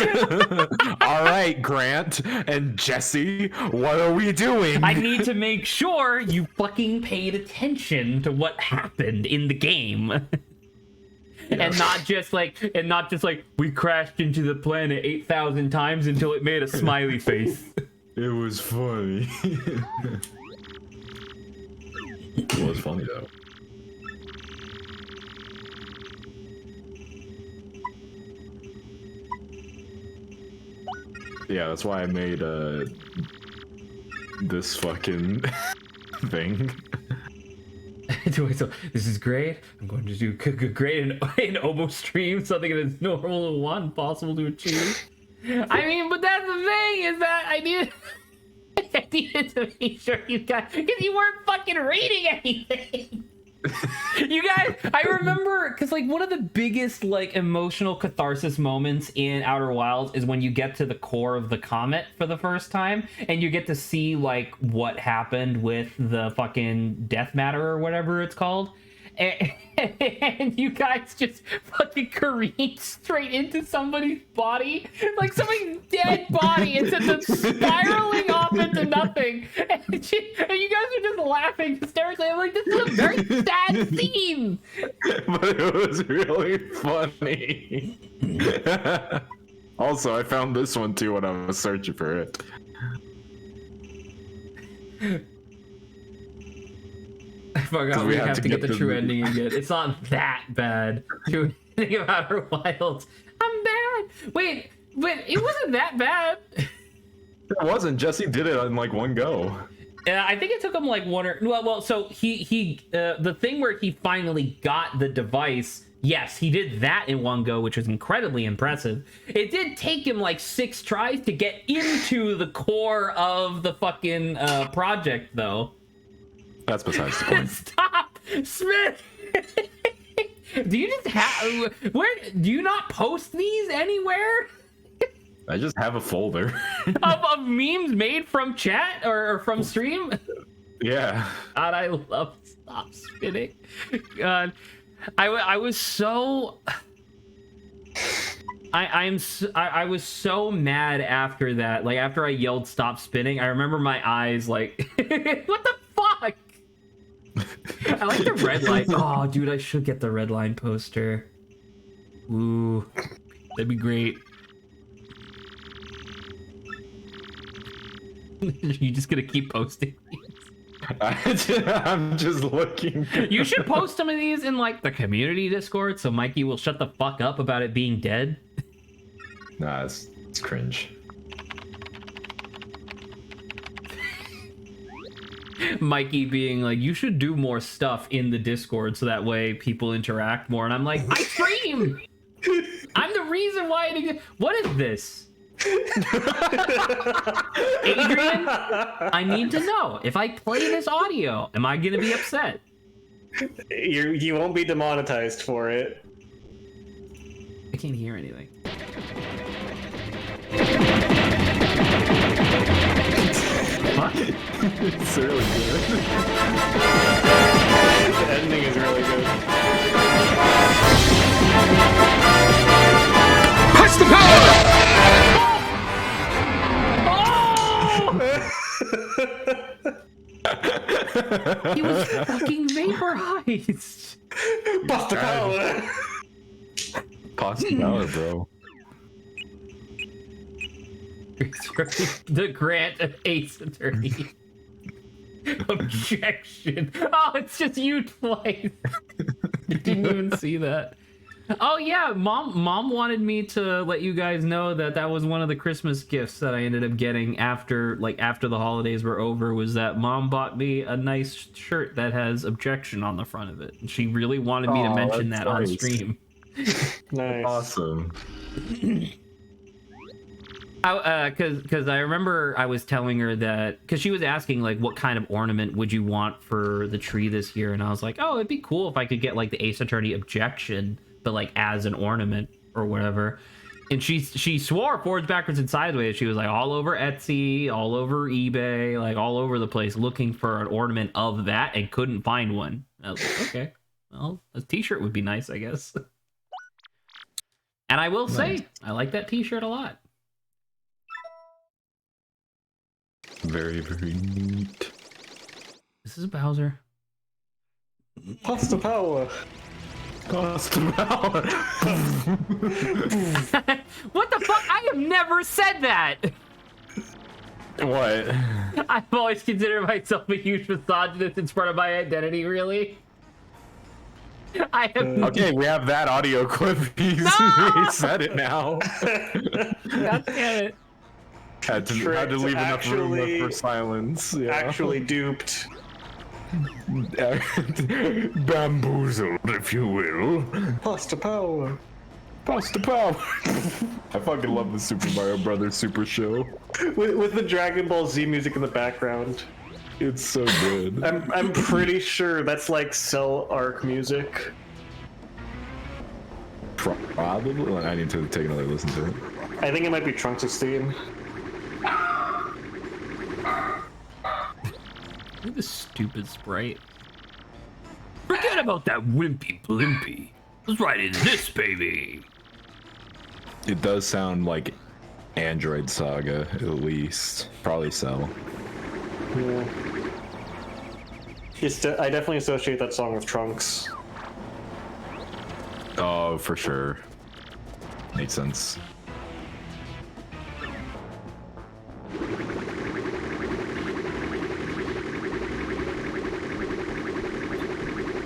[SPEAKER 3] All right, Grant and Jesse, what are we doing?
[SPEAKER 2] I need to make sure you fucking paid attention to what happened in the game. And not just like we crashed into the planet 8,000 times until it made a smiley face.
[SPEAKER 3] It was funny. It was funny though. Yeah, that's why I made this fucking thing.
[SPEAKER 2] So this is great. I'm going to do great in Obo stream, something that is normal and impossible to achieve. I mean, but that's the thing, is that I needed to make sure you guys, because you weren't fucking reading anything. You guys, I remember, because like one of the biggest like emotional catharsis moments in Outer Wilds is when you get to the core of the comet for the first time, and you get to see like what happened with the fucking death matter or whatever it's called. And you guys just fucking careened straight into somebody's body, like somebody's dead body, and sent them spiraling off into nothing. And you guys are just laughing hysterically. I'm like, this is a very sad scene.
[SPEAKER 3] But it was really funny. Also, I found this one too when I was searching for it.
[SPEAKER 2] I forgot we have to get the true ending again. It's not that bad. True ending of Outer Wilds. I'm bad. Wait, it wasn't that bad.
[SPEAKER 3] It wasn't. Jesse did it in like one go.
[SPEAKER 2] I think it took him like one or well. So he the thing where he finally got the device. Yes, he did that in one go, which was incredibly impressive. It did take him like 6 tries to get into the core of the fucking project, though.
[SPEAKER 3] That's besides the point.
[SPEAKER 2] Stop, Smith. Do you just have? Where do you not post these anywhere?
[SPEAKER 3] I just have a folder
[SPEAKER 2] of memes made from chat or from stream.
[SPEAKER 3] Yeah.
[SPEAKER 2] God, I love Stop Spinning. God, I was so. I was so mad after that. Like after I yelled "Stop Spinning," I remember my eyes like, what the fuck? I like the red line. Oh, dude, I should get the red line poster. Ooh, that'd be great. You just gonna keep posting these?
[SPEAKER 3] I'm just looking.
[SPEAKER 2] You should post some of these in like the community Discord so Mikey will shut the fuck up about it being dead.
[SPEAKER 3] Nah, it's cringe.
[SPEAKER 2] Mikey being like, you should do more stuff in the Discord so that way people interact more. And I'm like, I stream! I'm the reason why it exists. What is this? Adrian, I need to know. If I play this audio, am I going to be upset?
[SPEAKER 1] You won't be demonetized for it.
[SPEAKER 2] I can't hear anything. What?
[SPEAKER 3] It's really good.
[SPEAKER 1] The ending is really good.
[SPEAKER 4] Push the power!
[SPEAKER 2] Oh! He was fucking vaporized.
[SPEAKER 1] Pasta power.
[SPEAKER 3] Pasta power, bro.
[SPEAKER 2] The grant of Ace Attorney. Objection. Oh, it's just you twice. I didn't even see that. Oh yeah, mom wanted me to let you guys know that was one of the Christmas gifts that I ended up getting after the holidays were over, was that mom bought me a nice shirt that has objection on the front of it. And she really wanted me to mention that on stream.
[SPEAKER 1] Nice.
[SPEAKER 3] Awesome.
[SPEAKER 2] Because I remember I was telling her that, because she was asking like what kind of ornament would you want for the tree this year, and I was like, oh, it'd be cool if I could get like the Ace Attorney objection, but like as an ornament or whatever. And she swore forwards, backwards, and sideways. She was like all over Etsy, all over eBay, like all over the place looking for an ornament of that, and couldn't find one. I was like, okay, well, a t-shirt would be nice, I guess. And I will say, I like that t-shirt a lot.
[SPEAKER 3] Very, very neat.
[SPEAKER 2] This is Bowser.
[SPEAKER 1] Pasta power.
[SPEAKER 3] Pasta power.
[SPEAKER 2] What the fuck? I have never said that.
[SPEAKER 3] What?
[SPEAKER 2] I've always considered myself a huge misogynist. It's part of my identity, really. I have.
[SPEAKER 3] Okay, we have that audio clip. He said it now.
[SPEAKER 2] God damn it.
[SPEAKER 3] Had to leave enough room for silence. Yeah.
[SPEAKER 1] Actually duped.
[SPEAKER 3] Bamboozled, if you will.
[SPEAKER 1] Pasta power.
[SPEAKER 3] Pasta power. I fucking love the Super Mario Brothers Super Show.
[SPEAKER 1] With the Dragon Ball Z music in the background.
[SPEAKER 3] It's so good.
[SPEAKER 1] I'm pretty sure that's like Cell Arc music.
[SPEAKER 3] Probably. I need to take another listen to it.
[SPEAKER 1] I think it might be Trunks' theme.
[SPEAKER 2] Look at this stupid sprite.
[SPEAKER 4] Forget about that wimpy blimpy. Let's ride in this, baby.
[SPEAKER 3] It does sound like Android Saga, at least. Probably so.
[SPEAKER 1] Yeah. I definitely associate that song with Trunks.
[SPEAKER 3] Oh, for sure. Makes sense.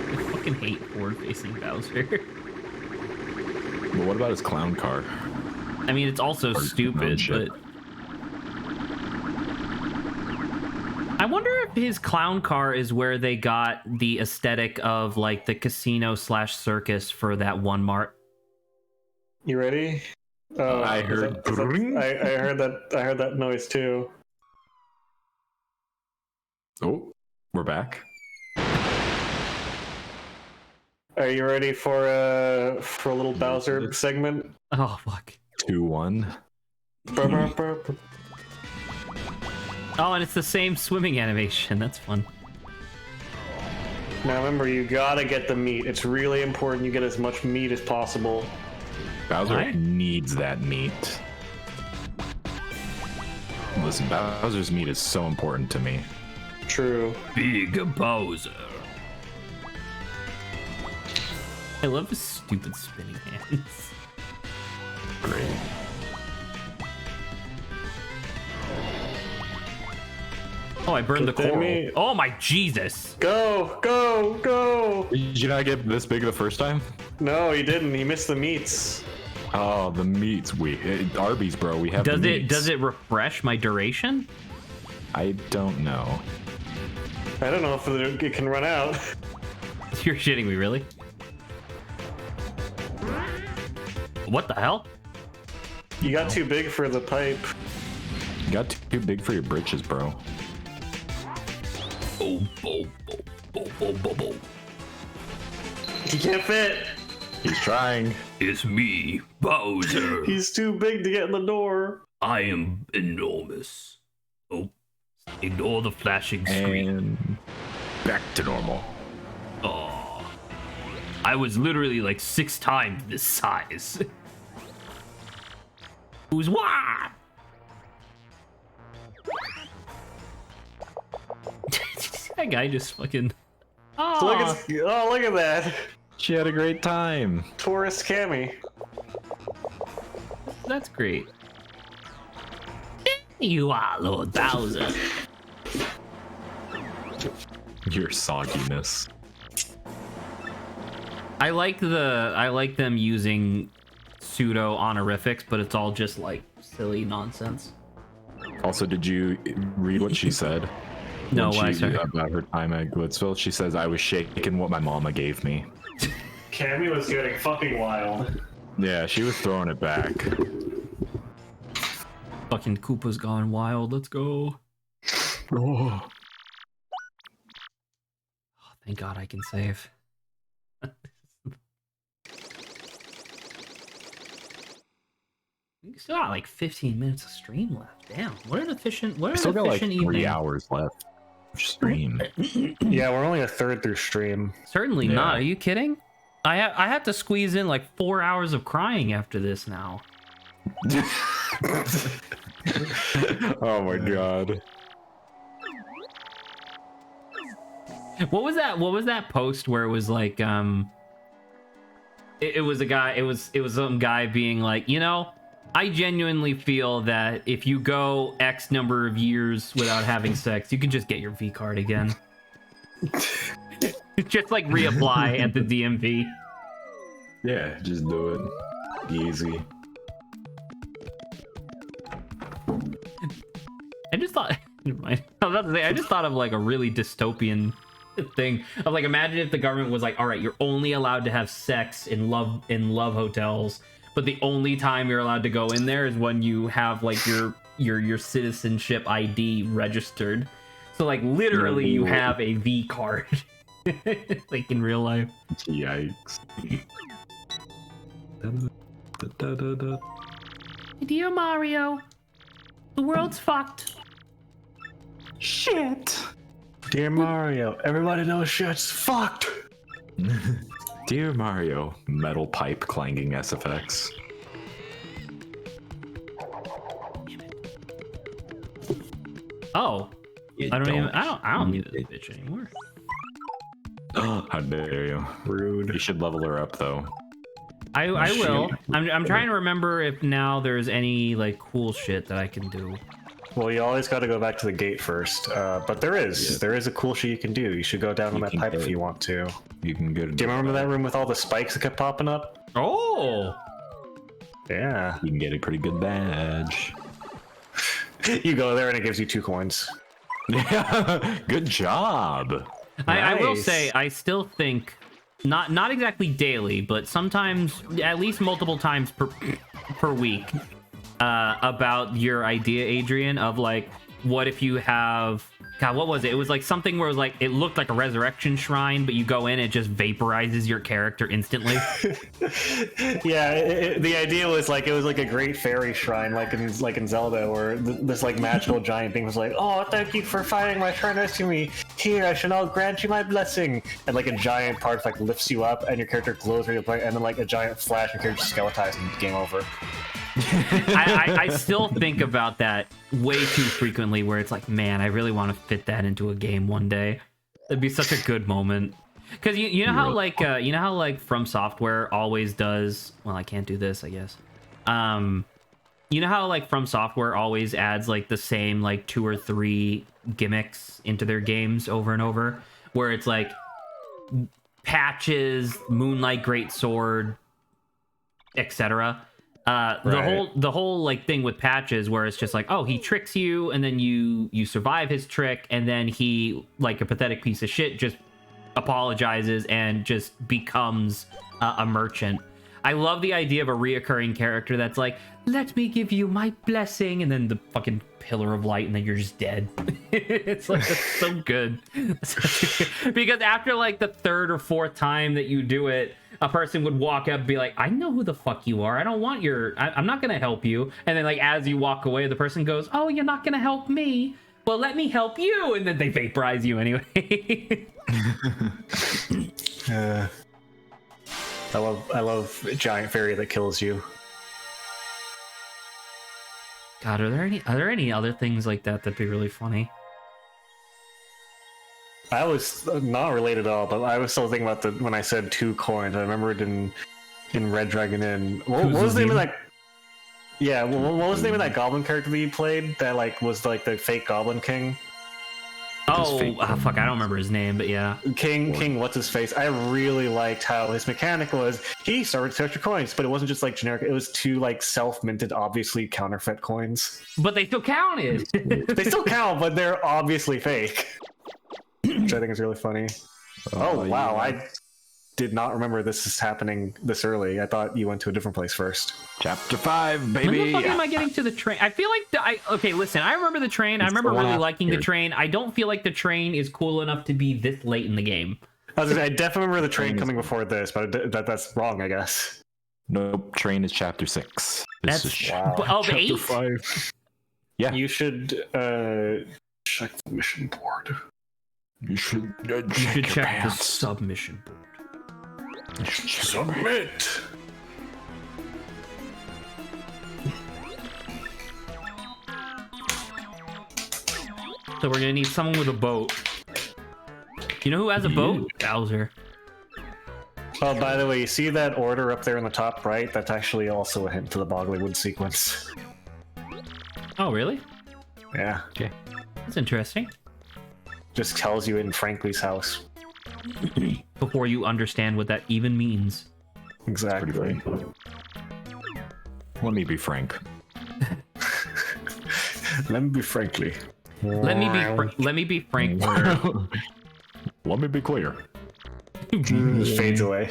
[SPEAKER 2] I fucking hate forward-facing Bowser.
[SPEAKER 3] But what about his clown car?
[SPEAKER 2] I mean, it's also stupid, but... I wonder if his clown car is where they got the aesthetic of, like, the casino/circus for that one mart.
[SPEAKER 1] You ready?
[SPEAKER 3] I heard.
[SPEAKER 1] I heard that noise too.
[SPEAKER 3] Oh, we're back.
[SPEAKER 1] Are you ready for a little Bowser segment?
[SPEAKER 2] Oh, fuck.
[SPEAKER 3] 2-1.
[SPEAKER 2] Oh, and it's the same swimming animation. That's fun.
[SPEAKER 1] Now remember, you gotta get the meat. It's really important you get as much meat as possible.
[SPEAKER 3] Bowser
[SPEAKER 2] Why?
[SPEAKER 3] needs that meat. Listen, Bowser's meat is so important to me.
[SPEAKER 1] True.
[SPEAKER 4] Big Bowser.
[SPEAKER 2] I love his stupid spinning hands.
[SPEAKER 3] Great.
[SPEAKER 2] Oh, I burned the
[SPEAKER 1] Get that
[SPEAKER 2] coral.
[SPEAKER 1] meat.
[SPEAKER 2] Oh my Jesus.
[SPEAKER 1] Go, go, go!
[SPEAKER 3] Did you not get this big the first time?
[SPEAKER 1] No, he didn't. He missed the meats.
[SPEAKER 3] Oh, the meats. Arby's, bro. We have.
[SPEAKER 2] Does it refresh my duration?
[SPEAKER 3] I don't know.
[SPEAKER 1] I don't know if it can run out.
[SPEAKER 2] You're shitting me, really? What the hell?
[SPEAKER 1] You got too big for the pipe.
[SPEAKER 3] You got too big for your britches, bro.
[SPEAKER 4] Bo, bo, bo, bo, bo, bo, bo.
[SPEAKER 1] He can't fit.
[SPEAKER 3] He's trying.
[SPEAKER 4] It's me, Bowser.
[SPEAKER 1] He's too big to get in the door.
[SPEAKER 4] I am enormous. Oh, ignore the flashing screen.
[SPEAKER 3] And back to normal.
[SPEAKER 4] Oh, I was literally like 6 times this size. Who's what?
[SPEAKER 2] That guy just fucking...
[SPEAKER 1] Look at that.
[SPEAKER 3] She had a great time.
[SPEAKER 1] Tourist Cammy.
[SPEAKER 2] That's great.
[SPEAKER 4] You are Lord Bowser.
[SPEAKER 3] Your sogginess.
[SPEAKER 2] I like them using pseudo honorifics, but it's all just like silly nonsense.
[SPEAKER 3] Also, did you read what she said?
[SPEAKER 2] No,
[SPEAKER 3] When
[SPEAKER 2] why,
[SPEAKER 3] she,
[SPEAKER 2] sir?
[SPEAKER 3] about her time at Glitzville? She says, "I was shaking what my mama gave me."
[SPEAKER 1] Cammy was getting fucking wild.
[SPEAKER 3] Yeah, she was throwing it back.
[SPEAKER 2] Fucking Koopa's gone wild. Let's go.
[SPEAKER 3] Oh.
[SPEAKER 2] Oh, thank God I can save. We still got like 15 minutes of stream left. Damn, what an efficient, what
[SPEAKER 3] I
[SPEAKER 2] an
[SPEAKER 3] still got like
[SPEAKER 2] efficient
[SPEAKER 3] 3
[SPEAKER 2] evening.
[SPEAKER 3] hours left of stream.
[SPEAKER 1] Yeah, we're only a third through stream.
[SPEAKER 2] Certainly
[SPEAKER 3] Yeah.
[SPEAKER 2] not. Are you kidding? I have to squeeze in like 4 hours of crying after this now.
[SPEAKER 3] Oh my god.
[SPEAKER 2] What was that post where it was like it was a guy, it was some guy being like, you know, I genuinely feel that if you go X number of years without having sex, you can just get your V card again. Just like reapply at the DMV.
[SPEAKER 3] Yeah, just do it. Easy.
[SPEAKER 2] I just thought never mind. I was about to say, I just thought of like a really dystopian thing of like, imagine if the government was like, all right, you're only allowed to have sex in love hotels, but the only time you're allowed to go in there is when you have like your citizenship ID registered. So like literally you have a V card. Like in real life.
[SPEAKER 3] Yikes.
[SPEAKER 2] Dear Mario, the world's fucked.
[SPEAKER 3] Shit.
[SPEAKER 1] Dear Mario, everybody knows shit's fucked.
[SPEAKER 3] Dear Mario, metal pipe clanging SFX.
[SPEAKER 2] Oh, I don't need this bitch anymore.
[SPEAKER 3] How dare you?
[SPEAKER 1] Rude.
[SPEAKER 3] You should level her up though.
[SPEAKER 2] I will. I'm trying to remember if now there's any like cool shit that I can do.
[SPEAKER 1] Well, you always got to go back to the gate first. But there is a cool shit you can do. You should go down on that
[SPEAKER 3] can
[SPEAKER 1] pipe
[SPEAKER 3] go-
[SPEAKER 1] if you want to.
[SPEAKER 3] You can get.
[SPEAKER 1] Do you remember that room with all the spikes that kept popping up?
[SPEAKER 2] Oh,
[SPEAKER 1] Yeah.
[SPEAKER 3] You can get a pretty good badge.
[SPEAKER 1] You go there and it gives you 2 coins.
[SPEAKER 3] Yeah, good job.
[SPEAKER 2] I will
[SPEAKER 1] Nice.
[SPEAKER 2] say I still think not exactly daily, but sometimes at least multiple times per week about your idea, Adrian, of like, what if you have, God, what was it? It was like something where it was like, it looked like a resurrection shrine, but you go in, it just vaporizes your character instantly.
[SPEAKER 1] Yeah, the idea was like it was like a great fairy shrine, like in Zelda, where this like magical giant thing was like, "Oh, thank you for finding my shrine next to me. Here, I shall now grant you my blessing." And like a giant part like lifts you up, and your character glows really bright, and then like a giant flash, your character skeletized, and game over.
[SPEAKER 2] I still think about that way too frequently, where it's like, man, I really want to fit that into a game one day. It'd be such a good moment. Because you know how like From Software always does. Well, I can't do this, I guess. You know how like From Software always adds like the same like 2 or 3 gimmicks into their games over and over, where it's like patches, Moonlight Greatsword, etc. The whole like thing with patches, where it's just like, oh, he tricks you, and then you survive his trick, and then he, like a pathetic piece of shit, just apologizes and just becomes a merchant. I love the idea of a reoccurring character that's like, let me give you my blessing, and then the fucking pillar of light, and then you're just dead. It's like, it's so good. Because after like the 3rd or 4th time that you do it, a person would walk up and be like, I know who the fuck you are. I don't want I'm not gonna help you. And then like as you walk away, the person goes, oh, you're not gonna help me? Well, let me help you. And then they vaporize you anyway.
[SPEAKER 1] I love giant fairy that kills you.
[SPEAKER 2] God, are there any other things like that that'd be really funny?
[SPEAKER 1] I was not related at all, but I was still thinking about when I said 2 coins. I remember it in Red Dragon Inn. What was the name of that? Yeah, what was the name of that goblin character that you played? That like was like the fake Goblin King.
[SPEAKER 2] Oh,
[SPEAKER 3] fake
[SPEAKER 2] fuck, I don't remember his name, but yeah.
[SPEAKER 1] King, what's his face? I really liked how his mechanic was. He started to extra coins, but it wasn't just like generic. It was 2 like self-minted, obviously counterfeit coins.
[SPEAKER 2] But they still counted.
[SPEAKER 1] They still count, but they're obviously fake, which I think is really funny. Oh wow,
[SPEAKER 3] yeah.
[SPEAKER 1] I did not remember this is happening this early. I thought you went to a different place first.
[SPEAKER 3] Chapter 5,
[SPEAKER 2] When the
[SPEAKER 3] baby.
[SPEAKER 2] fuck am I getting to the train? I feel like okay, listen, I remember the train. I
[SPEAKER 3] It's
[SPEAKER 2] remember
[SPEAKER 3] the one
[SPEAKER 2] really liking the
[SPEAKER 3] after.
[SPEAKER 2] train. I don't feel like the train is cool enough to be this late in the game.
[SPEAKER 1] I definitely remember the train coming before this, but that's wrong, I guess.
[SPEAKER 3] Nope, train is chapter 6. This
[SPEAKER 2] That's
[SPEAKER 3] is
[SPEAKER 1] Wow.
[SPEAKER 2] of
[SPEAKER 1] Chapter
[SPEAKER 2] 8.
[SPEAKER 1] 5.
[SPEAKER 3] Yeah.
[SPEAKER 1] You should check the mission board.
[SPEAKER 3] You should
[SPEAKER 2] You should check the submission board.
[SPEAKER 1] Submit.
[SPEAKER 2] So we're gonna need someone with a boat. You know who has a boat? Bowser.
[SPEAKER 1] Oh, by the way, you see that order up there in the top right? That's actually also a hint to the Bogglywood sequence.
[SPEAKER 2] Oh, really?
[SPEAKER 1] Yeah,
[SPEAKER 2] That's interesting.
[SPEAKER 1] just tells you in Frankly's house.
[SPEAKER 2] Before you understand what that even means.
[SPEAKER 1] Exactly.
[SPEAKER 3] Pretty Let me be frank.
[SPEAKER 1] Let me be Frankly.
[SPEAKER 2] Let me be frank.
[SPEAKER 3] Let me be clear.
[SPEAKER 1] Just fades away.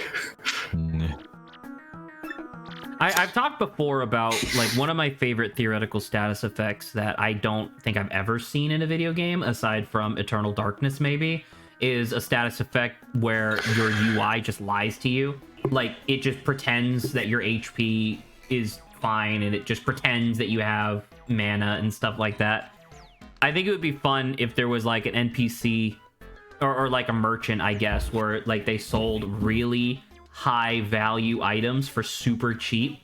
[SPEAKER 2] I've talked before about like one of my favorite theoretical status effects that I don't think I've ever seen in a video game, aside from Eternal Darkness maybe, is a status effect where your UI just lies to you. Like it just pretends that your HP is fine and it just pretends that you have mana and stuff like that. I think it would be fun if there was like an NPC or like a merchant, I guess, where like they sold really high value items for super cheap.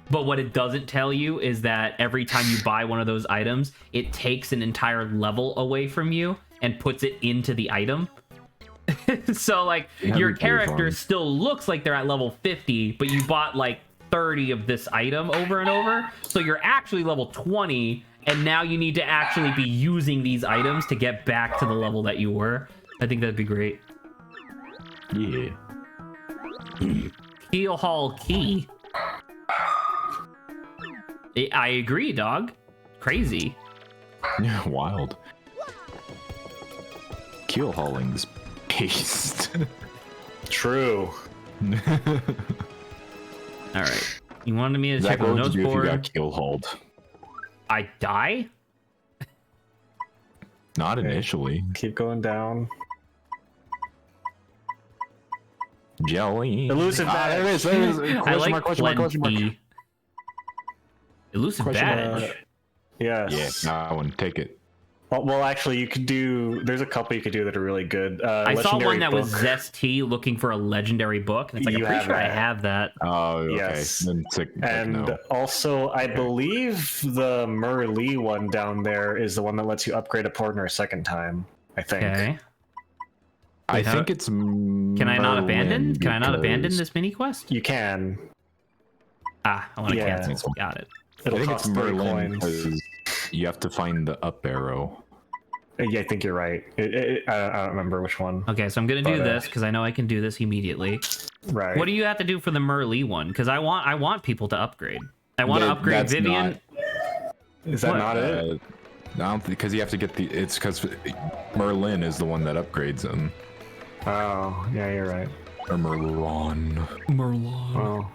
[SPEAKER 2] But what it doesn't tell you is that every time you buy one of those items, it takes an entire level away from you and puts it into the item. So like your character still looks like they're at level 50, but you bought like 30 of this item over and over. So you're actually level 20, and now you need to actually be using these items to get back to the level that you were. I think that'd be great.
[SPEAKER 3] Yeah.
[SPEAKER 2] Keel Hall Key. I agree, dog. Crazy.
[SPEAKER 3] Yeah, wild. Keel hauling's paste.
[SPEAKER 1] True.
[SPEAKER 2] All right. You wanted me to
[SPEAKER 3] Zach,
[SPEAKER 2] check
[SPEAKER 3] what
[SPEAKER 2] the
[SPEAKER 3] would
[SPEAKER 2] notes
[SPEAKER 3] you do if you
[SPEAKER 2] board.
[SPEAKER 3] got keel hauled?
[SPEAKER 2] I die?
[SPEAKER 3] Not initially.
[SPEAKER 1] Keep going down.
[SPEAKER 3] Jelly.
[SPEAKER 1] Elusive
[SPEAKER 3] There it is. There it is.
[SPEAKER 2] I
[SPEAKER 3] Question
[SPEAKER 2] like
[SPEAKER 3] mark, question mark, question mark.
[SPEAKER 2] plenty. Elusive
[SPEAKER 3] Question
[SPEAKER 2] badge.
[SPEAKER 3] mark.
[SPEAKER 1] Yes.
[SPEAKER 3] Yeah, I wouldn't take it.
[SPEAKER 1] Well, actually, you could do. There's a couple you could do that are really good.
[SPEAKER 2] I saw one
[SPEAKER 1] Legendary
[SPEAKER 2] that was
[SPEAKER 1] book.
[SPEAKER 2] Zest T looking for a legendary book. And it's like, I'm
[SPEAKER 1] You
[SPEAKER 2] pretty
[SPEAKER 1] have
[SPEAKER 2] sure I
[SPEAKER 1] that.
[SPEAKER 2] have that.
[SPEAKER 3] Oh, okay.
[SPEAKER 1] Yes.
[SPEAKER 3] Then tick
[SPEAKER 1] And
[SPEAKER 3] no.
[SPEAKER 1] also, I believe the Merlee one down there is the one that lets you upgrade a partner a second time. I think.
[SPEAKER 2] Okay.
[SPEAKER 3] I
[SPEAKER 2] Wait, how-
[SPEAKER 3] think it's.
[SPEAKER 2] Can I not abandon? Can I not abandon
[SPEAKER 3] because-
[SPEAKER 2] this mini quest?
[SPEAKER 1] You can.
[SPEAKER 2] Ah, I want to
[SPEAKER 1] Yeah.
[SPEAKER 2] cancel. Got it.
[SPEAKER 3] I
[SPEAKER 1] It'll
[SPEAKER 3] think it's
[SPEAKER 1] cost 30
[SPEAKER 3] Merlin
[SPEAKER 1] coins.
[SPEAKER 3] because you have to find the up arrow.
[SPEAKER 1] Yeah, I think you're right. I don't remember which one.
[SPEAKER 2] Okay, so I'm gonna do
[SPEAKER 1] But,
[SPEAKER 2] this because I know I can do this immediately.
[SPEAKER 1] Right.
[SPEAKER 2] What do you have to do for the Merlee one? Because I want people to upgrade. I want to upgrade
[SPEAKER 3] That's
[SPEAKER 2] Vivian.
[SPEAKER 1] Is that
[SPEAKER 2] What?
[SPEAKER 1] not it?
[SPEAKER 3] I don't because you have to get the. It's because Merlin is the one that upgrades them.
[SPEAKER 1] Oh, yeah, you're right.
[SPEAKER 3] Or Merlon.
[SPEAKER 1] Oh.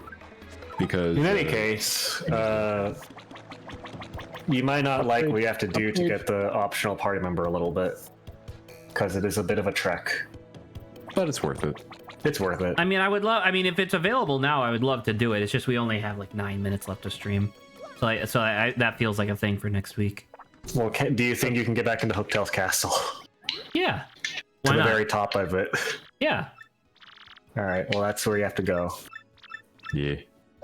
[SPEAKER 3] Because
[SPEAKER 1] In any case, you might not like what you have to do to get the optional party member a little bit, because it is a bit of a trek.
[SPEAKER 3] but it's worth it.
[SPEAKER 1] It's worth it.
[SPEAKER 2] I mean, I mean, if it's available now, I would love to do it. It's just we only have like 9 minutes left to stream, so that feels like a thing for next week.
[SPEAKER 1] Well, do you think you can get back into Hooktail's castle?
[SPEAKER 2] Yeah.
[SPEAKER 1] To
[SPEAKER 2] Why
[SPEAKER 1] the
[SPEAKER 2] not?
[SPEAKER 1] very top of it.
[SPEAKER 2] Yeah.
[SPEAKER 1] All right. Well, that's where you have to go.
[SPEAKER 3] Yeah.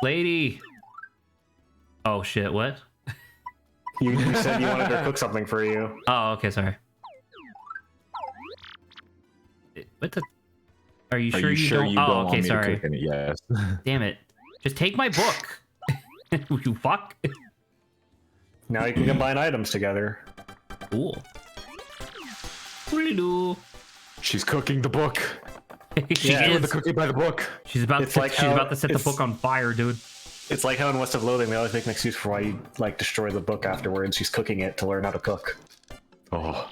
[SPEAKER 2] Lady. Oh shit! What?
[SPEAKER 1] You said you wanted her to cook something for you.
[SPEAKER 2] Oh, okay. Sorry. What the? Are you sure you don't? Oh,
[SPEAKER 3] want
[SPEAKER 2] okay.
[SPEAKER 3] me to
[SPEAKER 2] Sorry.
[SPEAKER 3] cook in it? Yes.
[SPEAKER 2] Damn it! Just take my book. You fuck.
[SPEAKER 1] Now you can combine items together.
[SPEAKER 2] Cool. What-a-do.
[SPEAKER 3] She's cooking the book.
[SPEAKER 2] She
[SPEAKER 3] Doing
[SPEAKER 2] is.
[SPEAKER 3] the cooking by the book.
[SPEAKER 2] She's about
[SPEAKER 1] It's
[SPEAKER 2] to.
[SPEAKER 1] like
[SPEAKER 2] she's
[SPEAKER 1] how
[SPEAKER 2] about to set the
[SPEAKER 1] it's-
[SPEAKER 2] book on fire, dude.
[SPEAKER 1] It's like how in West of Loathing they always make an excuse for why you like destroy the book afterwards. She's cooking it to learn how to cook.
[SPEAKER 3] Oh.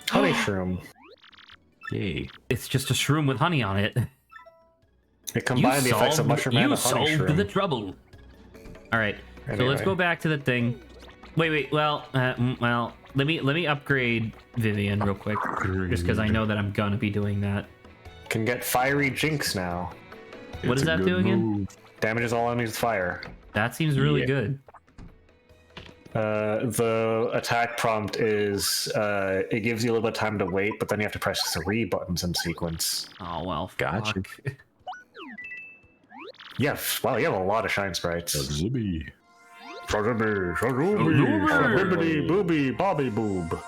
[SPEAKER 1] Honey shroom.
[SPEAKER 3] Yay.
[SPEAKER 2] It's just a shroom with honey on it.
[SPEAKER 1] It combined the effects of mushroom and
[SPEAKER 4] You
[SPEAKER 1] a honey
[SPEAKER 4] solved
[SPEAKER 1] shroom.
[SPEAKER 4] the trouble.
[SPEAKER 2] All right. So let's
[SPEAKER 1] Anyway.
[SPEAKER 2] go back to the thing. Wait. Well, let me upgrade Vivian real quick, just because I know that I'm gonna be doing that.
[SPEAKER 1] Can get fiery jinx now.
[SPEAKER 2] What does that do again?
[SPEAKER 1] Damages all enemies with fire.
[SPEAKER 2] That seems really
[SPEAKER 3] Yeah.
[SPEAKER 2] good.
[SPEAKER 1] The attack prompt is it gives you a little bit of time to wait, but then you have to press 3 buttons in sequence.
[SPEAKER 2] Oh well.
[SPEAKER 3] Gotcha.
[SPEAKER 2] fuck.
[SPEAKER 1] Yeah, wow, you have a lot of shine sprites.
[SPEAKER 3] Zibby.
[SPEAKER 1] Shazibby, shazooby,
[SPEAKER 2] Shazooby.
[SPEAKER 1] shabibbity, booby, bobby boob.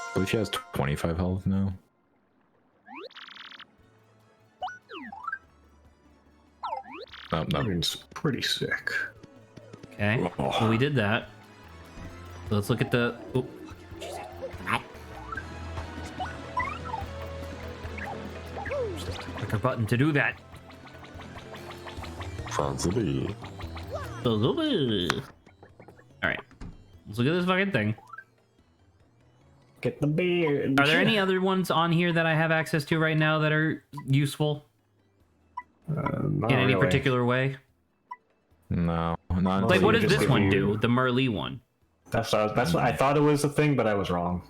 [SPEAKER 3] I believe she has 25 health now. No,
[SPEAKER 1] That
[SPEAKER 3] no.
[SPEAKER 1] means pretty sick.
[SPEAKER 2] Okay. Well, we did that. So let's look at the. Oh. Click our button to do that.
[SPEAKER 3] Zibby.
[SPEAKER 2] All right. Let's look at this fucking thing.
[SPEAKER 1] Get the beard.
[SPEAKER 2] Are there any other ones on here that I have access to right now that are useful
[SPEAKER 1] Not
[SPEAKER 2] in any
[SPEAKER 1] really.
[SPEAKER 2] particular way?
[SPEAKER 3] No, not
[SPEAKER 2] Like, what
[SPEAKER 1] you
[SPEAKER 2] does
[SPEAKER 1] just
[SPEAKER 2] this one
[SPEAKER 1] give you-
[SPEAKER 2] do? The Merlee one.
[SPEAKER 1] That's what I thought it was a thing, but I was wrong.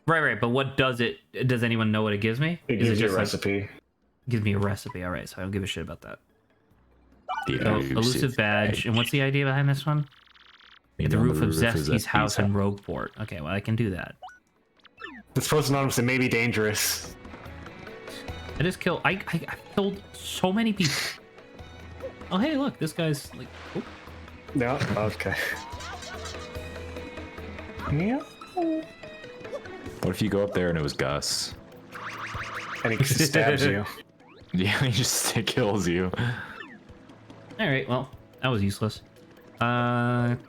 [SPEAKER 2] Right. But what does it? Does anyone know what it gives me?
[SPEAKER 1] It
[SPEAKER 2] Is
[SPEAKER 1] gives you a
[SPEAKER 2] just like-
[SPEAKER 1] recipe.
[SPEAKER 2] gives me a recipe. All right, so I don't give a shit about that.
[SPEAKER 3] the
[SPEAKER 2] So, elusive badge. And what's the idea behind this one? Get the roof of Zesky's house in Rogueport. Okay, well, I can do that.
[SPEAKER 1] It's supposed to anonymous. It may be dangerous.
[SPEAKER 2] I just killed. I killed so many people. Oh, hey, look, this guy's like. Oh,
[SPEAKER 1] No. Okay. Yeah.
[SPEAKER 3] What if you go up there and it was Gus?
[SPEAKER 1] And he stabs you.
[SPEAKER 3] Yeah, he just kills you.
[SPEAKER 2] all right, well, that was useless. Jump.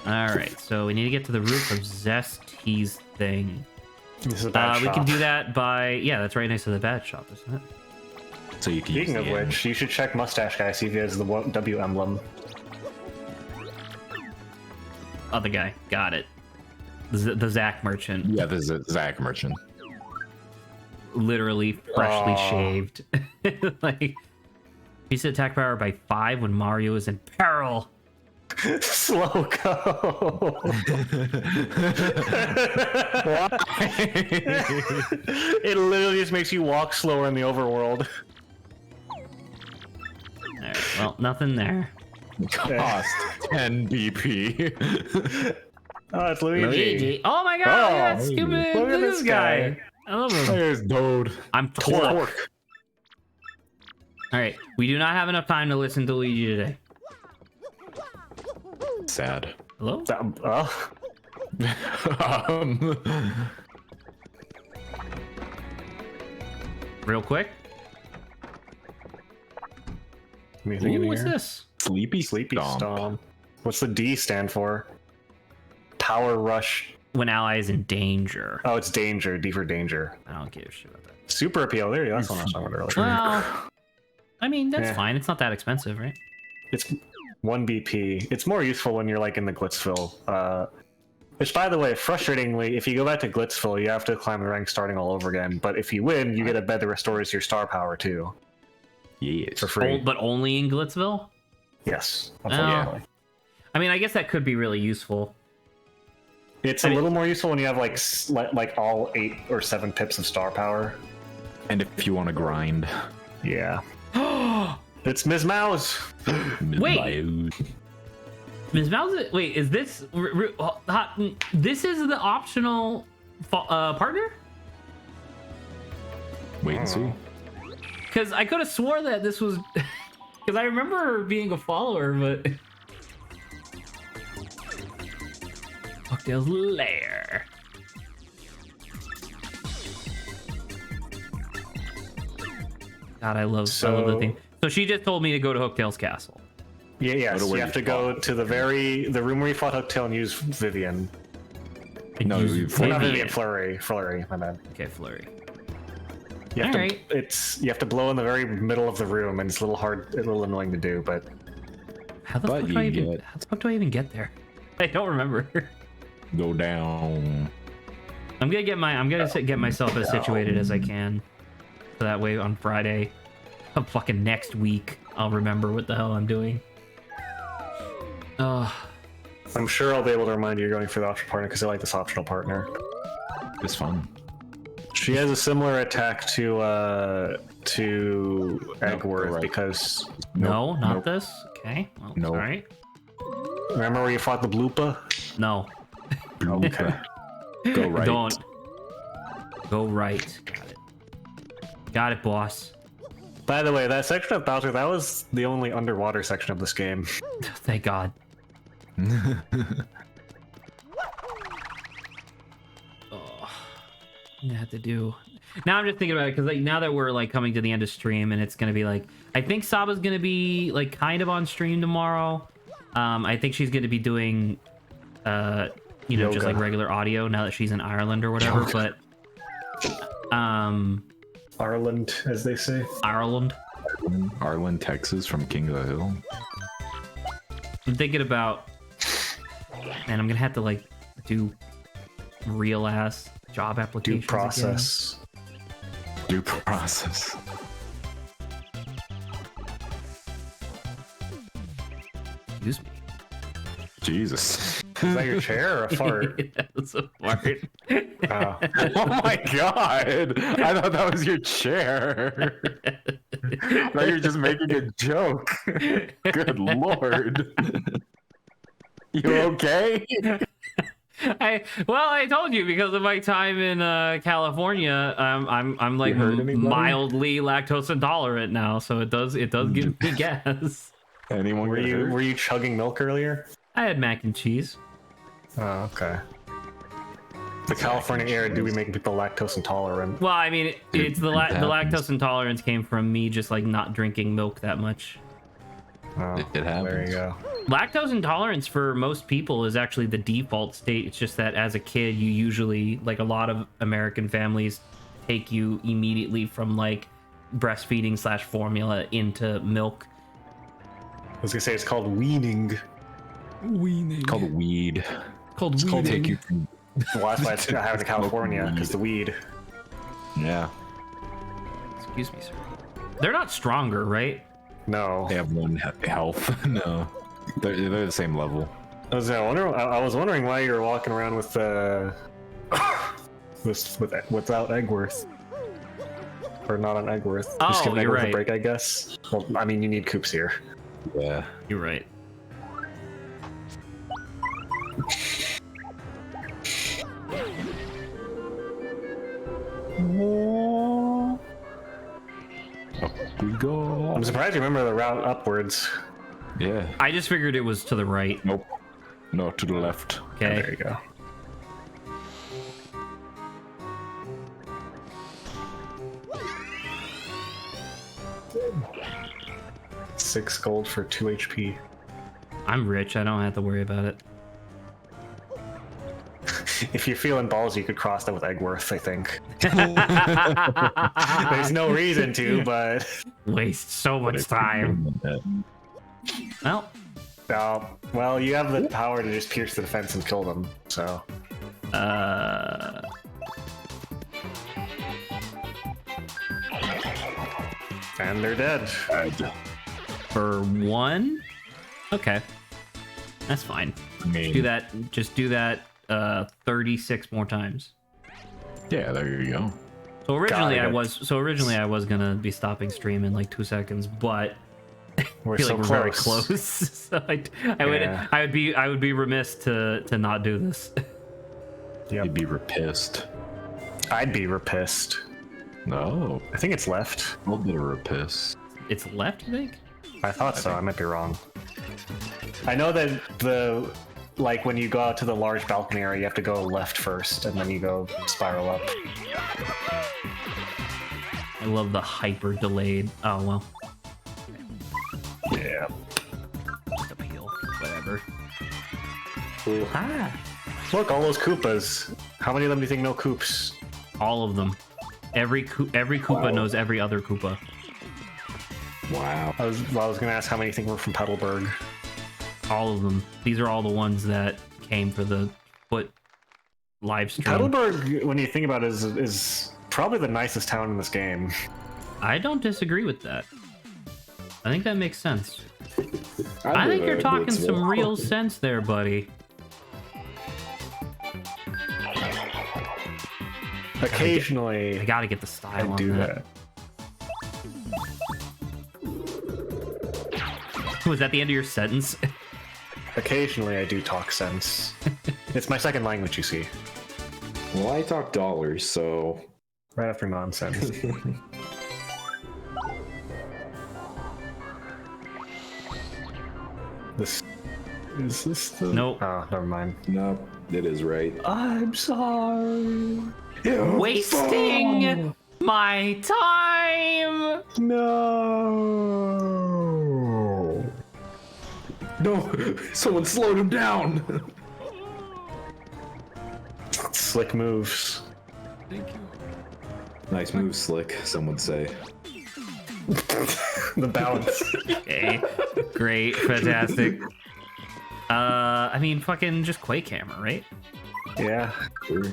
[SPEAKER 2] All right, so we need to get to the roof of Zesty's thing.
[SPEAKER 1] This is a bad
[SPEAKER 2] We can
[SPEAKER 1] shop.
[SPEAKER 2] do that by that's right next to the bad shop, isn't it?
[SPEAKER 3] So you can
[SPEAKER 1] Speaking
[SPEAKER 3] use
[SPEAKER 1] of
[SPEAKER 3] the
[SPEAKER 1] which, you should check Mustache Guy, see if he has the W emblem.
[SPEAKER 2] Other guy, got it. The Zach merchant,
[SPEAKER 3] Yeah, this is Zach Merchant.
[SPEAKER 2] literally freshly
[SPEAKER 1] Aw.
[SPEAKER 2] shaved. Like, increase attack power by 5 when Mario is in peril.
[SPEAKER 1] Slow go. It literally just makes you walk slower in the overworld.
[SPEAKER 2] All right, well, nothing there.
[SPEAKER 3] Cost 10 BP.
[SPEAKER 1] Oh, it's Luigi.
[SPEAKER 2] Oh my god,
[SPEAKER 1] Oh,
[SPEAKER 2] look at that stupid
[SPEAKER 1] look at
[SPEAKER 2] this
[SPEAKER 1] this
[SPEAKER 2] guy.
[SPEAKER 1] guy.
[SPEAKER 2] I love him.
[SPEAKER 3] There's Dode.
[SPEAKER 2] I'm torque.
[SPEAKER 1] Torque.
[SPEAKER 2] All right, we do not have enough time to listen to Luigi today.
[SPEAKER 3] Sad.
[SPEAKER 2] Hello? Real quick.
[SPEAKER 1] Anything
[SPEAKER 2] Ooh,
[SPEAKER 1] in
[SPEAKER 2] what's
[SPEAKER 1] here?
[SPEAKER 2] this?
[SPEAKER 3] Sleepy
[SPEAKER 1] Sleepy
[SPEAKER 3] Stomp.
[SPEAKER 1] Stomp. What's the D stand for? Power Rush.
[SPEAKER 2] When ally is in danger.
[SPEAKER 1] Oh, it's danger. D for danger.
[SPEAKER 2] I don't give a shit about that.
[SPEAKER 1] Super appeal. There you go. That's what I was talking about earlier.
[SPEAKER 2] Well, I mean, that's
[SPEAKER 1] Yeah.
[SPEAKER 2] fine. It's not that expensive, right?
[SPEAKER 1] It's 1 BP. It's more useful when you're like in the Glitzville. Which, by the way, frustratingly, if you go back to Glitzville, you have to climb the rank starting all over again. But if you win, you get a bed that restores your star power too
[SPEAKER 3] Yes.
[SPEAKER 1] for free.
[SPEAKER 2] But only in Glitzville?
[SPEAKER 1] Yes,
[SPEAKER 2] Oh.
[SPEAKER 1] unfortunately.
[SPEAKER 2] I mean, I guess that could be really useful.
[SPEAKER 1] It's a little more useful when you have like like all 8 or 7 pips of star power.
[SPEAKER 3] And if you want to grind.
[SPEAKER 1] Yeah. It's Ms. Mouse.
[SPEAKER 2] Wait. Ms. Mouse, wait, is this... this is the optional partner?
[SPEAKER 3] Wait and see.
[SPEAKER 2] Because I could have swore that this was... Because I remember her being a follower, but... Fucktail's lair. God, I love the thing. So she just told me to go to Hooktail's castle.
[SPEAKER 1] Yeah, yes. You have to go to the room where you fought Hooktail and use Vivian.
[SPEAKER 3] No,
[SPEAKER 1] Not Vivian, Flurry, my bad.
[SPEAKER 2] Okay, Flurry.
[SPEAKER 1] You have to blow in the very middle of the room, and it's a little annoying to do, but
[SPEAKER 2] how the fuck do I even get there? I don't remember.
[SPEAKER 3] Go down.
[SPEAKER 2] I'm gonna get myself as situated as I can, so that way on Friday, fucking next week, I'll remember what the hell I'm doing.
[SPEAKER 1] I'm sure I'll be able to remind you you're going for the optional partner because I like this optional partner.
[SPEAKER 3] It's fun.
[SPEAKER 1] She has a similar attack to Eggworth
[SPEAKER 3] right.
[SPEAKER 1] because
[SPEAKER 2] not this. Okay, well,
[SPEAKER 3] No.
[SPEAKER 2] sorry.
[SPEAKER 1] Remember where you fought the Bloopa?
[SPEAKER 2] No,
[SPEAKER 1] Okay.
[SPEAKER 3] Go right.
[SPEAKER 2] don't. Go right. Got it, boss.
[SPEAKER 1] By the way, that section of Bowser, that was the only underwater section of this game.
[SPEAKER 2] Thank God. I'm gonna have to do. Now I'm just thinking about it because now that we're like coming to the end of stream and it's gonna be like I think Saba's gonna be like kind of on stream tomorrow. I think she's gonna be doing just like regular audio now that she's in Ireland or whatever.
[SPEAKER 1] Yoga.
[SPEAKER 2] But
[SPEAKER 1] Ireland, as they say.
[SPEAKER 2] Ireland.
[SPEAKER 3] Arlen, Texas, from King of the Hill.
[SPEAKER 2] I'm thinking about, and I'm gonna have to like do real ass job applications.
[SPEAKER 1] Due process.
[SPEAKER 3] Due process.
[SPEAKER 2] Excuse me.
[SPEAKER 3] Jesus.
[SPEAKER 1] Is that your chair or a fart?
[SPEAKER 2] That's a fart.
[SPEAKER 1] Oh.
[SPEAKER 3] Oh my god! I thought that was your chair. Now you're just making a joke. Good lord. You okay?
[SPEAKER 2] I told you because of my time in California, I'm like mildly lactose intolerant now, so it does give me gas.
[SPEAKER 3] Anyone
[SPEAKER 1] Were you chugging milk earlier?
[SPEAKER 2] I had mac and cheese.
[SPEAKER 1] Oh, okay. The California air do be making people lactose intolerant.
[SPEAKER 2] Well, I mean, it's the lactose intolerance came from me just like not drinking milk that much.
[SPEAKER 1] Oh,
[SPEAKER 3] It happens.
[SPEAKER 1] there you go.
[SPEAKER 2] Lactose intolerance for most people is actually the default state. It's just that as a kid, you usually, like a lot of American families, take you immediately from like breastfeeding / formula into milk.
[SPEAKER 1] I was gonna say it's called weaning.
[SPEAKER 3] It's called weed.
[SPEAKER 2] Called weaning.
[SPEAKER 3] Take you from,
[SPEAKER 1] Well, that's why it's not having in California, because the weed.
[SPEAKER 3] yeah.
[SPEAKER 2] Excuse me, sir. They're not stronger, right?
[SPEAKER 1] No.
[SPEAKER 3] They have one health. No. They're the same level.
[SPEAKER 1] I was wondering why you were walking around with without Eggworth. Or not on Eggworth.
[SPEAKER 2] Oh,
[SPEAKER 1] Just give
[SPEAKER 2] you're
[SPEAKER 1] Eggworth
[SPEAKER 2] right.
[SPEAKER 1] a break, I guess. Well, I mean, you need Coops here.
[SPEAKER 3] Yeah.
[SPEAKER 2] You're right.
[SPEAKER 3] Up we go.
[SPEAKER 1] I'm surprised you remember the route upwards.
[SPEAKER 3] Yeah.
[SPEAKER 2] I just figured it was to the right.
[SPEAKER 3] Nope. No, to the left.
[SPEAKER 2] Okay.
[SPEAKER 1] There you go. $6 gold for 2 HP.
[SPEAKER 2] I'm rich. I don't have to worry about it.
[SPEAKER 1] If you're feeling balls, you could cross that with Eggworth, I think. There's no reason to, but...
[SPEAKER 2] Waste so much time. Well,
[SPEAKER 1] well, you have the power to just pierce the defense and kill them, so... And they're dead.
[SPEAKER 2] for 1? Okay. That's fine.
[SPEAKER 3] I mean,
[SPEAKER 2] Just do that 36 more times.
[SPEAKER 3] yeah, there you go.
[SPEAKER 2] So originally
[SPEAKER 1] Got it.
[SPEAKER 2] I was gonna be stopping stream in like 2 seconds, but
[SPEAKER 1] We're
[SPEAKER 2] I feel
[SPEAKER 1] so
[SPEAKER 2] like we're very close. So
[SPEAKER 1] Yeah.
[SPEAKER 2] I would be remiss to not do this.
[SPEAKER 1] Yep.
[SPEAKER 3] You'd be repissed.
[SPEAKER 1] I'd be repissed.
[SPEAKER 3] No,
[SPEAKER 1] I think it's left.
[SPEAKER 3] a little bit of repiss.
[SPEAKER 2] It's left, you think?
[SPEAKER 1] I thought so. I might be wrong. I know that like when you go out to the large balcony area, you have to go left first, and then you go spiral up.
[SPEAKER 2] I love the hyper delayed. Oh well.
[SPEAKER 1] Yeah.
[SPEAKER 2] Just appeal. Whatever.
[SPEAKER 1] Ah. Look, all those Koopas. How many of them do you think know Koops?
[SPEAKER 2] All of them. Every Koopa knows every other Koopa.
[SPEAKER 3] Wow.
[SPEAKER 1] I was gonna ask how many you think were from Petalburg.
[SPEAKER 2] All of them. These are all the ones that came for the foot live stream.
[SPEAKER 1] Petalburg, when you think about it, is probably the nicest town in this game.
[SPEAKER 2] I don't disagree with that. I think that makes sense. I think you're talking some real sense there, buddy.
[SPEAKER 1] Occasionally,
[SPEAKER 2] I gotta get the style
[SPEAKER 1] I
[SPEAKER 2] on
[SPEAKER 1] do
[SPEAKER 2] that. Was that the end of your sentence?
[SPEAKER 1] Occasionally, I do talk sense. It's my second language, you see.
[SPEAKER 3] Well, I talk dollars, so...
[SPEAKER 1] Right after nonsense. Is this the...
[SPEAKER 2] Nope.
[SPEAKER 1] Oh, never mind.
[SPEAKER 3] No, it is right.
[SPEAKER 1] I'm sorry.
[SPEAKER 2] Wasting my time!
[SPEAKER 1] No.
[SPEAKER 3] No! Someone slowed him down!
[SPEAKER 1] Slick moves.
[SPEAKER 3] Nice move, Slick, some would say.
[SPEAKER 1] The balance.
[SPEAKER 2] Okay. Great. Fantastic. I mean, fucking just Quake Hammer, right?
[SPEAKER 1] Yeah.
[SPEAKER 3] Sure.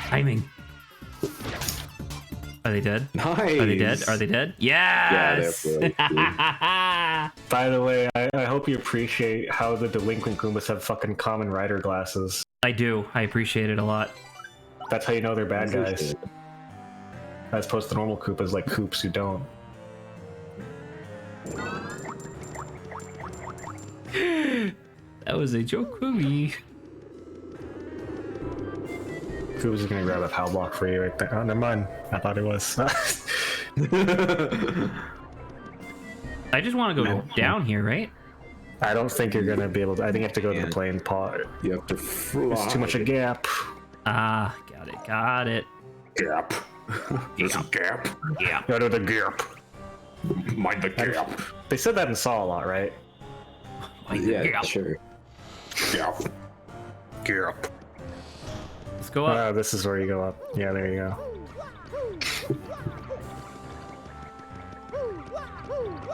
[SPEAKER 2] Timing. Are they dead?
[SPEAKER 3] Nice!
[SPEAKER 2] Are they dead? Are they dead? Yes!
[SPEAKER 3] Yeah,
[SPEAKER 1] By the way, I hope you appreciate how the delinquent Goombas have fucking common rider glasses.
[SPEAKER 2] I do. I appreciate it a lot.
[SPEAKER 1] That's how you know they're bad guys. As opposed to normal Koopas like Koops who don't.
[SPEAKER 2] That was a joke for me.
[SPEAKER 1] Koopas is gonna grab a power block for you right there. Oh, never mind. I thought it was.
[SPEAKER 2] I just want to go down here, right?
[SPEAKER 1] I don't think you're gonna be able to. I think you have to go to the plane part.
[SPEAKER 3] You have to fly.
[SPEAKER 1] There's too much a gap.
[SPEAKER 2] Ah, got it. Got it.
[SPEAKER 3] Gap. There's a gap.
[SPEAKER 2] Yeah.
[SPEAKER 1] Go to the gap.
[SPEAKER 3] Mind the gap.
[SPEAKER 1] They said that in Saw a lot, right?
[SPEAKER 3] Yeah, sure. Gap.
[SPEAKER 1] Gap.
[SPEAKER 2] Let's go up.
[SPEAKER 1] This is where you go up. Yeah, there you go.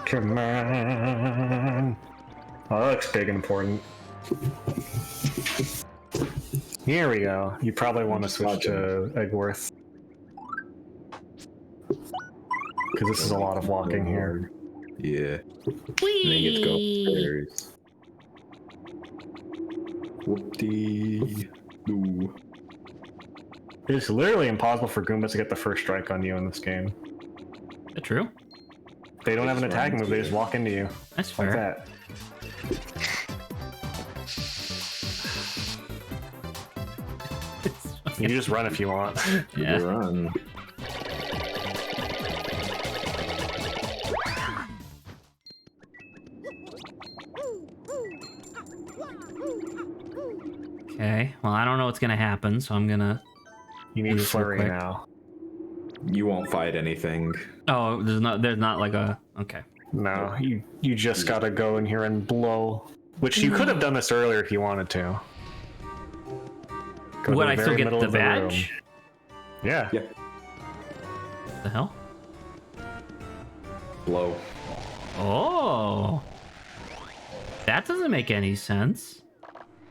[SPEAKER 1] Come on. Oh, that looks big and important. Here we go. You probably want to switch to Egworth. Because this is a lot of walking here.
[SPEAKER 3] Yeah. And then you get to go upstairs. Whoop-dee. Ooh.
[SPEAKER 1] It's literally impossible for Goombas to get the first strike on you in this game.
[SPEAKER 2] Is that true?
[SPEAKER 1] They don't have an attack move, they just walk into you.
[SPEAKER 2] That's fair.
[SPEAKER 1] Like that. You can just run if you want.
[SPEAKER 2] Yeah.
[SPEAKER 3] Run.
[SPEAKER 2] Okay. Well, I don't know what's gonna happen, so I'm gonna.
[SPEAKER 1] You need
[SPEAKER 2] Just real
[SPEAKER 1] flurry
[SPEAKER 2] quick.
[SPEAKER 1] now.
[SPEAKER 3] You won't fight anything.
[SPEAKER 2] Oh, there's not like a. Okay.
[SPEAKER 1] No, you just gotta go in here and blow. Which you could have done this earlier if you wanted to. Go to
[SPEAKER 2] Would
[SPEAKER 1] the
[SPEAKER 2] I still
[SPEAKER 1] very
[SPEAKER 2] get
[SPEAKER 1] middle
[SPEAKER 2] the
[SPEAKER 1] of room.
[SPEAKER 2] badge?
[SPEAKER 1] Yeah.
[SPEAKER 3] Yeah.
[SPEAKER 2] What the hell?
[SPEAKER 3] Blow.
[SPEAKER 2] Oh. That doesn't make any sense.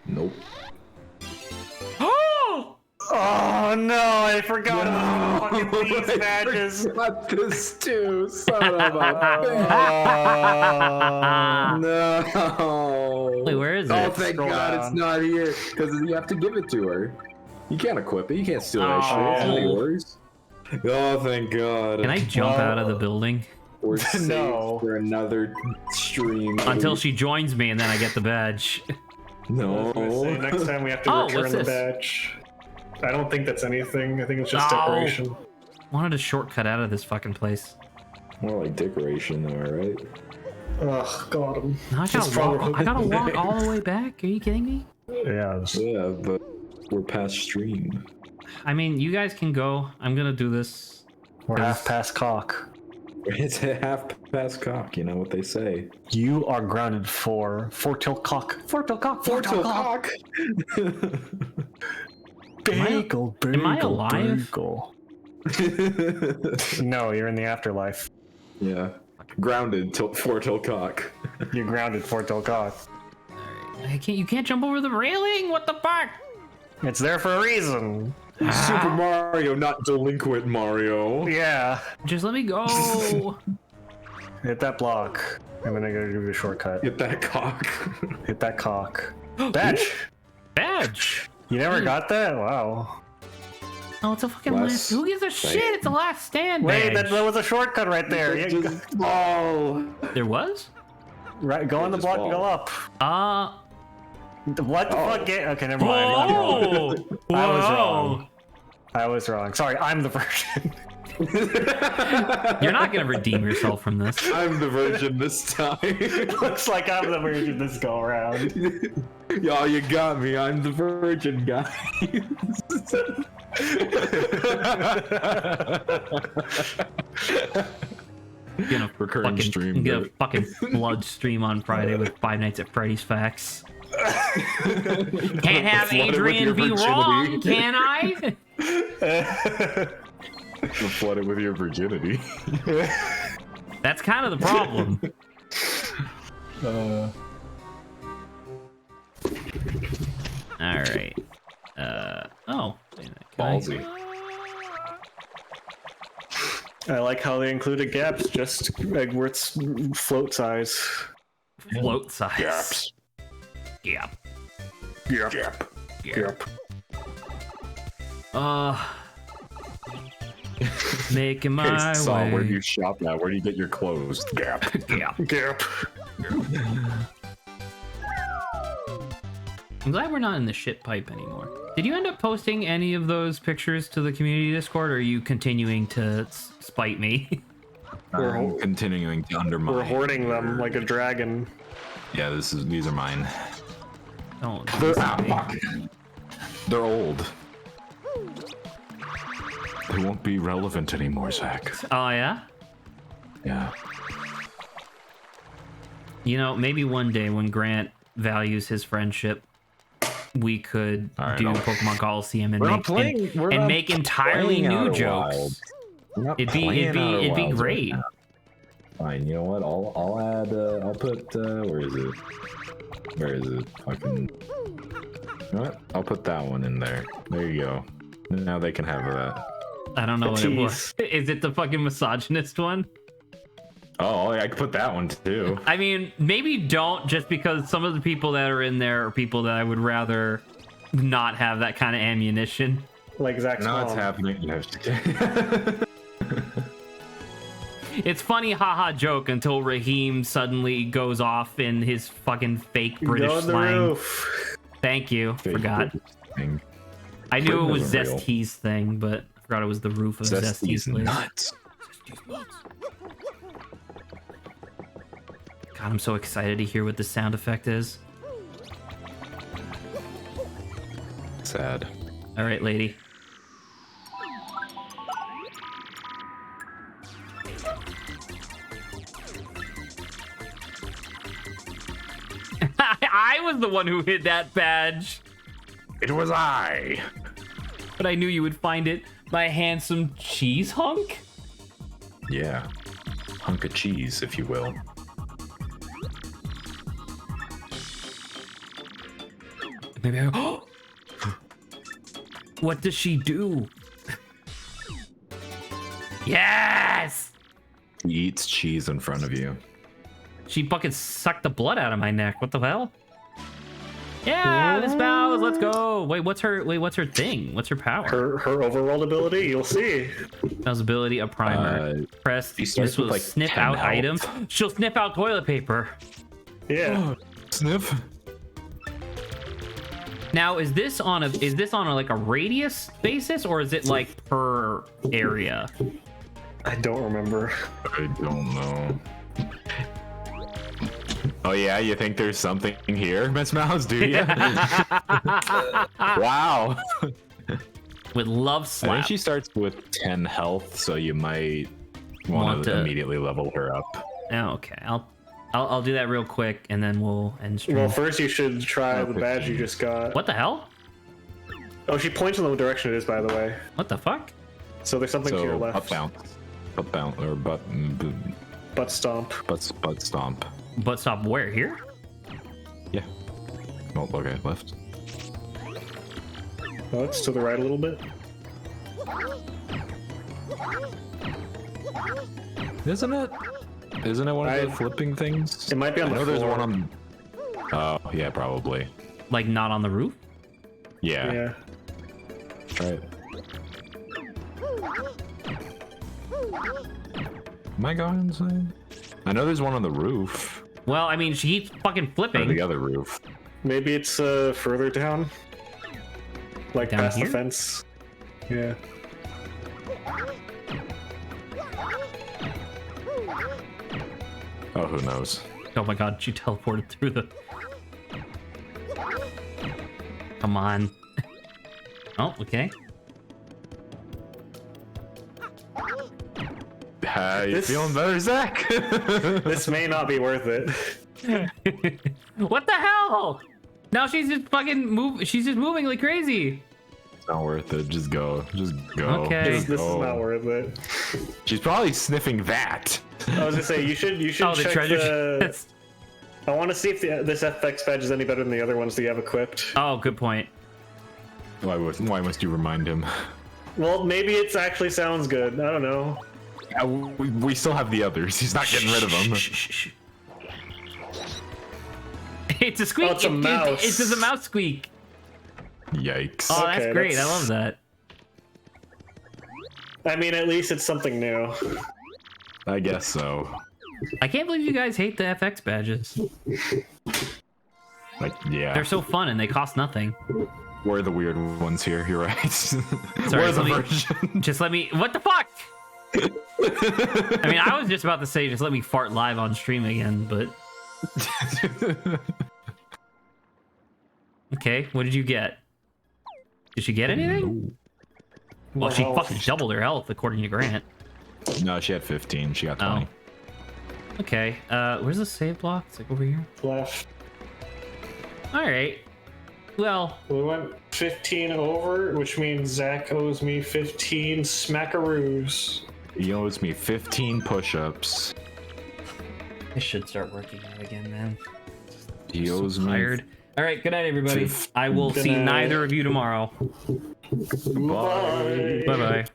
[SPEAKER 3] Nope.
[SPEAKER 2] Oh!
[SPEAKER 1] Oh no, I forgot about the fucking these badges.
[SPEAKER 3] Got this too, son of a No.
[SPEAKER 2] Wait, where is
[SPEAKER 3] Oh,
[SPEAKER 2] it?
[SPEAKER 3] thank
[SPEAKER 1] Scroll
[SPEAKER 3] God
[SPEAKER 1] down.
[SPEAKER 3] it's not here. Because you have to give it to her. You can't equip it. You can't steal that shit. It's not
[SPEAKER 2] Oh.
[SPEAKER 3] yours. Oh, thank God.
[SPEAKER 2] Can I jump out of the building?
[SPEAKER 3] We're saved
[SPEAKER 1] No.
[SPEAKER 3] for another stream.
[SPEAKER 2] Until she joins me and then I get the badge.
[SPEAKER 3] No.
[SPEAKER 1] Say, next time we have to
[SPEAKER 2] Oh,
[SPEAKER 1] return
[SPEAKER 2] what's
[SPEAKER 1] the
[SPEAKER 2] this?
[SPEAKER 1] badge. I don't think that's anything. I think it's just
[SPEAKER 2] Oh.
[SPEAKER 1] decoration.
[SPEAKER 2] Wanted a shortcut out of this fucking place.
[SPEAKER 3] More like decoration, though, right?
[SPEAKER 1] Ugh, got him.
[SPEAKER 2] Now I gotta walk all the way back? Are you kidding me?
[SPEAKER 1] Yeah.
[SPEAKER 3] Yeah, but We're past stream.
[SPEAKER 2] I mean, you guys can go. I'm gonna do this.
[SPEAKER 1] We're half past cock.
[SPEAKER 3] It's a half past cock, you know what they say.
[SPEAKER 1] You are grounded for four-till cock. Four-till cock. Four-till cock. Bagel, bagel,
[SPEAKER 2] am I alive?
[SPEAKER 1] bagel. No, you're in the afterlife.
[SPEAKER 3] Yeah. Grounded four-till cock.
[SPEAKER 1] You're grounded four-till cock.
[SPEAKER 2] You can't jump over the railing. What the fuck?
[SPEAKER 1] It's there for a reason.
[SPEAKER 3] Super Mario, not delinquent Mario.
[SPEAKER 1] Yeah.
[SPEAKER 2] Just let me go.
[SPEAKER 1] Hit that block. And then I gotta give you a shortcut.
[SPEAKER 3] Hit that cock.
[SPEAKER 1] Hit that cock. Badge!
[SPEAKER 2] Badge.
[SPEAKER 1] You never got that? Wow.
[SPEAKER 2] Oh, it's a fucking last. Who gives a shit? It's a last stand.
[SPEAKER 1] Wait,
[SPEAKER 2] badge.
[SPEAKER 1] that was a shortcut right there.
[SPEAKER 2] There was?
[SPEAKER 1] Right, go on the block and go up. What the fuck? Okay, never mind.
[SPEAKER 2] Oh!
[SPEAKER 1] I was wrong. I was wrong. Sorry, I'm the virgin.
[SPEAKER 2] You're not gonna redeem yourself from this.
[SPEAKER 3] I'm the virgin this time.
[SPEAKER 1] Looks like I'm the virgin this go around.
[SPEAKER 3] Y'all, you got me. I'm the virgin, guys.
[SPEAKER 2] Gonna
[SPEAKER 3] Recurring
[SPEAKER 2] fucking,
[SPEAKER 3] stream.
[SPEAKER 2] Get a fucking blood stream on Friday with Five Nights at Freddy's facts. Can't have Adrian be wrong, can I?
[SPEAKER 3] Flood it with your virginity.
[SPEAKER 2] That's kind of the problem. All right. Oh.
[SPEAKER 3] Ballsy.
[SPEAKER 1] I like how they included gaps, just Egbert's float size.
[SPEAKER 2] Float size.
[SPEAKER 3] Gaps.
[SPEAKER 2] Gap.
[SPEAKER 1] Yep.
[SPEAKER 3] Gap.
[SPEAKER 1] Yep.
[SPEAKER 2] Making my
[SPEAKER 3] Saw,
[SPEAKER 2] way.
[SPEAKER 3] where do you shop at? Where do you get your clothes? Gap.
[SPEAKER 2] Gap.
[SPEAKER 1] Gap.
[SPEAKER 2] I'm glad we're not in the shit pipe anymore. Did you end up posting any of those pictures to the community Discord, or are you continuing to spite me?
[SPEAKER 3] I'm continuing to undermine.
[SPEAKER 1] We're hoarding them like a dragon.
[SPEAKER 3] Yeah, these are mine.
[SPEAKER 2] Don't.
[SPEAKER 3] They're old. They won't be relevant anymore, Zach.
[SPEAKER 2] Oh yeah.
[SPEAKER 3] Yeah.
[SPEAKER 2] You know, maybe one day when Grant values his friendship, we could do Pokemon Coliseum and make entirely new jokes. It'd be great.
[SPEAKER 3] Fine. You know what? I'll add. I'll put. Where is it? Fucking. You know what? I'll put that one in there. There you go. Now they can have that.
[SPEAKER 2] I don't know what it was. Is it the fucking misogynist one?
[SPEAKER 3] Oh, I could put that one too.
[SPEAKER 2] I mean, maybe don't, just because some of the people that are in there are people that I would rather not have that kind of ammunition.
[SPEAKER 1] Like Zach's
[SPEAKER 3] No,
[SPEAKER 1] mom.
[SPEAKER 3] it's happening. No,
[SPEAKER 2] It's funny, haha joke, until Raheem suddenly goes off in his fucking fake British
[SPEAKER 1] Go on the
[SPEAKER 2] slang.
[SPEAKER 1] roof.
[SPEAKER 2] Thank you. Forgot.
[SPEAKER 3] Thing.
[SPEAKER 2] I knew it was
[SPEAKER 3] Britain isn't real.
[SPEAKER 2] Zest's thing, but I forgot it was the roof of Zest's place.
[SPEAKER 3] Nuts.
[SPEAKER 2] God, I'm so excited to hear what the sound effect is.
[SPEAKER 3] Sad.
[SPEAKER 2] All right, lady. I was the one who hid that badge.
[SPEAKER 3] It was I.
[SPEAKER 2] But I knew you would find it, my handsome cheese hunk.
[SPEAKER 3] Yeah. Hunk of cheese, if you will.
[SPEAKER 2] Maybe I... What does she do? Yes!
[SPEAKER 3] He eats cheese in front of you.
[SPEAKER 2] She fucking sucked the blood out of my neck. What the hell? Yeah, this Bowser, let's go. Wait, what's her thing? What's her power?
[SPEAKER 1] Her overworld ability, you'll see.
[SPEAKER 2] Bowser's ability, a primer. Press
[SPEAKER 3] she starts
[SPEAKER 2] this
[SPEAKER 3] with,
[SPEAKER 2] will
[SPEAKER 3] like,
[SPEAKER 2] sniff
[SPEAKER 3] 10
[SPEAKER 2] out
[SPEAKER 3] health.
[SPEAKER 2] items. She'll sniff out toilet paper.
[SPEAKER 1] Yeah.
[SPEAKER 3] Sniff.
[SPEAKER 2] Now, is this on a like a radius basis, or is it like per area?
[SPEAKER 1] I don't remember.
[SPEAKER 3] I don't know. Oh yeah, you think there's something here, Miss Mouse? Do you? Wow.
[SPEAKER 2] With love
[SPEAKER 3] I
[SPEAKER 2] slap.
[SPEAKER 3] think she starts with 10 health, so you might want to immediately level her up.
[SPEAKER 2] Oh, okay. I'll do that real quick, and then we'll end stream.
[SPEAKER 1] Well, first you should try the badge you just got.
[SPEAKER 2] What the hell?
[SPEAKER 1] Oh, she points in the direction it is, by the way.
[SPEAKER 2] What the fuck?
[SPEAKER 1] So there's something to your left.
[SPEAKER 3] Butt bounce, or butt
[SPEAKER 1] stomp.
[SPEAKER 3] butt stomp.
[SPEAKER 2] Butt stop where? Here?
[SPEAKER 3] Yeah. Oh, okay, left.
[SPEAKER 1] Oh, it's to the right a little bit.
[SPEAKER 3] Isn't it? Isn't it one of the flipping things?
[SPEAKER 1] It might be on the floor.
[SPEAKER 3] There's one on. Oh, yeah, probably.
[SPEAKER 2] Like not on the roof?
[SPEAKER 3] Yeah.
[SPEAKER 1] Yeah.
[SPEAKER 3] Right. Am I going insane? I know there's one on the roof.
[SPEAKER 2] Well, I mean, she keeps fucking
[SPEAKER 3] Or
[SPEAKER 2] flipping.
[SPEAKER 3] the other roof.
[SPEAKER 1] Maybe it's further down. Like
[SPEAKER 2] Down
[SPEAKER 1] past
[SPEAKER 2] here?
[SPEAKER 1] the fence. Yeah.
[SPEAKER 3] Oh, who knows?
[SPEAKER 2] Oh my god, she teleported through the... Come on. Oh, okay.
[SPEAKER 3] You feeling better, Zach?
[SPEAKER 1] This may not be worth it.
[SPEAKER 2] What the hell? Now she's just fucking she's just moving like crazy.
[SPEAKER 3] It's not worth it. Just go. Just go.
[SPEAKER 2] Okay.
[SPEAKER 3] Just
[SPEAKER 1] This is
[SPEAKER 3] go.
[SPEAKER 1] not worth it.
[SPEAKER 3] She's probably sniffing that.
[SPEAKER 1] I was gonna say you should
[SPEAKER 2] Oh, the
[SPEAKER 1] check
[SPEAKER 2] treasure chest.
[SPEAKER 1] I want to see if this FX badge is any better than the other ones that you have equipped.
[SPEAKER 2] Oh, good point.
[SPEAKER 3] Why must you remind him?
[SPEAKER 1] Well, maybe it actually sounds good. I don't know.
[SPEAKER 3] We still have the others. He's not getting rid of them.
[SPEAKER 2] Shh. It's a squeak.
[SPEAKER 1] Oh, it's a mouse.
[SPEAKER 2] It's just a mouse squeak.
[SPEAKER 3] Yikes.
[SPEAKER 2] Oh, that's
[SPEAKER 1] Okay,
[SPEAKER 2] great. I
[SPEAKER 1] that's-
[SPEAKER 2] love that.
[SPEAKER 1] I mean, at least it's something new.
[SPEAKER 3] I guess so.
[SPEAKER 2] I can't believe you guys hate the FX badges.
[SPEAKER 3] Like, yeah.
[SPEAKER 2] They're so fun and they cost nothing.
[SPEAKER 3] We're the weird ones here. You're right.
[SPEAKER 2] Sorry,
[SPEAKER 3] We're the
[SPEAKER 2] let me-
[SPEAKER 3] version.
[SPEAKER 2] Just let me. What the fuck? I mean, I was just about to say, just let me fart live on stream again, but okay. What did you get? Did she get anything? Well, she fucking doubled her health according to Grant.
[SPEAKER 3] No, she had 15. She got 20.
[SPEAKER 2] Oh. Okay. Where's the save block? It's like over here.
[SPEAKER 1] Left.
[SPEAKER 2] All right. Well,
[SPEAKER 1] We went 15 over, which means Zach owes me 15 smackaroos.
[SPEAKER 3] He owes me 15 push-ups.
[SPEAKER 2] I should start working out again, man.
[SPEAKER 3] He owes
[SPEAKER 2] So
[SPEAKER 3] me.
[SPEAKER 2] tired. All right. Good night, everybody.
[SPEAKER 3] Fif-
[SPEAKER 2] I will
[SPEAKER 1] Good
[SPEAKER 2] see
[SPEAKER 1] night.
[SPEAKER 2] neither of you tomorrow.
[SPEAKER 1] Bye.
[SPEAKER 2] Bye bye.